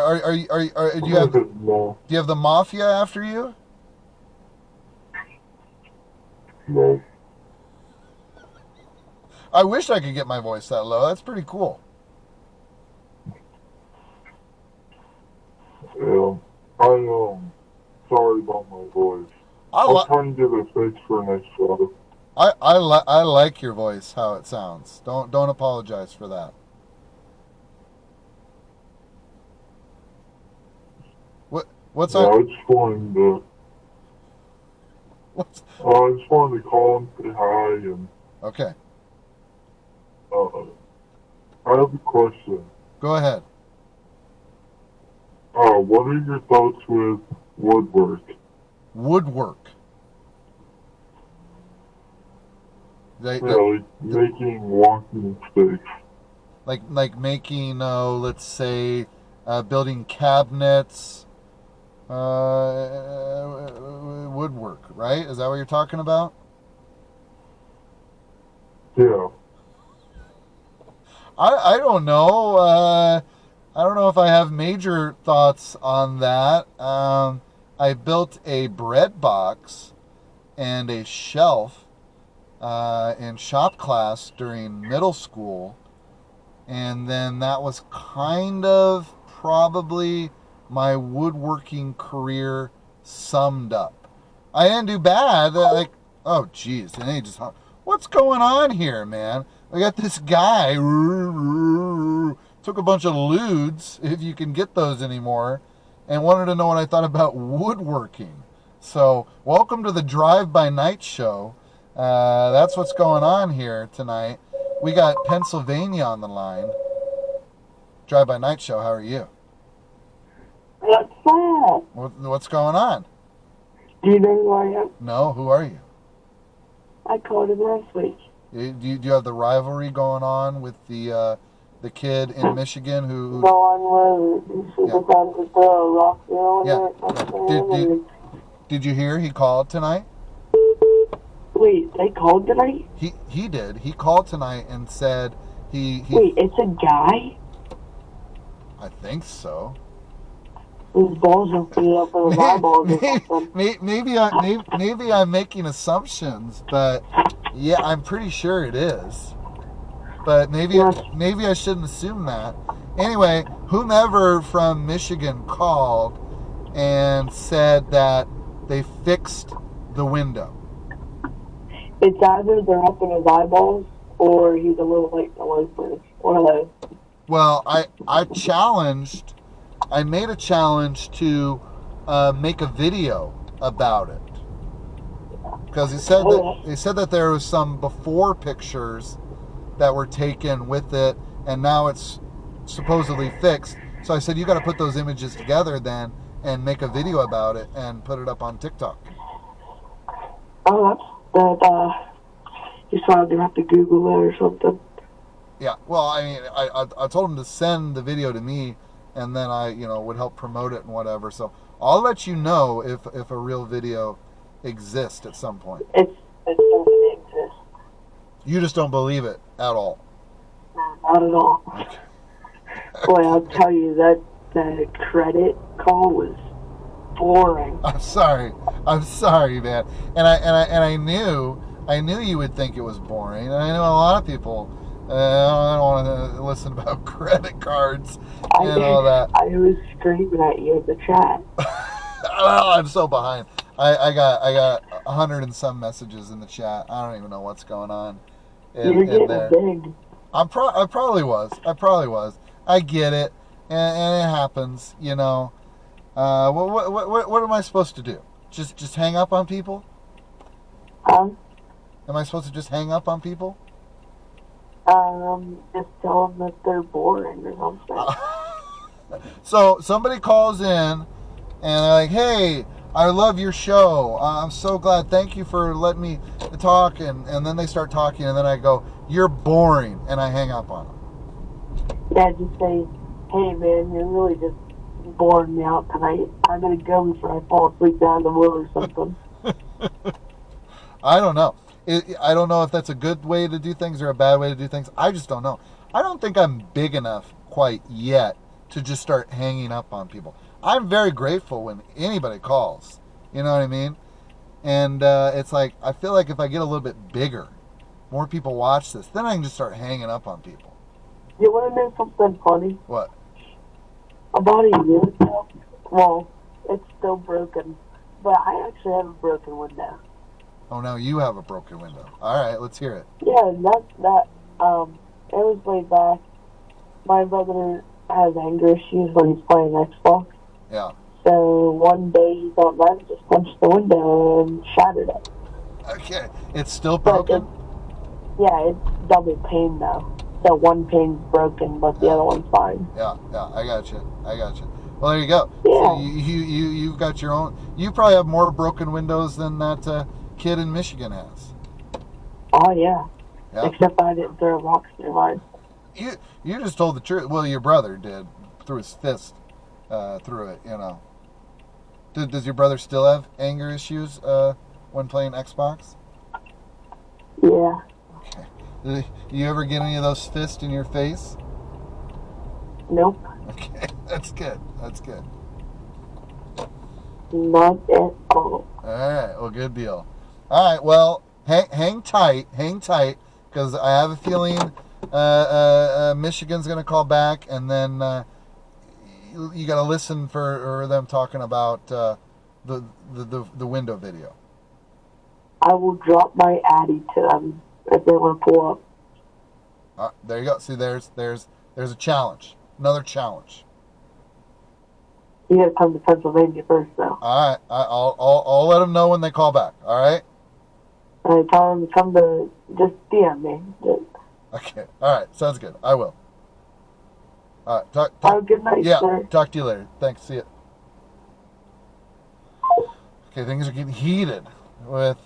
you have the mafia after you? No. I wish I could get my voice that low. That's pretty cool. Yeah. I'm sorry about my voice. I'll try and give it a fix for next show. I like your voice, how it sounds. Don't apologize for that. What's on? I just wanted to. I just wanted to call and say hi and. Okay. I have a question. Go ahead. What are your thoughts with woodwork? Woodwork. Like making walking sticks. Like making, let's say, building cabinets, woodwork, right? Is that what you're talking about? Yeah. I don't know. I don't know if I have major thoughts on that. I built a bread box and a shelf in shop class during middle school. And then that was kind of probably my woodworking career summed up. I didn't do bad. Like, oh, geez. And they just, what's going on here, man? We got this guy, took a bunch of lewds, if you can get those anymore, and wanted to know what I thought about woodworking. So, welcome to the Drive by Night show. That's what's going on here tonight. We got Pennsylvania on the line. Drive by Night show, how are you? What's up? What's going on? Do you know who I am? No, who are you? I called him last week. Do you have the rivalry going on with the kid in Michigan who the one where he decided to throw a rock Did you hear he called tonight? Wait, they called tonight? He did. He called tonight and said he Wait, it's a guy? I think so. His balls are filled up with his eyeballs or something. Maybe I'm making assumptions, but yeah, I'm pretty sure it is. But maybe I shouldn't assume that. Anyway, whomever from Michigan called and said that they fixed the window. It's either they're up in his eyeballs or he's a little late to loafers. One of those. Well, I made a challenge to make a video about it. Because he said that there was some before pictures that were taken with it, and now it's supposedly fixed. So I said, you got to put those images together then and make a video about it and put it up on TikTok. Oh, you saw they have to Google it or something. Yeah, well, I mean, I told him to send the video to me, and then I, would help promote it and whatever. So I'll let you know if a real video exists at some point. It doesn't exist. You just don't believe it at all. No, not at all. Okay. Boy, I'll tell you that credit call was boring. I'm sorry, man. And I knew you would think it was boring. And I know a lot of people. I don't want to listen about credit cards and all that. I was screaming at you in the chat. Well, I'm so behind. I got 100 and some messages in the chat. I don't even know what's going on. You're getting big. I probably was. I get it, and it happens. What am I supposed to do? Just hang up on people? Am I supposed to just hang up on people? Just tell them that they're boring or something. So somebody calls in and they're like, "Hey, I love your show. I'm so glad. Thank you for letting me talk." And then they start talking, and then I go, "You're boring," and I hang up on them. Yeah, just say, "Hey, man, you're really just boring me out tonight. I'm gonna go before I fall asleep down the road or something." I don't know. I don't know if that's a good way to do things or a bad way to do things. I just don't know. I don't think I'm big enough quite yet to just start hanging up on people. I'm very grateful when anybody calls. You know what I mean? And it's like, I feel like if I get a little bit bigger, more people watch this, then I can just start hanging up on people. You want to know something funny? What? About a year ago, well, it's still broken, but I actually have a broken window. Oh, now you have a broken window. All right, let's hear it. Yeah, it was way back. My brother has anger issues when he's playing Xbox. Yeah. So one day he thought that just punched the window and shattered it. Okay, it's still broken? Yeah, it's double pane though. that one pane's broken, but the other one's fine. Yeah, I got you. Well, there you go. Yeah. So you've got your own. You probably have more broken windows than that kid in Michigan has. Oh yeah. Except I didn't throw rocks through mine. You just told the truth. Well, your brother did, threw his fist through it. You know. Does your brother still have anger issues when playing Xbox? Yeah. Okay. Did you ever get any of those fists in your face? Nope. Okay, that's good. Not at all. All right, well, good deal. All right, well, hang tight, because I have a feeling Michigan's going to call back, and then you got to listen for them talking about the window video. I will drop my Addy to them if they want to pull up. There you go. See, there's a challenge. Another challenge. You got to come to Pennsylvania first, though. All right, I'll let them know when they call back. All right. I tell them to come to just DM me. Okay. All right. Sounds good. I will. All right. Talk. Have a good night, sir. Talk to you later. Thanks. See ya. Okay, things are getting heated with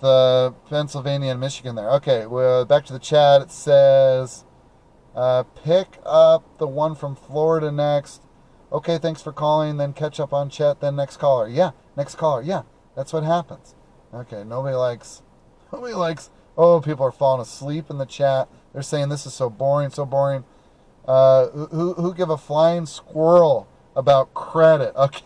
Pennsylvania and Michigan there. Okay, well, back to the chat. It says, pick up the one from Florida next. Okay, thanks for calling. Then catch up on chat. Then next caller. Yeah, next caller. Yeah, that's what happens. Okay, nobody likes. Oh, people are falling asleep in the chat. They're saying this is so boring. Who give a flying squirrel about credit? Okay.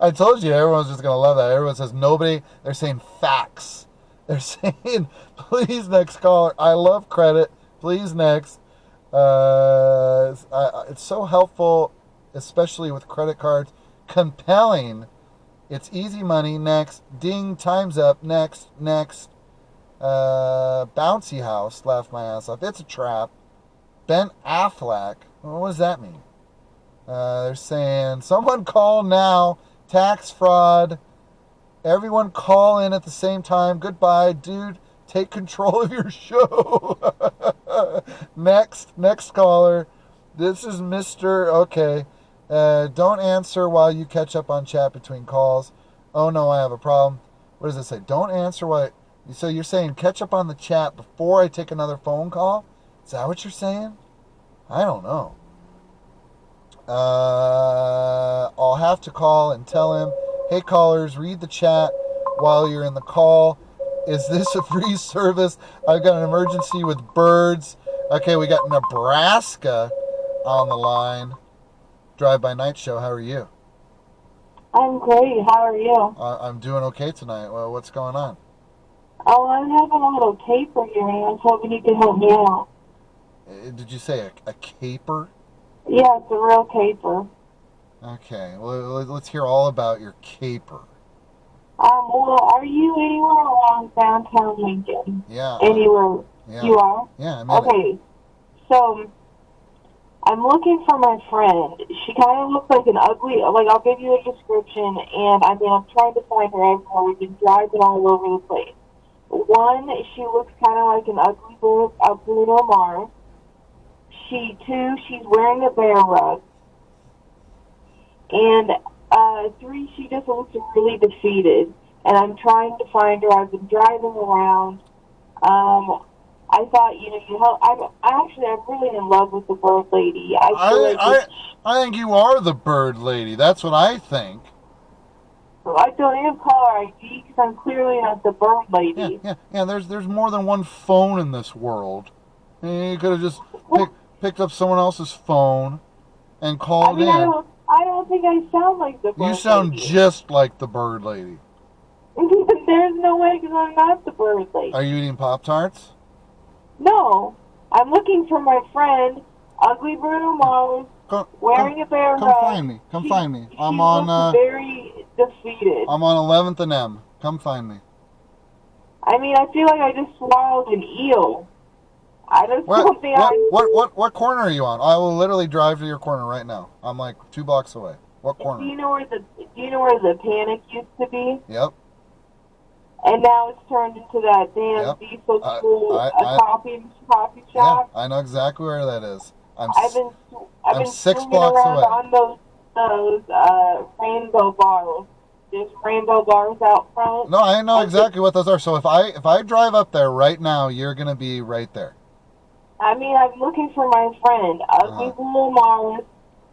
I told you everyone's just gonna love that. Everyone says nobody. They're saying facts. They're saying please next caller. I love credit. Please next. It's so helpful, especially with credit cards. Compelling. It's easy money. Next. Ding. Time's up. Next. Bouncy house. Laughed my ass off. It's a trap. Ben Affleck. What does that mean? They're saying someone call now. Tax fraud. Everyone call in at the same time. Goodbye, dude. Take control of your show. Next caller. This is Mr. Okay. Don't answer while you catch up on chat between calls. Oh no, I have a problem. What does it say? Don't answer while... So you're saying catch up on the chat before I take another phone call? Is that what you're saying? I don't know. I'll have to call and tell him, hey callers, read the chat while you're in the call. Is this a free service? I've got an emergency with birds. Okay, we got Nebraska on the line. Drive by Night Show. How are you? I'm great. How are you? I'm doing okay tonight. Well, what's going on? Oh, I'm having a little caper here, and I was hoping you could help me out. Did you say a caper? Yeah, it's a real caper. Okay, well, let's hear all about your caper. Well, are you anywhere around downtown Lincoln? Yeah. Anywhere? Yeah. You are? Yeah, I'm okay. So, I'm looking for my friend. She kind of looks like an ugly, I'll give you a description, and I'm trying to find her everywhere. We've been driving all over the place. One, she looks kind of like an ugly Bruno Mars. She's wearing a bear rug. And 3, she just looks really defeated. And I'm trying to find her. I've been driving around. I thought, you help. I'm really in love with the bird lady. I think you are the bird lady. That's what I think. I don't even call her ID because I'm clearly not the bird lady. Yeah. There's more than one phone in this world. You could have just picked up someone else's phone and called in. I don't think I sound like the bird lady. You sound just like the bird lady. There's no way because I'm not the bird lady. Are you eating Pop-Tarts? No. I'm looking for my friend, Ugly Bruno Mars, wearing a bear rug. Come find me. I'm on... very defeated. I'm on 11th and M. Come find me. I feel like I just swallowed an eel. I just don't think What corner are you on? I will literally drive to your corner right now. I'm like 2 blocks away. What corner? Do you know where the Panic used to be? Yep. And now it's turned into that damn diesel school coffee shop. Yeah, I know exactly where that is. I've been 6 swinging blocks around away. on those rainbow bars. There's rainbow bars out front. No, I know exactly what those are. So if I drive up there right now, you're gonna be right there. I mean, I'm looking for my friend, Ugly Little Mars.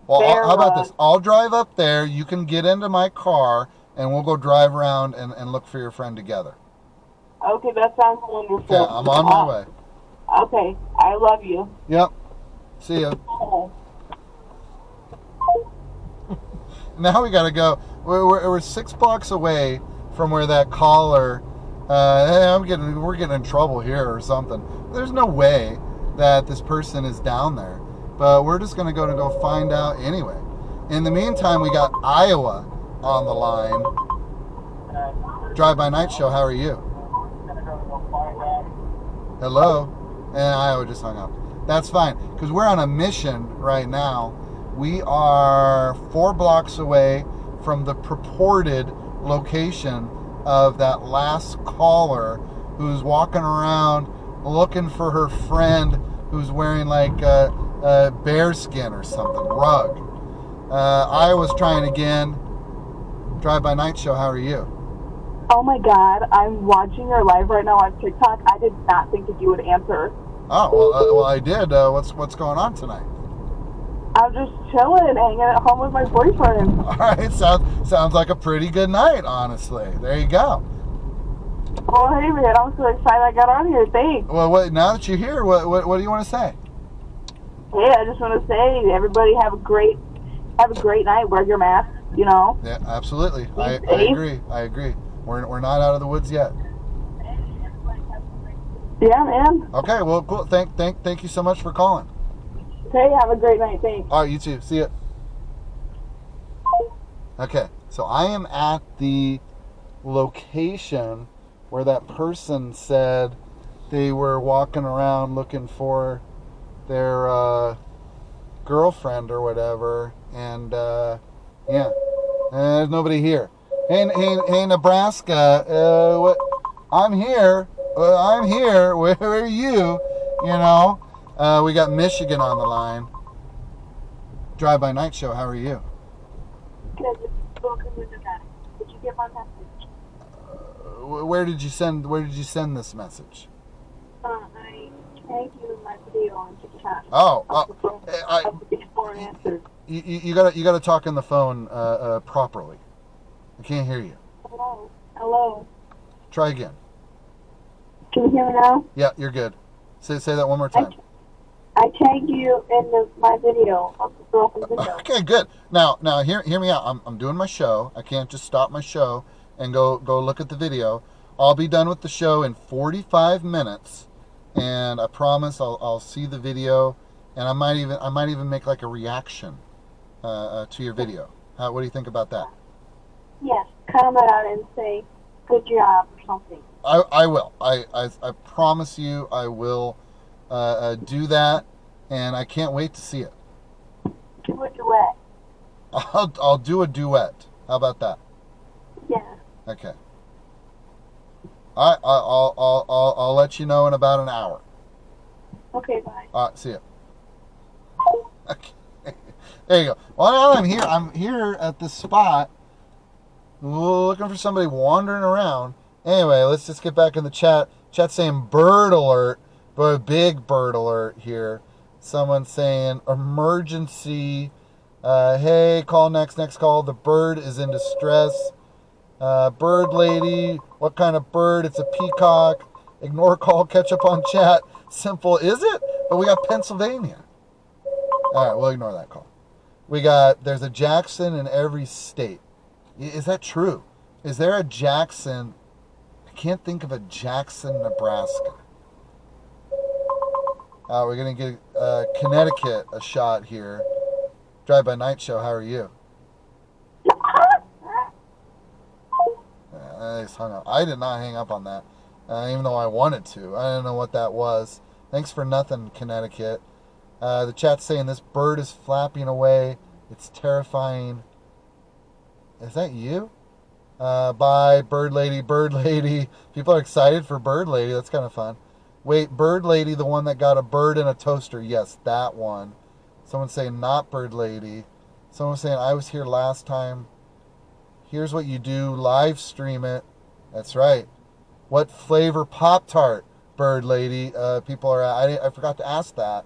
Well, how about this? I'll drive up there. You can get into my car, and we'll go drive around and look for your friend together. Okay, that sounds wonderful. Yeah, I'm on my way. Okay, I love you. Yep. See ya. Now we gotta go. We're 6 blocks away from where that caller. Hey, we're getting in trouble here or something. There's no way that this person is down there, but we're just gonna go find out anyway. In the meantime, we got Iowa on the line. Drive By Night Show. How are you? Hello. And Iowa just hung up. That's fine, because we're on a mission right now. We are 4 blocks away from the purported location of that last caller who's walking around looking for her friend who's wearing like a bear skin or something, rug. Iowa's trying again. Drive By Night Show, how are you? Oh my God, I'm watching your live right now on TikTok. I did not think that you would answer. Oh, well, I did. What's going on tonight? I'm just chilling, hanging at home with my boyfriend. All right, sounds like a pretty good night, honestly. There you go. Oh, hey man, I'm so excited I got on here. Thanks. Well, now that you're here, what do you want to say? Yeah, I just want to say, everybody have a great night. Wear your mask, you know. Yeah, absolutely. I agree. We're not out of the woods yet. Yeah, man. Okay, well, cool. Thank you so much for calling. Okay, have a great night. Thanks. All right, you too. See ya. Okay, so I am at the location where that person said they were walking around looking for their girlfriend or whatever, and yeah, there's nobody here. Hey, Nebraska, what? I'm here. Where are you? You know, we got Michigan on the line. Drive By Night Show. How are you? Good. Welcome to Nevada. Did you get my message? Where did you send this message? I tagged you in my video on TikTok. You gotta talk on the phone properly. I can't hear you. Hello. Try again. Can you hear me now? Yeah, you're good. Say that one more time. I tagged you in my video of the girlfriend video. Okay, good. Now hear me out. I'm doing my show. I can't just stop my show and go look at the video. I'll be done with the show in 45 minutes, and I promise I'll see the video, and I might even make like a reaction to your video. What do you think about that? Yes, comment out and say good job or something. I will. I promise you I will do that, and I can't wait to see it. Do a duet. I'll do a duet. How about that? Yeah. Okay. I'll let you know in about an hour. Okay, bye. All right, see ya. Okay. There you go. Well, now I'm here at this spot, looking for somebody wandering around. Anyway, let's just get back in the chat. Chat's saying bird alert, but a big bird alert here. Someone saying emergency. Hey, call next call. The bird is in distress. Bird lady, what kind of bird? It's a peacock. Ignore call, catch up on chat. Simple, is it? But we got Pennsylvania. All right, we'll ignore that call. There's a Jackson in every state. Is that true? Is there a Jackson? I can't think of a Jackson, Nebraska. We're going to give Connecticut a shot here. Drive By Night Show, how are you? I just hung up. I did not hang up on that, even though I wanted to. I don't know what that was. Thanks for nothing, Connecticut. The chat's saying this bird is flapping away. It's terrifying. Is that you? Bye, Bird Lady, Bird Lady. People are excited for Bird Lady. That's kind of fun. Wait, Bird Lady, the one that got a bird in a toaster. Yes, that one. Someone's saying not Bird Lady. Someone's saying I was here last time. Here's what you do. Live stream it. That's right. What flavor Pop-Tart, Bird Lady? People are... I forgot to ask that.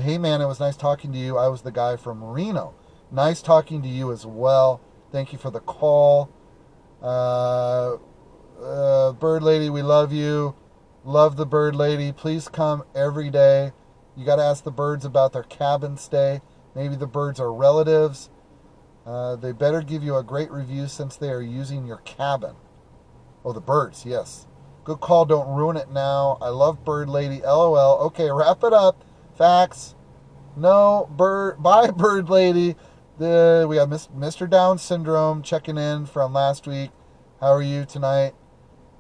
Hey, man, it was nice talking to you. I was the guy from Reno. Nice talking to you as well. Thank you for the call. Bird Lady, we love you. Love the Bird Lady. Please come every day. You got to ask the birds about their cabin stay. Maybe the birds are relatives. They better give you a great review since they are using your cabin. Oh, the birds, yes. Good call. Don't ruin it now. I love Bird Lady. LOL. Okay, wrap it up. Facts. No, bye, Bird Lady. We have Mr. Down Syndrome checking in from last week. How are you tonight?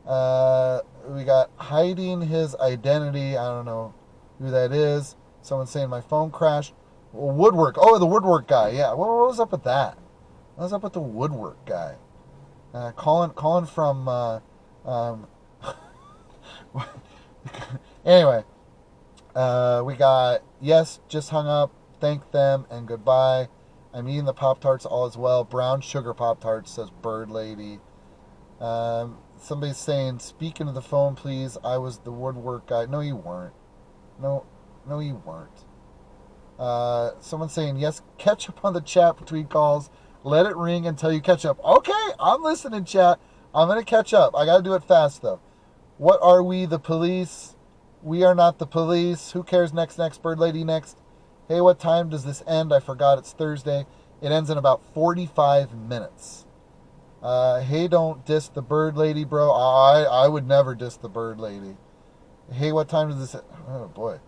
We got hiding his identity. I don't know who that is. Someone saying my phone crashed. Woodwork. Oh, the woodwork guy. Yeah. What was up with that? What was up with the woodwork guy? Calling from. Anyway, we got yes. Just hung up. Thank them and goodbye. I'm eating the Pop-Tarts all as well. Brown sugar Pop-Tarts, says Bird Lady. Somebody's saying, speaking of the phone, please. I was the woodwork guy. No, you weren't. No, you weren't. Someone's saying, yes, catch up on the chat between calls. Let it ring until you catch up. Okay, I'm listening, chat. I'm going to catch up. I got to do it fast, though. What are we, the police? We are not the police. Who cares? Next, Bird Lady, next. Hey, what time does this end? I forgot. It's Thursday. It ends in about 45 minutes. Hey, don't diss the Bird Lady, bro. I would never diss the Bird Lady. Hey, what time does this... Oh, boy.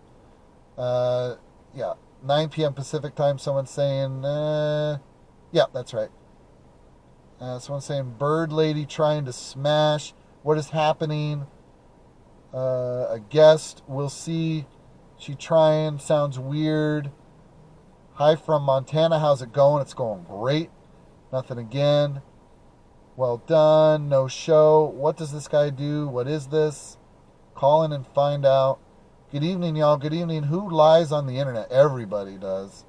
Yeah, 9 p.m. Pacific time. Someone's saying... yeah, that's right. Someone's saying, Bird Lady trying to smash. What is happening? A guest. We'll see. She trying. Sounds weird. Hi from Montana. How's it going? It's going great. Nothing again. Well done. No show. What does this guy do? What is this? Call in and find out. Good evening, y'all. Good evening. Who lies on the internet? Everybody does.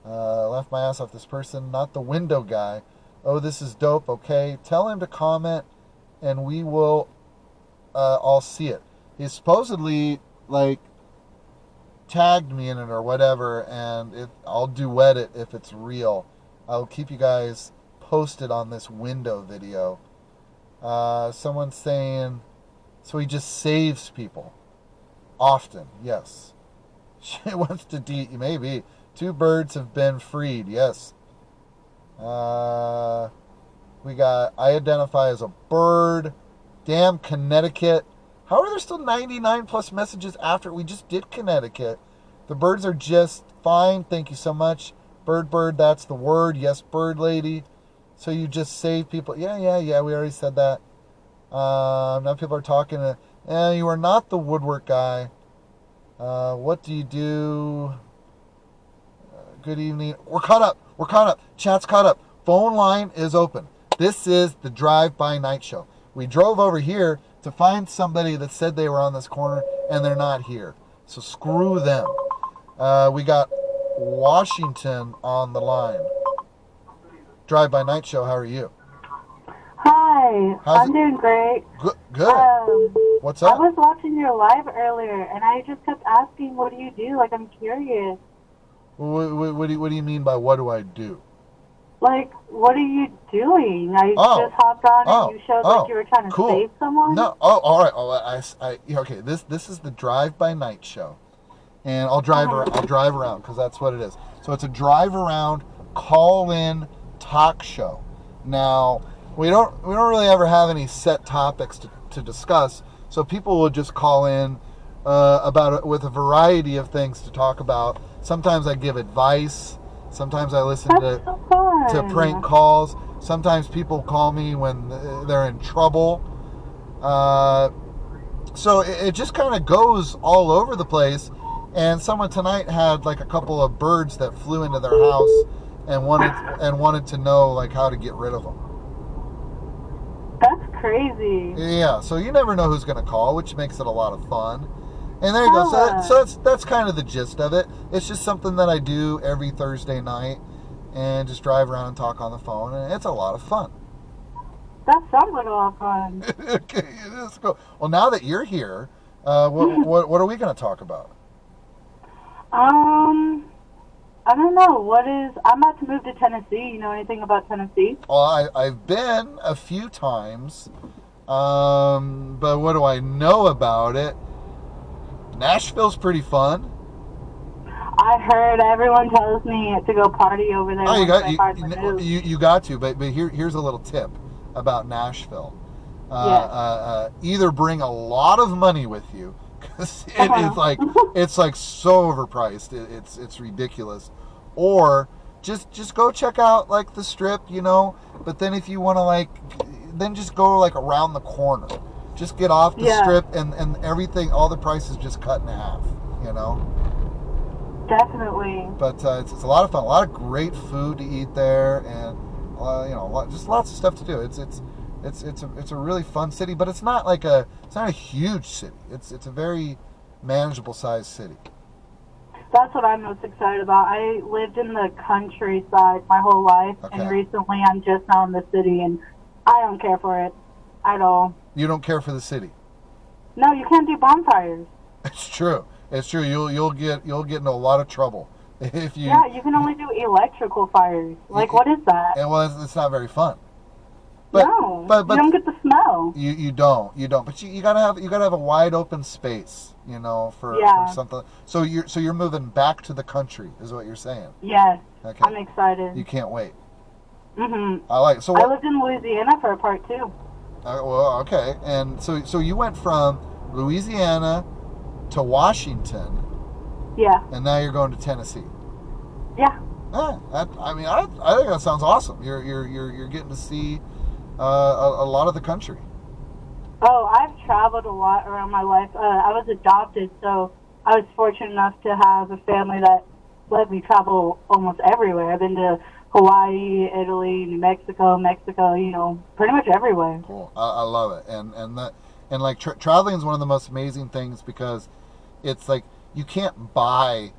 Left my ass off this person. Not the window guy. Oh, this is dope. Okay. Tell him to comment and we will all see it. He supposedly, tagged me in it or whatever, and I'll duet it if it's real. I'll keep you guys posted on this window video. Someone's saying, so he just saves people. Often, yes. She wants to maybe. 2 birds have been freed, yes. We got, I identify as a bird. Damn Connecticut. How are there still 99 plus messages after we just did Connecticut? The birds are just fine. Thank you so much. Bird, that's the word. Yes, Bird Lady. So you just save people. Yeah, we already said that. Now people are talking. You are not the woodwork guy. What do you do? Good evening. We're caught up. Chat's caught up. Phone line is open. This is the Drive-By Night Show. We drove over here to find somebody that said they were on this corner, and they're not here. So screw them. We got Washington on the line. Drive-By Night Show, how are you? Hi, I'm doing great. Good. What's up? I was watching your live earlier, and I just kept asking, what do you do? I'm curious. What do you mean by what do I do? What are you doing? I just hopped on and you showed you were trying to save someone? No. Oh, all right. Okay, this is the Drive-By Night Show. And I'll drive around because that's what it is. So it's a drive around, call in talk show. Now, we don't really ever have any set topics to discuss. So people will just call in with a variety of things to talk about. Sometimes I give advice. Sometimes I listen to prank calls. Sometimes people call me when they're in trouble. So it just kind of goes all over the place. And someone tonight had a couple of birds that flew into their house and wanted to know how to get rid of them. crazy. Yeah, so you never know who's going to call, which makes it a lot of fun. And there you go. So that's kind of the gist of it. It's just something that I do every Thursday night and just drive around and talk on the phone, and it's a lot of fun. That sounds like a lot of fun. Okay, let's go. Well, now that you're here, what are we going to talk about? I don't know. I'm about to move to Tennessee. You know anything about Tennessee? Well, I've been a few times, but what do I know about it? Nashville's pretty fun. I heard everyone tells me to go party over there. Oh, you got to, but here's a little tip about Nashville. Either bring a lot of money with you, because it's like so overpriced, it's ridiculous, or just go check out like the Strip, you know. But then if you want to then just go like around the corner. Just get off the Strip and everything, all the prices just cut in half, you know. Definitely. But it's a lot of fun, a lot of great food to eat there, and just lots of stuff to do. It's a really fun city, but it's not a huge city. It's a very manageable sized city. That's what I'm most excited about. I lived in the countryside my whole life, and recently I'm just now in the city, and I don't care for it at all. You don't care for the city? No, you can't do bonfires. It's true. It's true. You'll get into a lot of trouble if you. Yeah, you can only do electrical fires. What is that? And well, it's not very fun. But, no, but you don't get the smell. You don't. But you gotta have a wide open space, you know, for something. So you're moving back to the country, is what you're saying? Yes. Okay. I'm excited. You can't wait. Mhm. I like it. So I lived in Louisiana for a part too. Well, okay, and so you went from Louisiana to Washington. Yeah. And now you're going to Tennessee. Yeah. I think that sounds awesome. You're getting to see a lot of the country. Oh, I've traveled a lot around my life. I was adopted, so I was fortunate enough to have a family that let me travel almost everywhere. I've been to Hawaii, Italy, New Mexico, you know, pretty much everywhere. Cool. I love it. And like traveling is one of the most amazing things, because it's like you can't buy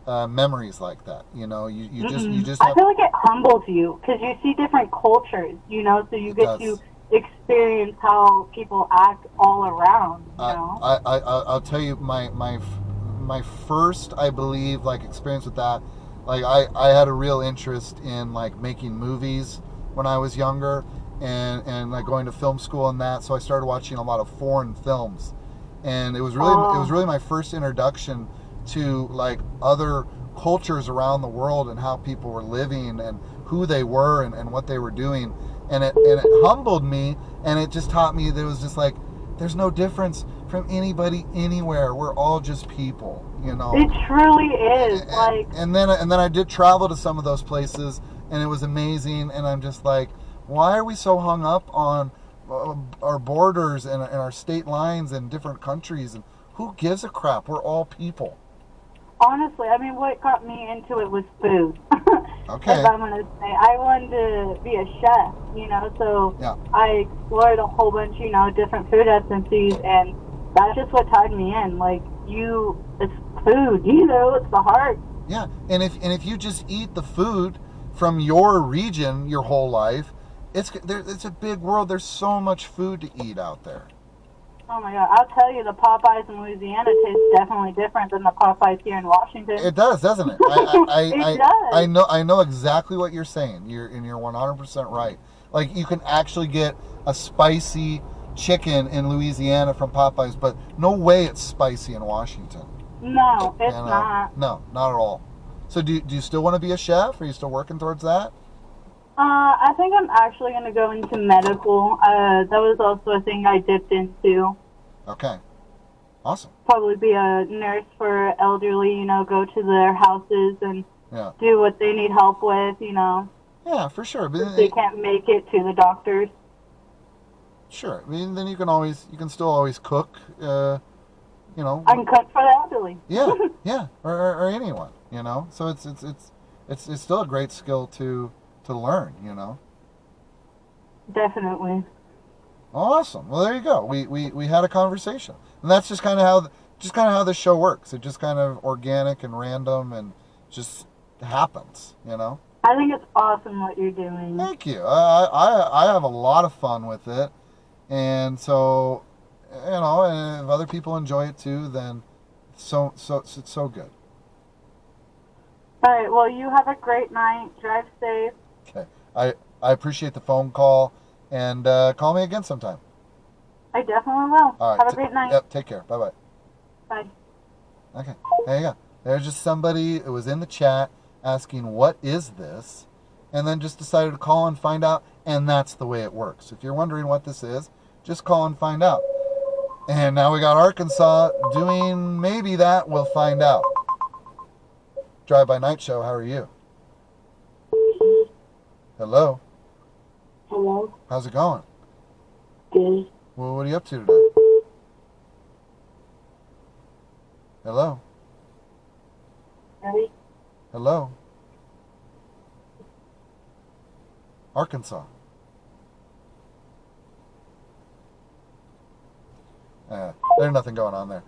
memories like that. You know, you just. I feel like it humbles you, because you see different cultures. You know, so you get to experience how people act all around. You know. I'll tell you my first, I believe, experience with that. I had a real interest in making movies when I was younger, and going to film school and that. So I started watching a lot of foreign films, and it was really my first introduction to other cultures around the world and how people were living and who they were and what they were doing, and it humbled me, and it just taught me that it was just there's no difference from anybody anywhere. We're all just people, you know. It truly is. And then I did travel to some of those places, and it was amazing. And I'm just why are we so hung up on our borders and our state lines and different countries? And who gives a crap? We're all people. Honestly, I mean, what got me into it was food. Okay. If I'm gonna say, I wanted to be a chef, you know, so I explored a whole bunch, you know, different food essences, and that's just what tied me in. It's food, you know, it's the heart. Yeah, and if you just eat the food from your region your whole life, it's a big world. There's so much food to eat out there. Oh my God! I'll tell you, the Popeyes in Louisiana tastes definitely different than the Popeyes here in Washington. It does, doesn't it? It does. I know exactly what you're saying. You're 100% right. You can actually get a spicy chicken in Louisiana from Popeyes, but no way it's spicy in Washington. No, it's not. No, not at all. So do you still want to be a chef? Are you still working towards that? I think I'm actually going to go into medical. That was also a thing I dipped into. Okay. Awesome. Probably be a nurse for elderly, you know, go to their houses and do what they need help with, you know. Yeah, for sure. But they can't make it to the doctors. Sure. I mean, then you can still always cook, you know. I can cook for the elderly. Yeah, or anyone, you know. So it's still a great skill to learn, you know. Definitely. Awesome. Well, there you go. We had a conversation, and that's just kind of how this show works. It just kind of organic and random, and just happens. I think it's awesome what you're doing. Thank you. I have a lot of fun with it, and so and if other people enjoy it too, then it's so good. All right. Well, you have a great night. Drive safe. Okay. I appreciate the phone call, and call me again sometime. I definitely will. All right. Have a great night. Yep. Take care. Bye-bye. Bye. Okay. There you go. There's just somebody who was in the chat asking, what is this? And then just decided to call and find out, and that's the way it works. If you're wondering what this is, just call and find out. And now we got Arkansas doing maybe that. We'll find out. Drive By Night Show, how are you? Hello? Hello? How's it going? Good. Well, what are you up to today? Hello? Ready? Hello? Arkansas. There's nothing going on there.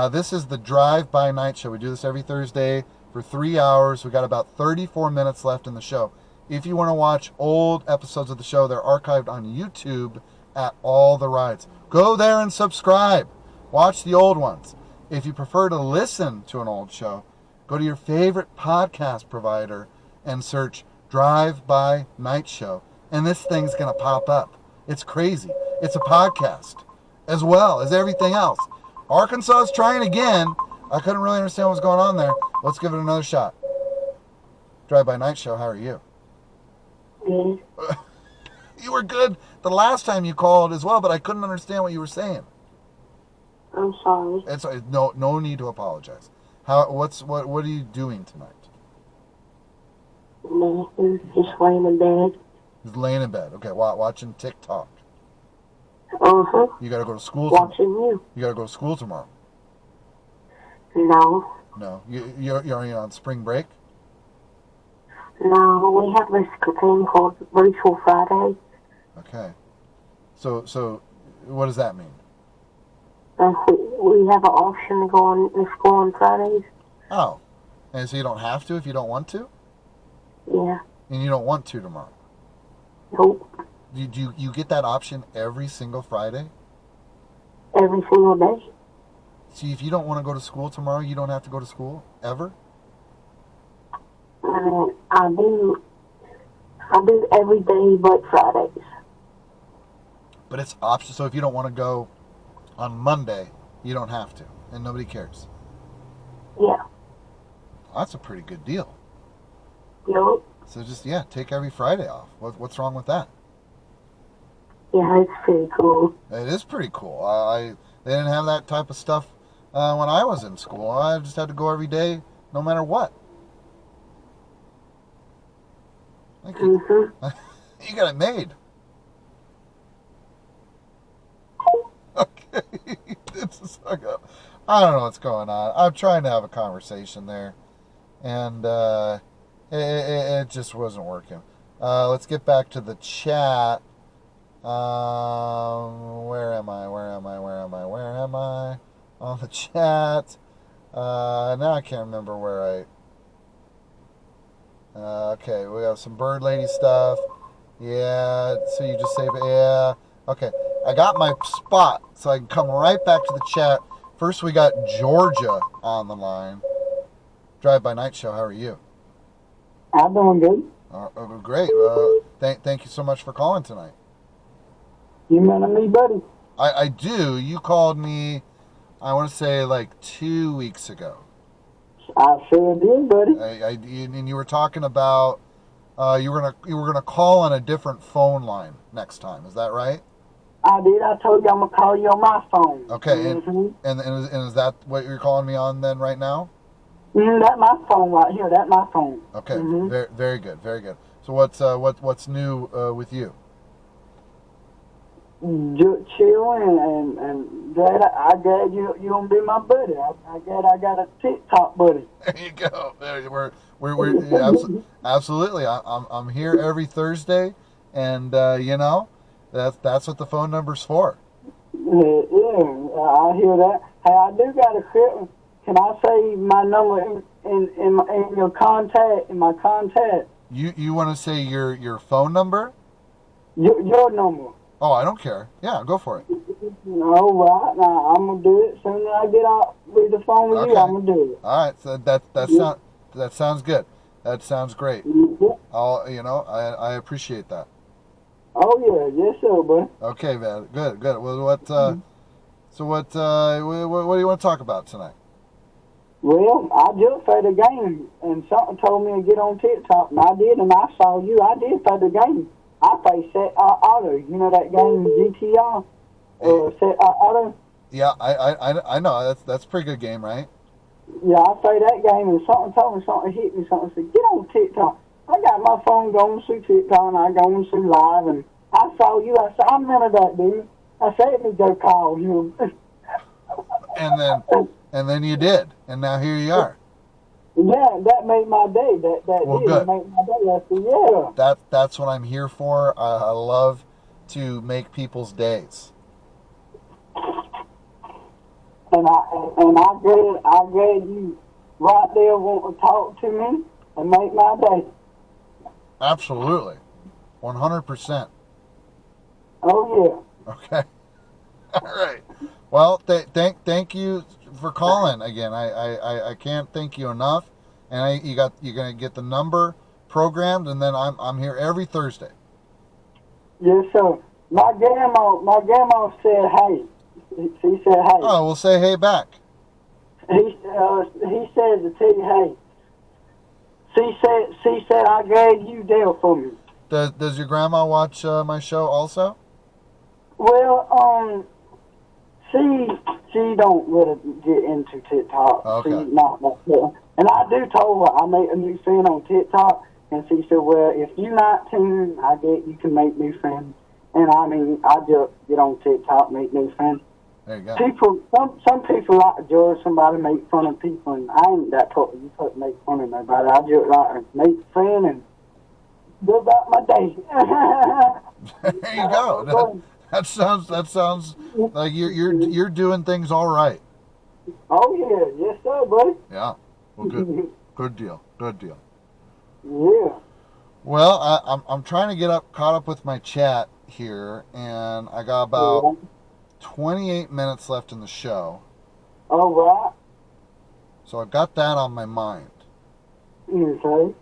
This is the Drive By Night Show. We do this every Thursday for 3 hours. We got about 34 minutes left in the show. If you want to watch old episodes of the show, they're archived on YouTube at All the Rides. Go there and subscribe. Watch the old ones. If you prefer to listen to an old show, go to your favorite podcast provider and search Drive By Night Show, and this thing's going to pop up. It's crazy. It's a podcast as well as everything else. Arkansas is trying again. I couldn't really understand what was going on there. Let's give it another shot. Drive By Night Show, how are you? Good. You were good the last time you called as well, but I couldn't understand what you were saying. I'm sorry. It's no need to apologize. What are you doing tonight? Nothing. Just laying in bed. Just laying in bed. Okay, watching TikTok. Uh-huh. You gotta go to school. Watching you. You gotta go to school tomorrow. No. No. You're on spring break? No, we have this thing called Virtual Friday. Okay. So what does that mean? We have an option to go on to school on Fridays. Oh. And so you don't have to if you don't want to? Yeah. And you don't want to tomorrow? Nope. Do you get that option every single Friday? Every single day. See, if you don't want to go to school tomorrow, you don't have to go to school ever? I do every day but Fridays. But it's optional, so if you don't want to go on Monday, you don't have to, and nobody cares. Yeah. That's a pretty good deal. Nope. So just, take every Friday off. What's wrong with that? Yeah, it's pretty cool. It is pretty cool. They didn't have that type of stuff when I was in school. I just had to go every day, no matter what. Thank you. Mm-hmm. You got it made. Okay. I don't know what's going on. I'm trying to have a conversation there, and it just wasn't working. Let's get back to the chat. Where am I on the chat? Now I can't remember where okay, we have some bird lady stuff. Yeah, so you just say, yeah. Okay, I got my spot, so I can come right back to the chat. First, we got Georgia on the line. Drive By Night Show, how are you? I'm doing good. Great. Thank you so much for calling tonight. You remember me, buddy? I do. You called me, I want to say, like 2 weeks ago. I sure did, buddy. And you were talking about you were gonna call on a different phone line next time. Is that right? I did. I told you I'm gonna call you on my phone. Okay. Mm-hmm. And is that what you're calling me on then right now? That's my phone right here. That's my phone. Okay. Mm-hmm. Very, very good. Very good. So what's new with you? Just chilling and glad I'm glad you gonna be my buddy. I glad I got a TikTok buddy. There you go. We're absolutely. I'm here every Thursday, and That's what the phone number's for. Yeah, I hear that. Hey, I do got a quick. Can I say my number in your contact, in my contact? You want to say your phone number? Your number. Oh, I don't care. Yeah, go for it. All right, now I'm gonna do it. As soon as I get off with the phone with you, I'm gonna do it. All right, so that sounds good. That sounds great. I appreciate that. Oh yeah, yes sir, buddy. Okay, man. Good. Well, what do you want to talk about tonight? Well, I just played a game, and something told me to get on TikTok, and I did, and I saw you. I did play the game. I played Set Auto. You know that game, GTR? Set Auto? Yeah, I know. That's a pretty good game, right? Yeah, I played that game, and something told me, something hit me, something said, get on TikTok. I got my phone going through TikTok, and I going through live, and I saw you. I said, I'm none of that, dude. I said, let me go call you. And then you did, and now here you are. Yeah, that made my day. That did make my day. I said, yeah. That's what I'm here for. I love to make people's days. And I glad you right there want to talk to me and make my day. Absolutely, 100%. Oh yeah. Okay. All right. Well, thank you for calling again. I can't thank you enough. And you're gonna get the number programmed, and then I'm here every Thursday. Yes, sir. My grandma said hey. She said hey. Oh, we'll say hey back. He said to tell you hey. She said I gave you deal for me. Does your grandma watch my show also? Well, she don't really get into TikTok. Okay. She's not like that. And I do told her I made a new friend on TikTok, and she said, well, if you're 19, I get you can make new friends. And I mean, I just get on TikTok, make new friends. There you go. People, some people like to judge somebody, make fun of people, and I ain't that type of you to make fun of nobody. I just like to make friends and go about my day. There you go. That sounds like you're doing things all right. Oh yeah, yes sir, buddy. Yeah. Well, good deal. Yeah. Well, I'm trying to get caught up with my chat here, and I got about 28 minutes left in the show. All right. So I've got that on my mind. Okay.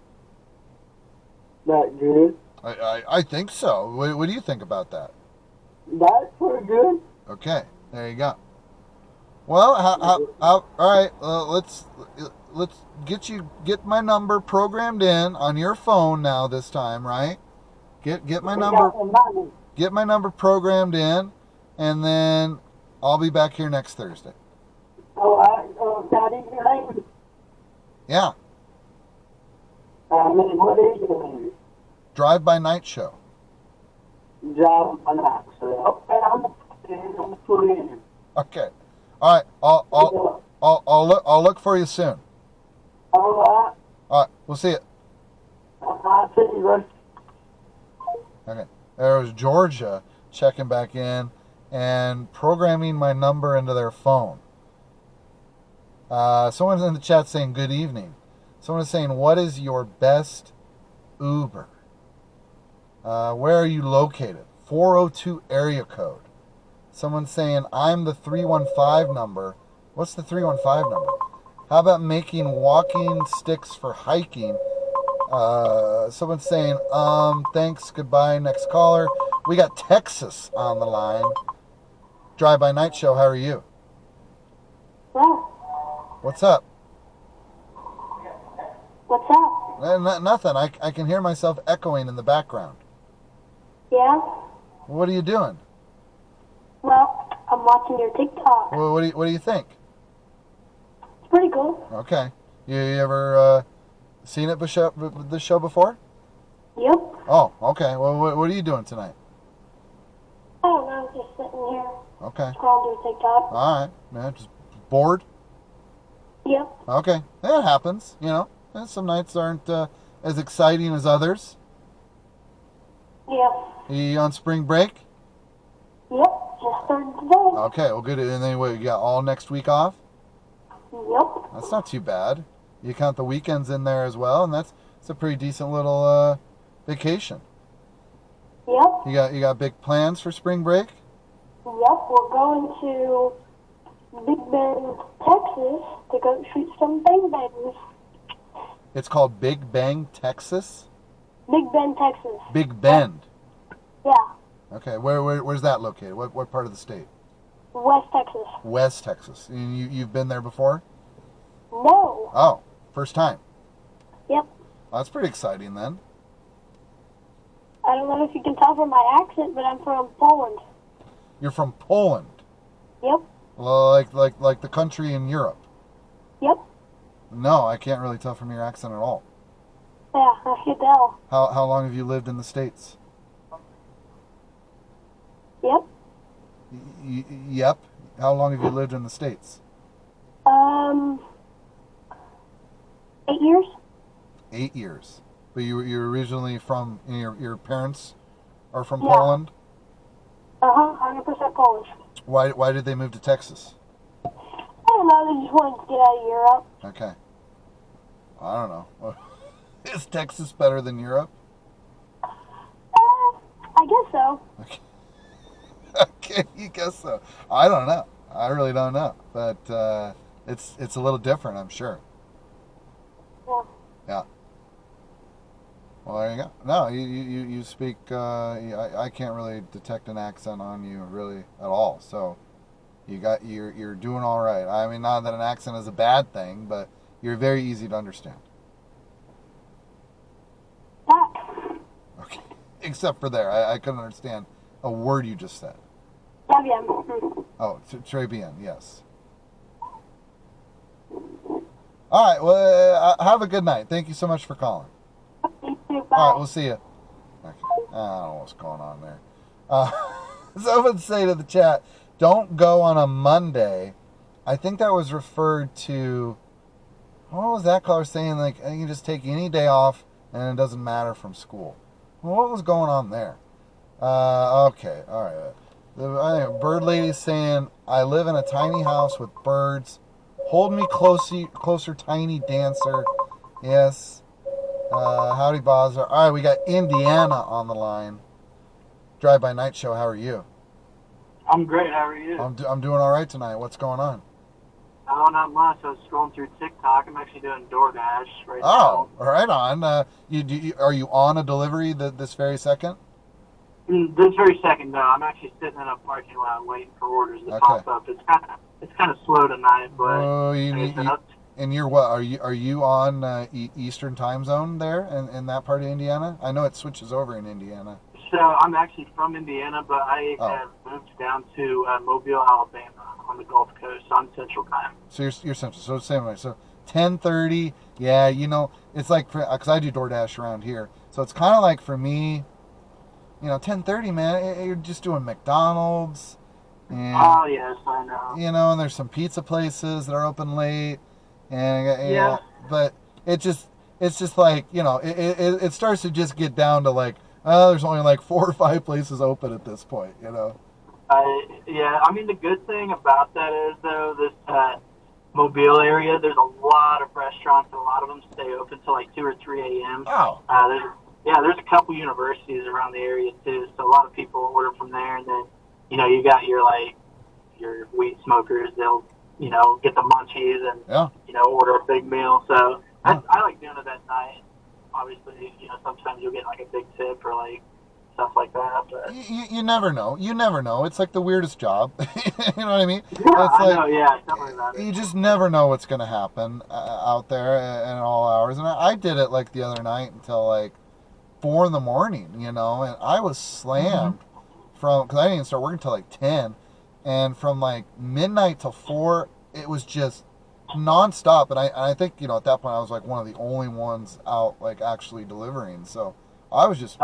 That good. I think so. What do you think about that? That's pretty good. Okay, there you go. Well, all right. Let's get my number programmed in on your phone now. This time, right? Get my number programmed in, and then I'll be back here next Thursday. All right. Can I leave your name? Yeah. What is your name? Drive by Night Show. Drive by Night Show. Okay, I'm gonna put it in. Okay. All right. I'll look for you soon. All right. All right. We'll see you. I'll see you, bud. Okay. There was Georgia checking back in and programming my number into their phone. Someone's in the chat saying good evening. Someone is saying, what is your best Uber? Where are you located? 402 area code. Someone's saying, I'm the 315 number. What's the 315 number? How about making walking sticks for hiking? Someone's saying, thanks, goodbye, next caller. We got Texas on the line. Drive by Night Show, how are you? What's up? What's up? Nothing. I can hear myself echoing in the background. Yeah? What are you doing? Well, I'm watching your TikTok. Well, what do you think? It's pretty cool. Okay. You ever seen it the show before? Yep. Oh, okay. Well, what are you doing tonight? I don't know, just sitting here. Okay. Scrolling through TikTok. All right. Man, just bored? Yep. Okay. That happens, you know. Some nights aren't as exciting as others. Yeah. Are you on spring break? starting today. Okay, well, good. And then what, you got all next week off? Yep. That's not too bad. You count the weekends in there as well, and it's a pretty decent little vacation. Yep. You got big plans for spring break? Yep, we're going to Big Bend, Texas to go shoot some bang-bangs. It's called Big Bang, Texas? Big Bend, Texas. Big Bend. Yeah. Okay, where's that located? What part of the state? West Texas. West Texas. And you've been there before? No. Oh, first time. Yep. Well, that's pretty exciting then. I don't know if you can tell from my accent, but I'm from Poland. You're from Poland? Yep. Like the country in Europe? Yep. No, I can't really tell from your accent at all. Yeah, I can tell. How long have you lived in the States? Yep. Yep. How long have you lived in the States? 8 years. 8 years. But you're originally from, your parents are from Yeah. Poland? 100% Polish. Why did they move to Texas? I don't know, they just wanted to get out of Europe. Okay. I don't know. Is Texas better than Europe? I guess so. Okay, you guess so. I don't know. I really don't know. But it's a little different, I'm sure. Yeah. Yeah. Well, there you go. No, you speak. I can't really detect an accent on you really at all. So you're doing all right. I mean, not that an accent is a bad thing, but you're very easy to understand. Okay. Except for there, I couldn't understand a word you just said. Yeah, yeah. Oh, très bien. Yes. All right. Well, have a good night. Thank you so much for calling. You too. Bye. All right, we'll see you. Okay. I don't know what's going on there. Someone say to the chat, don't go on a Monday. I think that was referred to, what was that caller saying? Like, you can just take any day off and it doesn't matter from school. Well, what was going on there? Okay, all right. Bird Lady's saying, I live in a tiny house with birds. Hold me closer, tiny dancer. Yes. Howdy, Bozzer. All right, we got Indiana on the line. Drive By Night Show. How are you? I'm great. How are you? I'm doing all right tonight. What's going on? Oh, not much. I was scrolling through TikTok. I'm actually doing DoorDash right now. Oh, right on. Are you on a delivery this very second? This very second, no. I'm actually sitting in a parking lot waiting for orders to pop up. It's kind of slow tonight, but. Oh, and you're what? Are you on Eastern Time Zone there in that part of Indiana? I know it switches over in Indiana. So I'm actually from Indiana, but I have moved down to Mobile, Alabama, on the Gulf Coast. So I'm Central Time. So you're Central. So same way. So 10:30. Yeah, it's like because I do DoorDash around here, so it's kind of like for me. 10:30, man. You're just doing McDonald's. And, oh yes, I know. And there's some pizza places that are open late, and but it's just like it starts to just get down to like there's only like 4 or 5 places open at this point. I mean the good thing about that is though this Mobile area, there's a lot of restaurants. And a lot of them stay open till like 2 or 3 a.m. Oh. There's a couple universities around the area too, so a lot of people order from there. And then, you got your weed smokers. They'll, get the munchies and order a big meal. So I like doing it at night. Obviously, sometimes you'll get like a big tip or like stuff like that. But you never know. You never know. It's like the weirdest job. You know what I mean? Yeah, it's I know. Yeah, tell me about it. You just never know what's going to happen out there in all hours. And I did it like the other night until like 4 in the morning, and I was slammed because I didn't even start working until like 10, and from like midnight till 4, it was just nonstop. And I think at that point I was like one of the only ones out like actually delivering, so I was just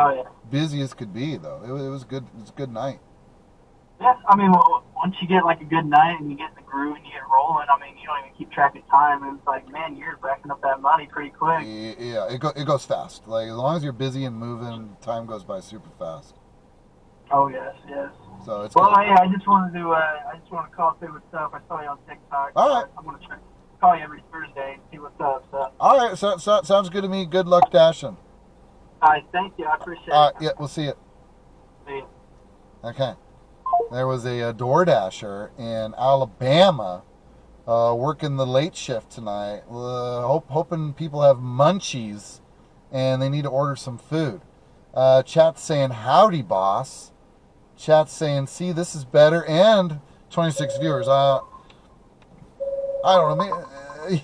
busy as could be though. It was good. It was a good night. Yeah, I mean, once you get like a good night and you get in the groove and you get rolling, I mean, you don't even keep track of time, and it's like, man, you're racking up that money pretty quick. Yeah, it goes fast. Like as long as you're busy and moving, time goes by super fast. Oh yes, yes. So it's well, good. I just wanted to call through what's up. I saw you on TikTok. All right. I'm gonna call you every Thursday and see what's up. So. All right, so sounds good to me. Good luck dashing. All right, thank you. I appreciate it. All right, yeah, we'll see you. See you. Okay. There was a DoorDasher in Alabama working the late shift tonight, hoping people have munchies and they need to order some food. Chat's saying, howdy, boss. Chat's saying, see, this is better, and 26 viewers. I don't know.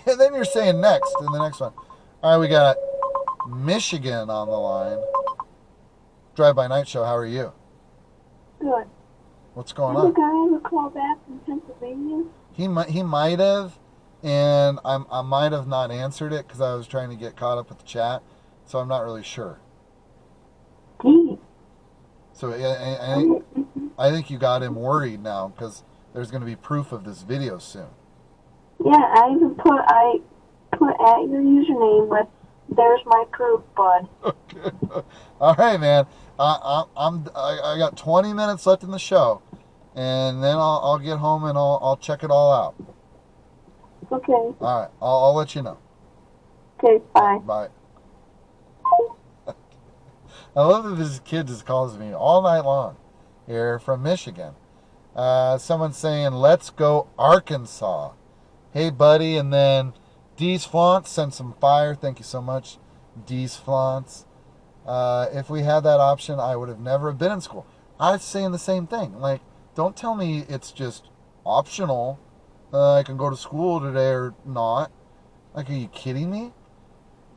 Then you're saying next in the next one. All right, we got Michigan on the line. Drive By Night Show, how are you? Good. What's going Did on? the guy ever call back from Pennsylvania? He might have, and I might have not answered it because I was trying to get caught up with the chat, so I'm not really sure. So I think you got him worried now because there's going to be proof of this video soon. Yeah, I even put at your username with "There's my proof, bud." Okay. All right, man. I got 20 minutes left in the show, and then I'll get home and I'll check it all out. Okay. All right, I'll let you know. Okay, bye. Bye. I love that this kid just calls me all night long here from Michigan. Someone's saying, let's go Arkansas. Hey, buddy. And then D's Flaunt sent some fire. Thank you so much, D's Flaunts. If we had that option, I would have never been in school. I was saying the same thing. Like, don't tell me it's just optional. I can go to school today or not. Like, are you kidding me?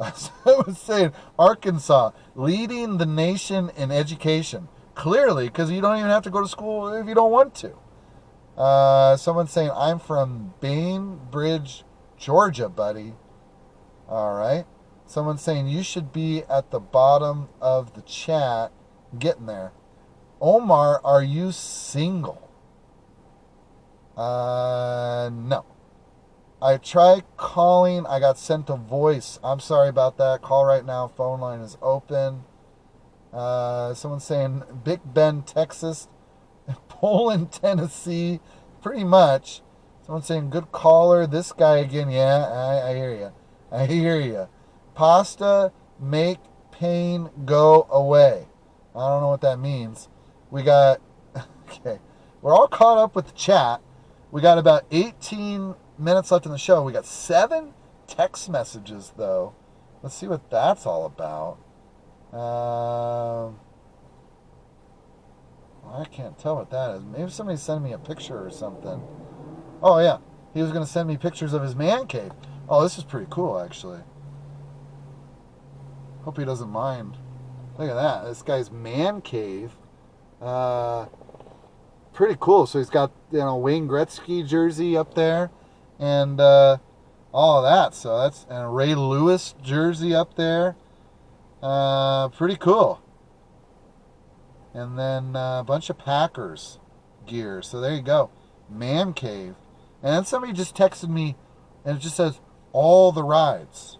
I was saying, Arkansas, leading the nation in education. Clearly, because you don't even have to go to school if you don't want to. Someone's saying, I'm from Bainbridge, Georgia, buddy. All right. Someone's saying, you should be at the bottom of the chat. Getting there. Omar, are you single? No. I tried calling. I got sent a voice. I'm sorry about that. Call right now. Phone line is open. Someone's saying Big Bend, Texas. Poland, Tennessee. Pretty much. Someone's saying good caller. This guy again. Yeah, I hear you. I hear you. Pasta, make pain go away. I don't know what that means. We got... Okay. We're all caught up with the chat. We got about 18 minutes left in the show. We got 7 text messages, though. Let's see what that's all about. I can't tell what that is. Maybe somebody's sending me a picture or something. Oh, yeah. He was going to send me pictures of his man cave. Oh, this is pretty cool, actually. Hope he doesn't mind. Look at that. This guy's man cave. Pretty cool. So he's got, Wayne Gretzky jersey up there. And all of that. So that's and a Ray Lewis jersey up there. Pretty cool. And then a bunch of Packers gear. So there you go. Man cave. And then somebody just texted me and it just says all the rides.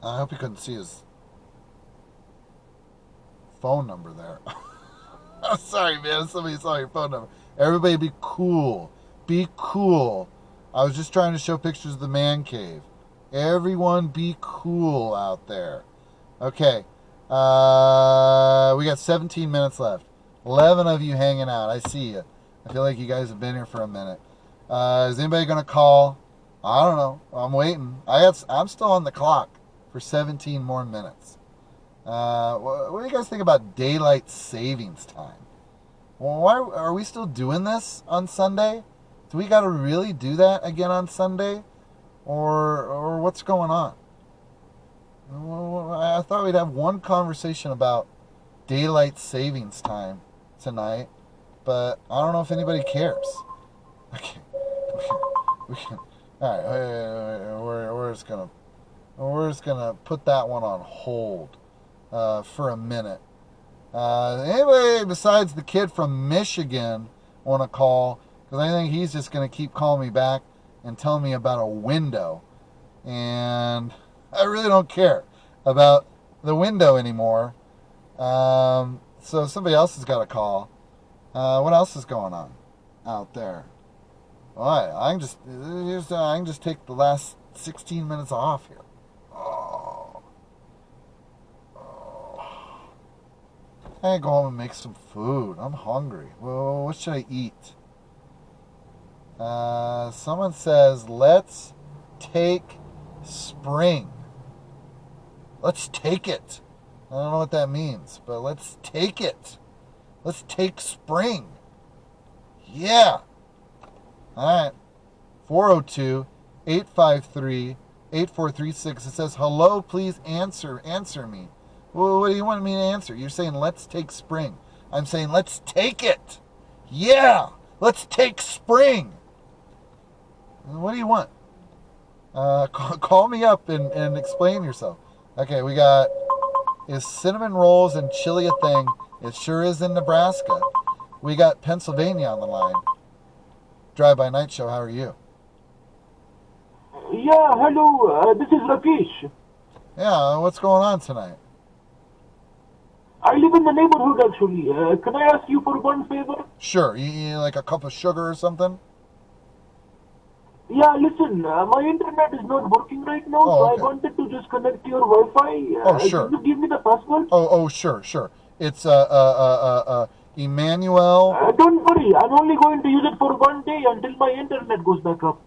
I hope you couldn't see his phone number there. I'm sorry, man. Somebody saw your phone number. Everybody be cool. Be cool. I was just trying to show pictures of the man cave. Everyone be cool out there. Okay. We got 17 minutes left. 11 of you hanging out. I see you. I feel like you guys have been here for a minute. Is anybody going to call? I don't know. I'm waiting. I'm still on the clock for 17 more minutes. What do you guys think about daylight savings time? Well, why are we still doing this on Sunday? Do we got to really do that again on Sunday? Or what's going on? I thought we'd have one conversation about daylight savings time tonight, but I don't know if anybody cares. Okay. All right, we're just gonna put that one on hold for a minute. Anybody besides the kid from Michigan want to call? Because I think he's just gonna keep calling me back and telling me about a window, and I really don't care about the window anymore. So somebody else has got a call. What else is going on out there? All right, I can just take the last 16 minutes off here. I go home and make some food. I'm hungry. Well, what should I eat? Someone says, let's take spring. Let's take it. I don't know what that means, but let's take it. Let's take spring. Yeah. All right. 402-853-8436. It says, hello, please answer me. Well, what do you want me to answer? You're saying, let's take spring. I'm saying, let's take it. Yeah. Let's take spring. What do you want? Call me up and explain yourself. Okay, we got, is cinnamon rolls and chili a thing? It sure is in Nebraska. We got Pennsylvania on the line. Drive By Night Show, how are you? Yeah, hello, this is Rakesh. Yeah, what's going on tonight? I live in the neighborhood actually. Can I ask you for one favor? Sure, you like a cup of sugar or something? Yeah, listen, my internet is not working right now, so okay. I wanted to just connect to your Wi-Fi. Sure. Can you give me the password? Sure. It's Emmanuel. Don't worry, I'm only going to use it for one day until my internet goes back up.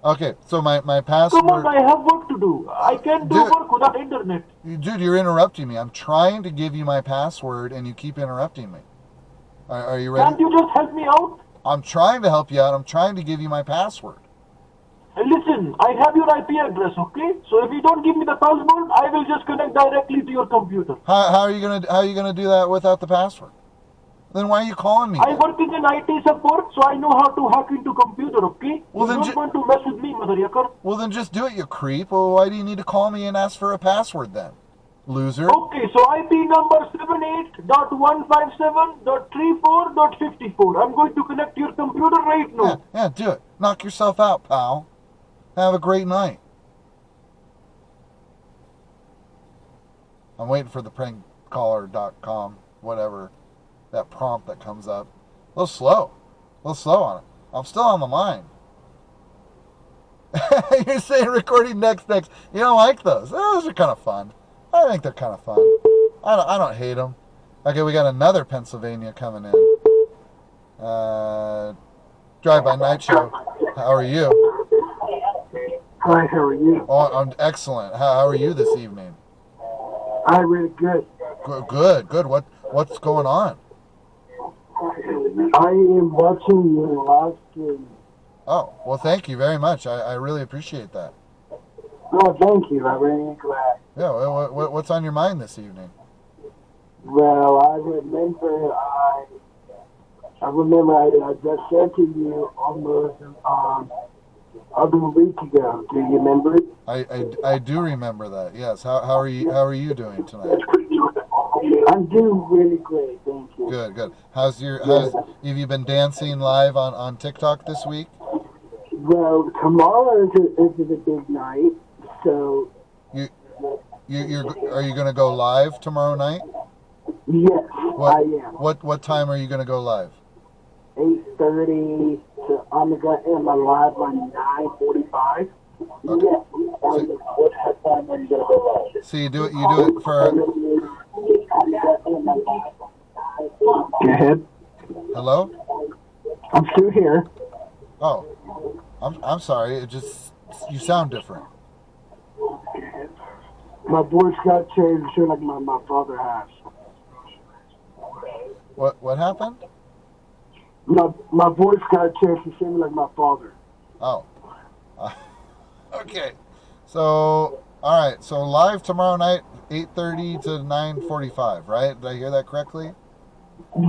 Okay, so my password... Come on, I have work to do. I can't do work without internet. Dude, you're interrupting me. I'm trying to give you my password, and you keep interrupting me. Are you ready? Can't you just help me out? I'm trying to help you out. I'm trying to give you my password. Listen, I have your IP address, okay? So if you don't give me the password, I will just connect directly to your computer. How are you gonna do that without the password? Then why are you calling me? I'm working in IT support, so I know how to hack into computer, okay? Well, you don't want to mess with me, mother yucker. Well, then just do it, you creep. Well, why do you need to call me and ask for a password then? Loser. Okay, so IP number 78.157.34.54. I'm going to connect to your computer right now. Yeah, do it. Knock yourself out, pal. Have a great night. I'm waiting for the prankcaller.com, whatever, that prompt that comes up. A little slow on it. I'm still on the line. You're saying recording next. You don't like those. Those are kind of fun. I think they're kind of fun. I don't hate them. Okay, we got another Pennsylvania coming in. Drive By Night Show. How are you? Hi, how are you? Oh, I'm excellent. How are you this evening? I'm really good. Good. What's going on? I am watching your live stream. Oh, well, thank you very much. I really appreciate that. Oh, thank you. I'm really glad. Yeah, what's on your mind this evening? Well, I remember I just said to you almost a week ago. Do you remember it? I do remember that. Yes. How are you doing tonight? I'm doing really great, thank you. Good. Have you been dancing live on TikTok this week? Well, tomorrow is a big night, so are you going to go live tomorrow night? Yes, I am. What time are you going to go live? 8:30. So I'm going to end my live by 9:45. Okay. Yes. What time are you going to go live? So you do it for. Go ahead. Hello? I'm still here. Oh, I'm sorry. It just, you sound different. My voice got changed sure like my father has. What happened? My voice got changed to seem like my father. Oh. Okay. So, all right. So live tomorrow night, 8:30 to 9:45, right? Did I hear that correctly?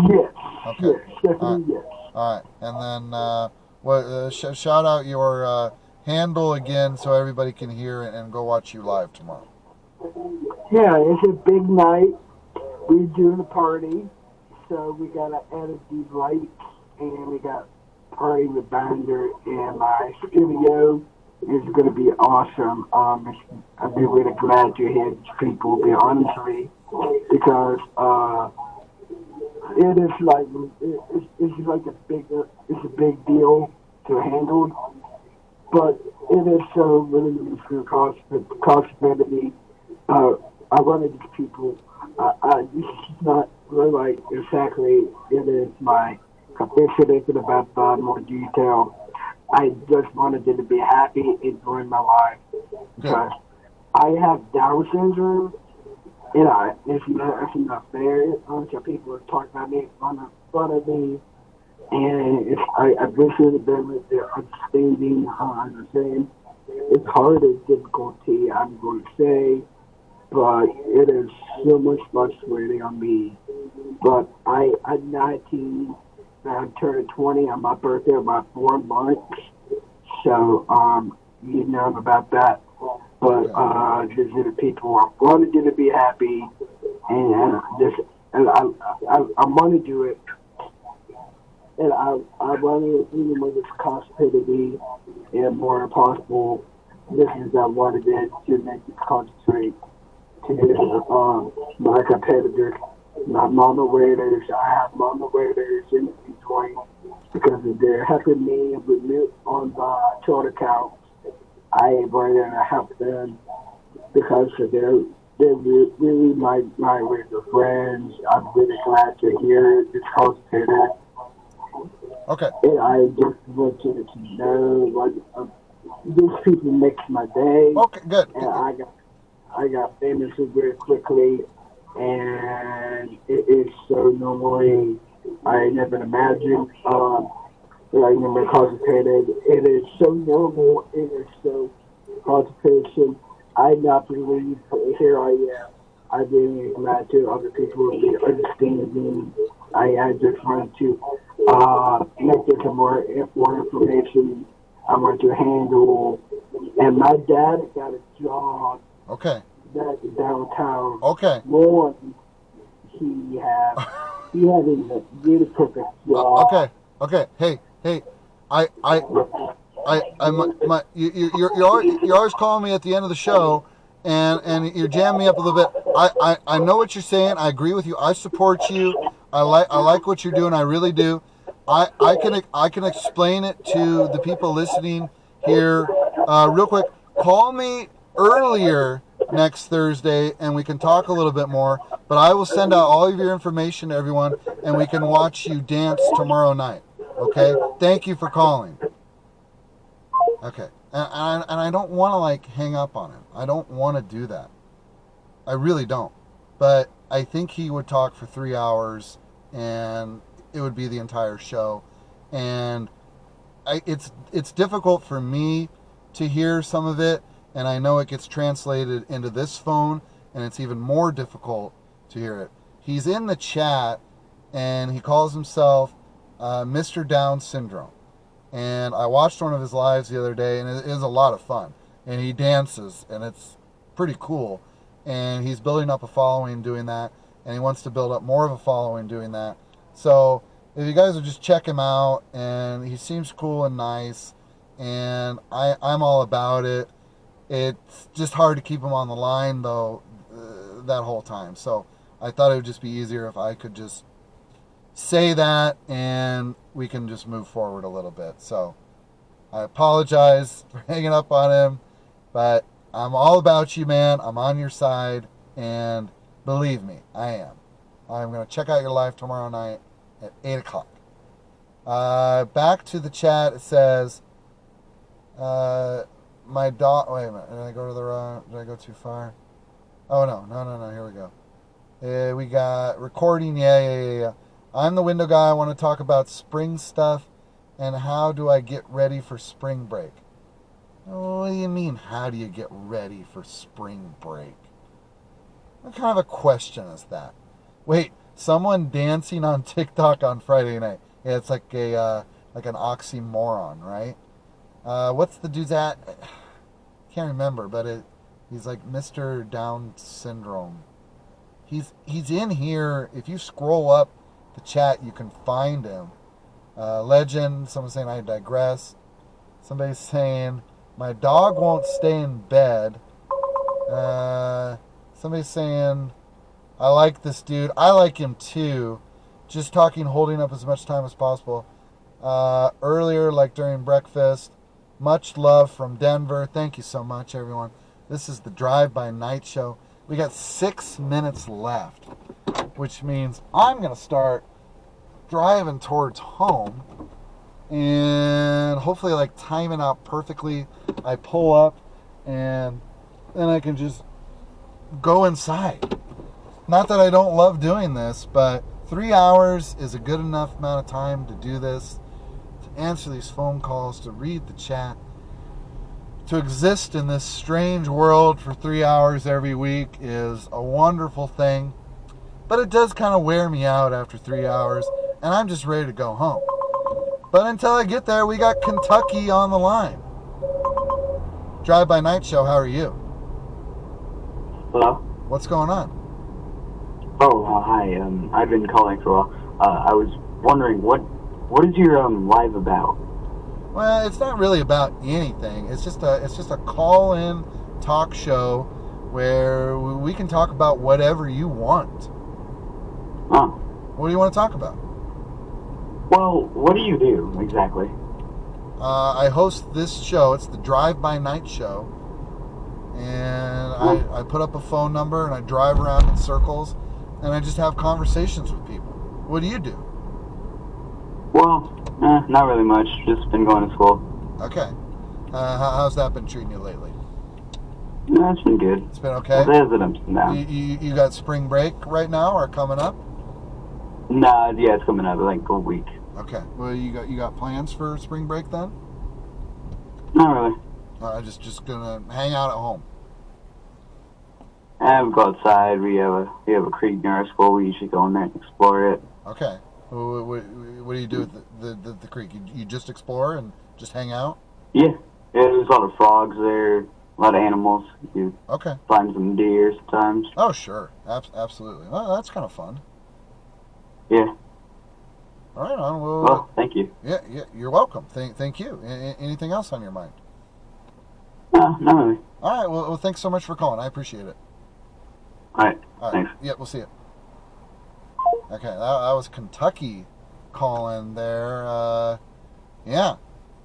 Yes. Okay. Yes, definitely yes. All right. And then shout out your handle again so everybody can hear it and go watch you live tomorrow. Yeah, it's a big night. We're doing a party, so we got to edit these lights, and we got party with Binder in my studio, It's going to be awesome. I'd be really glad to hear these people, be honestly, because it is like it's like it's a big deal to handle, but it is so really cost-effective. I run into people. This is not really like exactly. It is my confidence about more detail. I just wanted them to be happy, enjoying my life. Because I have Down syndrome, and it's not fair. Some people are talking about me, in front of me, and I wish it had been with their understanding, how I understand. It's hard and difficulty, I'm going to say, but it is so much frustrating on me. But I'm 19. I'm turning 20 on my birthday, about 4 months. So, you know about that. But there's the people who wanted you to be happy, and I want to do it. And I want to, even when it's constipated me and more possible, this is I wanted it to make it concentrate to my competitors. My mama waiters, I have mama waiters in Detroit because they're helping me with me on the chart accounts. I ain't going to help them because they're really my regular friends. I'm really glad to hear it's hosted. Okay. And I just want you to know what these people makes my day. Okay, good. And I got famous very quickly. And it is so normally I never imagined. I never concentrated. It is so normal. It is so concentration. I not believe here I am. I really glad to other people will be understanding. I just wanted to make this more information. I want to handle. And my dad got a job. Okay. That's downtown. Okay. More he had a really perfect job. Okay. Hey. You're always calling me at the end of the show, and you're jamming me up a little bit. I know what you're saying. I agree with you. I support you. I like what you're doing. I really do. I can explain it to the people listening here. Real quick, call me earlier next Thursday and we can talk a little bit more, but I will send out all of your information to everyone and we can watch you dance tomorrow night. Okay? Thank you for calling. Okay. And I don't want to hang up on him. I don't want to do that. I really don't. But I think he would talk for 3 hours and it would be the entire show. And it's difficult for me to hear some of it, and I know it gets translated into this phone, and it's even more difficult to hear it. He's in the chat, and he calls himself Mr. Down Syndrome. And I watched one of his lives the other day, and it is a lot of fun. And he dances, and it's pretty cool. And he's building up a following doing that, and he wants to build up more of a following doing that. So if you guys would just check him out, and he seems cool and nice, and I'm all about it. It's just hard to keep him on the line, though, that whole time. So I thought it would just be easier if I could just say that, and we can just move forward a little bit. So I apologize for hanging up on him, but I'm all about you, man. I'm on your side, and believe me, I am. I'm going to check out your live tomorrow night at 8 o'clock. Back to the chat, it says, my dog, wait a minute, did I go to the wrong, did I go too far? Oh, no, here we go. We got recording, yeah. I'm the window guy. I want to talk about spring stuff and how do I get ready for spring break. What do you mean, how do you get ready for spring break? What kind of a question is that? Wait, someone dancing on TikTok on Friday night. Yeah, it's like an oxymoron, right? What's the dude's at? Can't remember, but he's like Mr. Down Syndrome. He's in here. If you scroll up the chat, you can find him. Legend. Someone's saying I digress. Somebody's saying My dog won't stay in bed. Somebody's saying, I like this dude. I like him too. Just talking, holding up as much time as possible. Earlier, like during breakfast. Much love from Denver. Thank you so much, everyone. This is the Drive By Night Show. We got 6 minutes left, which means I'm going to start driving towards home and hopefully like time it out perfectly. I pull up and then I can just go inside. Not that I don't love doing this, but 3 hours is a good enough amount of time to do this, to answer these phone calls, to read the chat, to exist in this strange world for 3 hours every week is a wonderful thing. But it does kind of wear me out after 3 hours, and I'm just ready to go home. But until I get there, we got Kentucky on the line. Drive By Night Show, how are you? Hello? What's going on? Oh, hi. I've been calling for a while. I was wondering, what is your live about? Well, it's not really about anything. It's just a call-in talk show where we can talk about whatever you want. Huh. What do you want to talk about? Well, what do you do exactly? I host this show. It's the Drive By Night Show. And I put up a phone number and I drive around in circles and I just have conversations with people. What do you do? Well, not really much. Just been going to school. Okay. How's that been treating you lately? No, it's been good. It's been okay? There's an ups and downs. You got spring break right now or coming up? Nah, yeah, it's coming up like a week. Okay. Well, you got plans for spring break then? Not really. Just gonna hang out at home. We go outside. We have a creek near our school. We usually go in there and explore it. Okay. What do you do with the creek? You just explore and just hang out? Yeah. There's a lot of frogs there. A lot of animals. You find some deer sometimes. Oh, sure. Absolutely. Well, that's kind of fun. Yeah. All right, on. Well, thank you. Yeah, you're welcome. Thank you. Anything else on your mind? No, not really. All right, well, thanks so much for calling. I appreciate it. All right. Thanks. Yeah, we'll see you. Okay, that was Kentucky calling there. Yeah.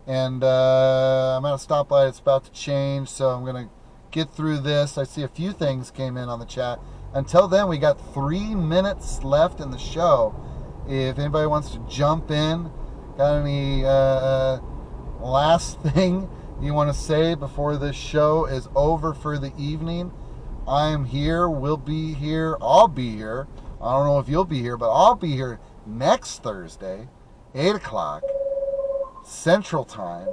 And I'm at a stoplight. It's about to change, so I'm going to get through this. I see a few things came in on the chat. Until then, we got 3 minutes left in the show. If anybody wants to jump in, got any last thing you want to say before this show is over for the evening, I am here. We'll be here. I'll be here. I don't know if you'll be here, but I'll be here next Thursday, 8 o'clock, Central Time.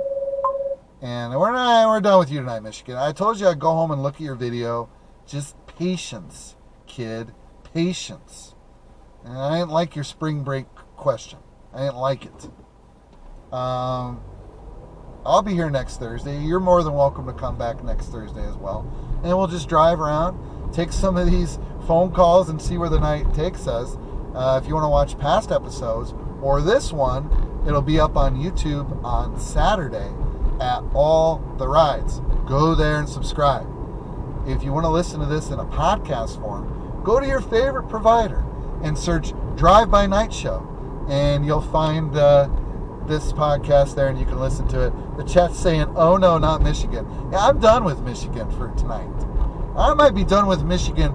And we're done with you tonight, Michigan. I told you I'd go home and look at your video. Just patience, kid. Patience. And I didn't like your spring break question. I didn't like it. I'll be here next Thursday. You're more than welcome to come back next Thursday as well. And we'll just drive around, take some of these phone calls and see where the night takes us. If you want to watch past episodes or this one, it'll be up on YouTube on Saturday at All the Rides. Go there and subscribe. If you want to listen to this in a podcast form, go to your favorite provider and search Drive By Night Show, and you'll find this podcast there, and you can listen to it. The chat's saying, oh no, not Michigan. Yeah, I'm done with Michigan for tonight. I might be done with Michigan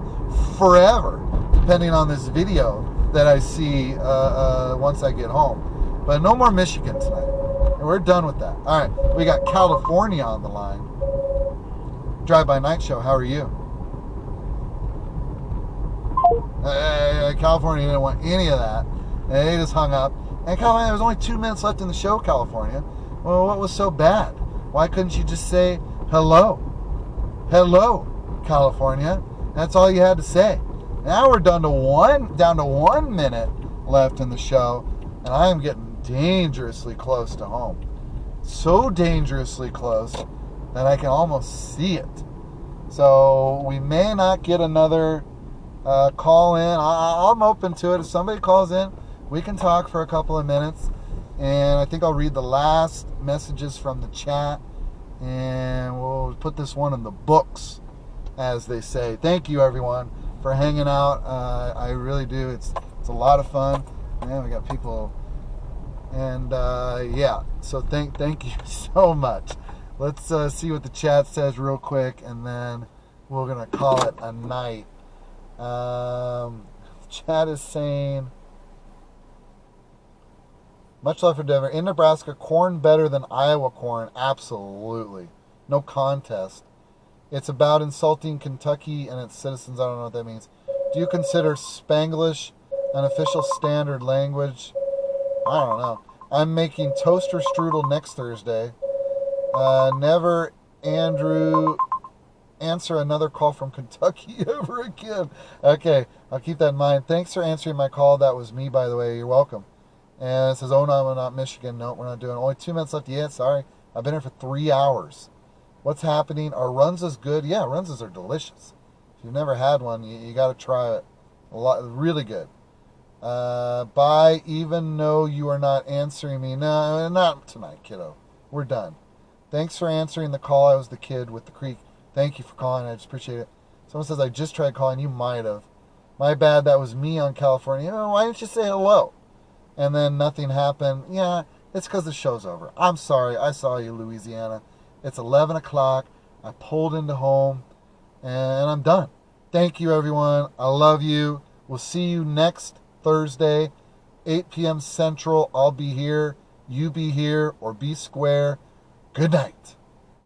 forever, depending on this video that I see once I get home. But no more Michigan tonight. We're done with that. All right, we got California on the line. Drive By Night Show, how are you? California didn't want any of that. They just hung up. And California, there was only 2 minutes left in the show, California. Well, what was so bad? Why couldn't you just say hello? Hello, California. That's all you had to say. Now we're down to 1 minute left in the show, and I am getting dangerously close to home. So dangerously close that I can almost see it. So we may not get another call in. I'm open to it. If somebody calls in, we can talk for a couple of minutes, and I think I'll read the last messages from the chat, And we'll put this one in the books, as they say. Thank you, everyone, for hanging out. I really do. It's a lot of fun. Man, we got people. And, yeah. So thank you so much. Let's see what the chat says real quick, and then we're going to call it a night. Chat is saying, much love for Denver. In Nebraska, corn better than Iowa corn. Absolutely. No contest. It's about insulting Kentucky and its citizens. I don't know what that means. Do you consider Spanglish an official standard language? I don't know. I'm making toaster strudel next Thursday. Never, Andrew, answer another call from Kentucky ever again. Okay, I'll keep that in mind. Thanks for answering my call. That was me, by the way. You're welcome. And it says, oh, no, we're not Michigan. No, we're not doing it. Only 2 minutes left. Yeah, sorry. I've been here for 3 hours. What's happening? Are Runzas good? Yeah, Runzas are delicious. If you've never had one, you got to try it. A lot, really good. Bye, even though you are not answering me. No, not tonight, kiddo. We're done. Thanks for answering the call. I was the kid with the creek. Thank you for calling. I just appreciate it. Someone says, I just tried calling. You might have. My bad. That was me on California. Why didn't you say hello? And then nothing happened. Yeah, it's because the show's over. I'm sorry. I saw you, Louisiana. It's 11 o'clock. I pulled into home, and I'm done. Thank you, everyone. I love you. We'll see you next Thursday, 8 p.m. Central. I'll be here. You be here, or be square. Good night.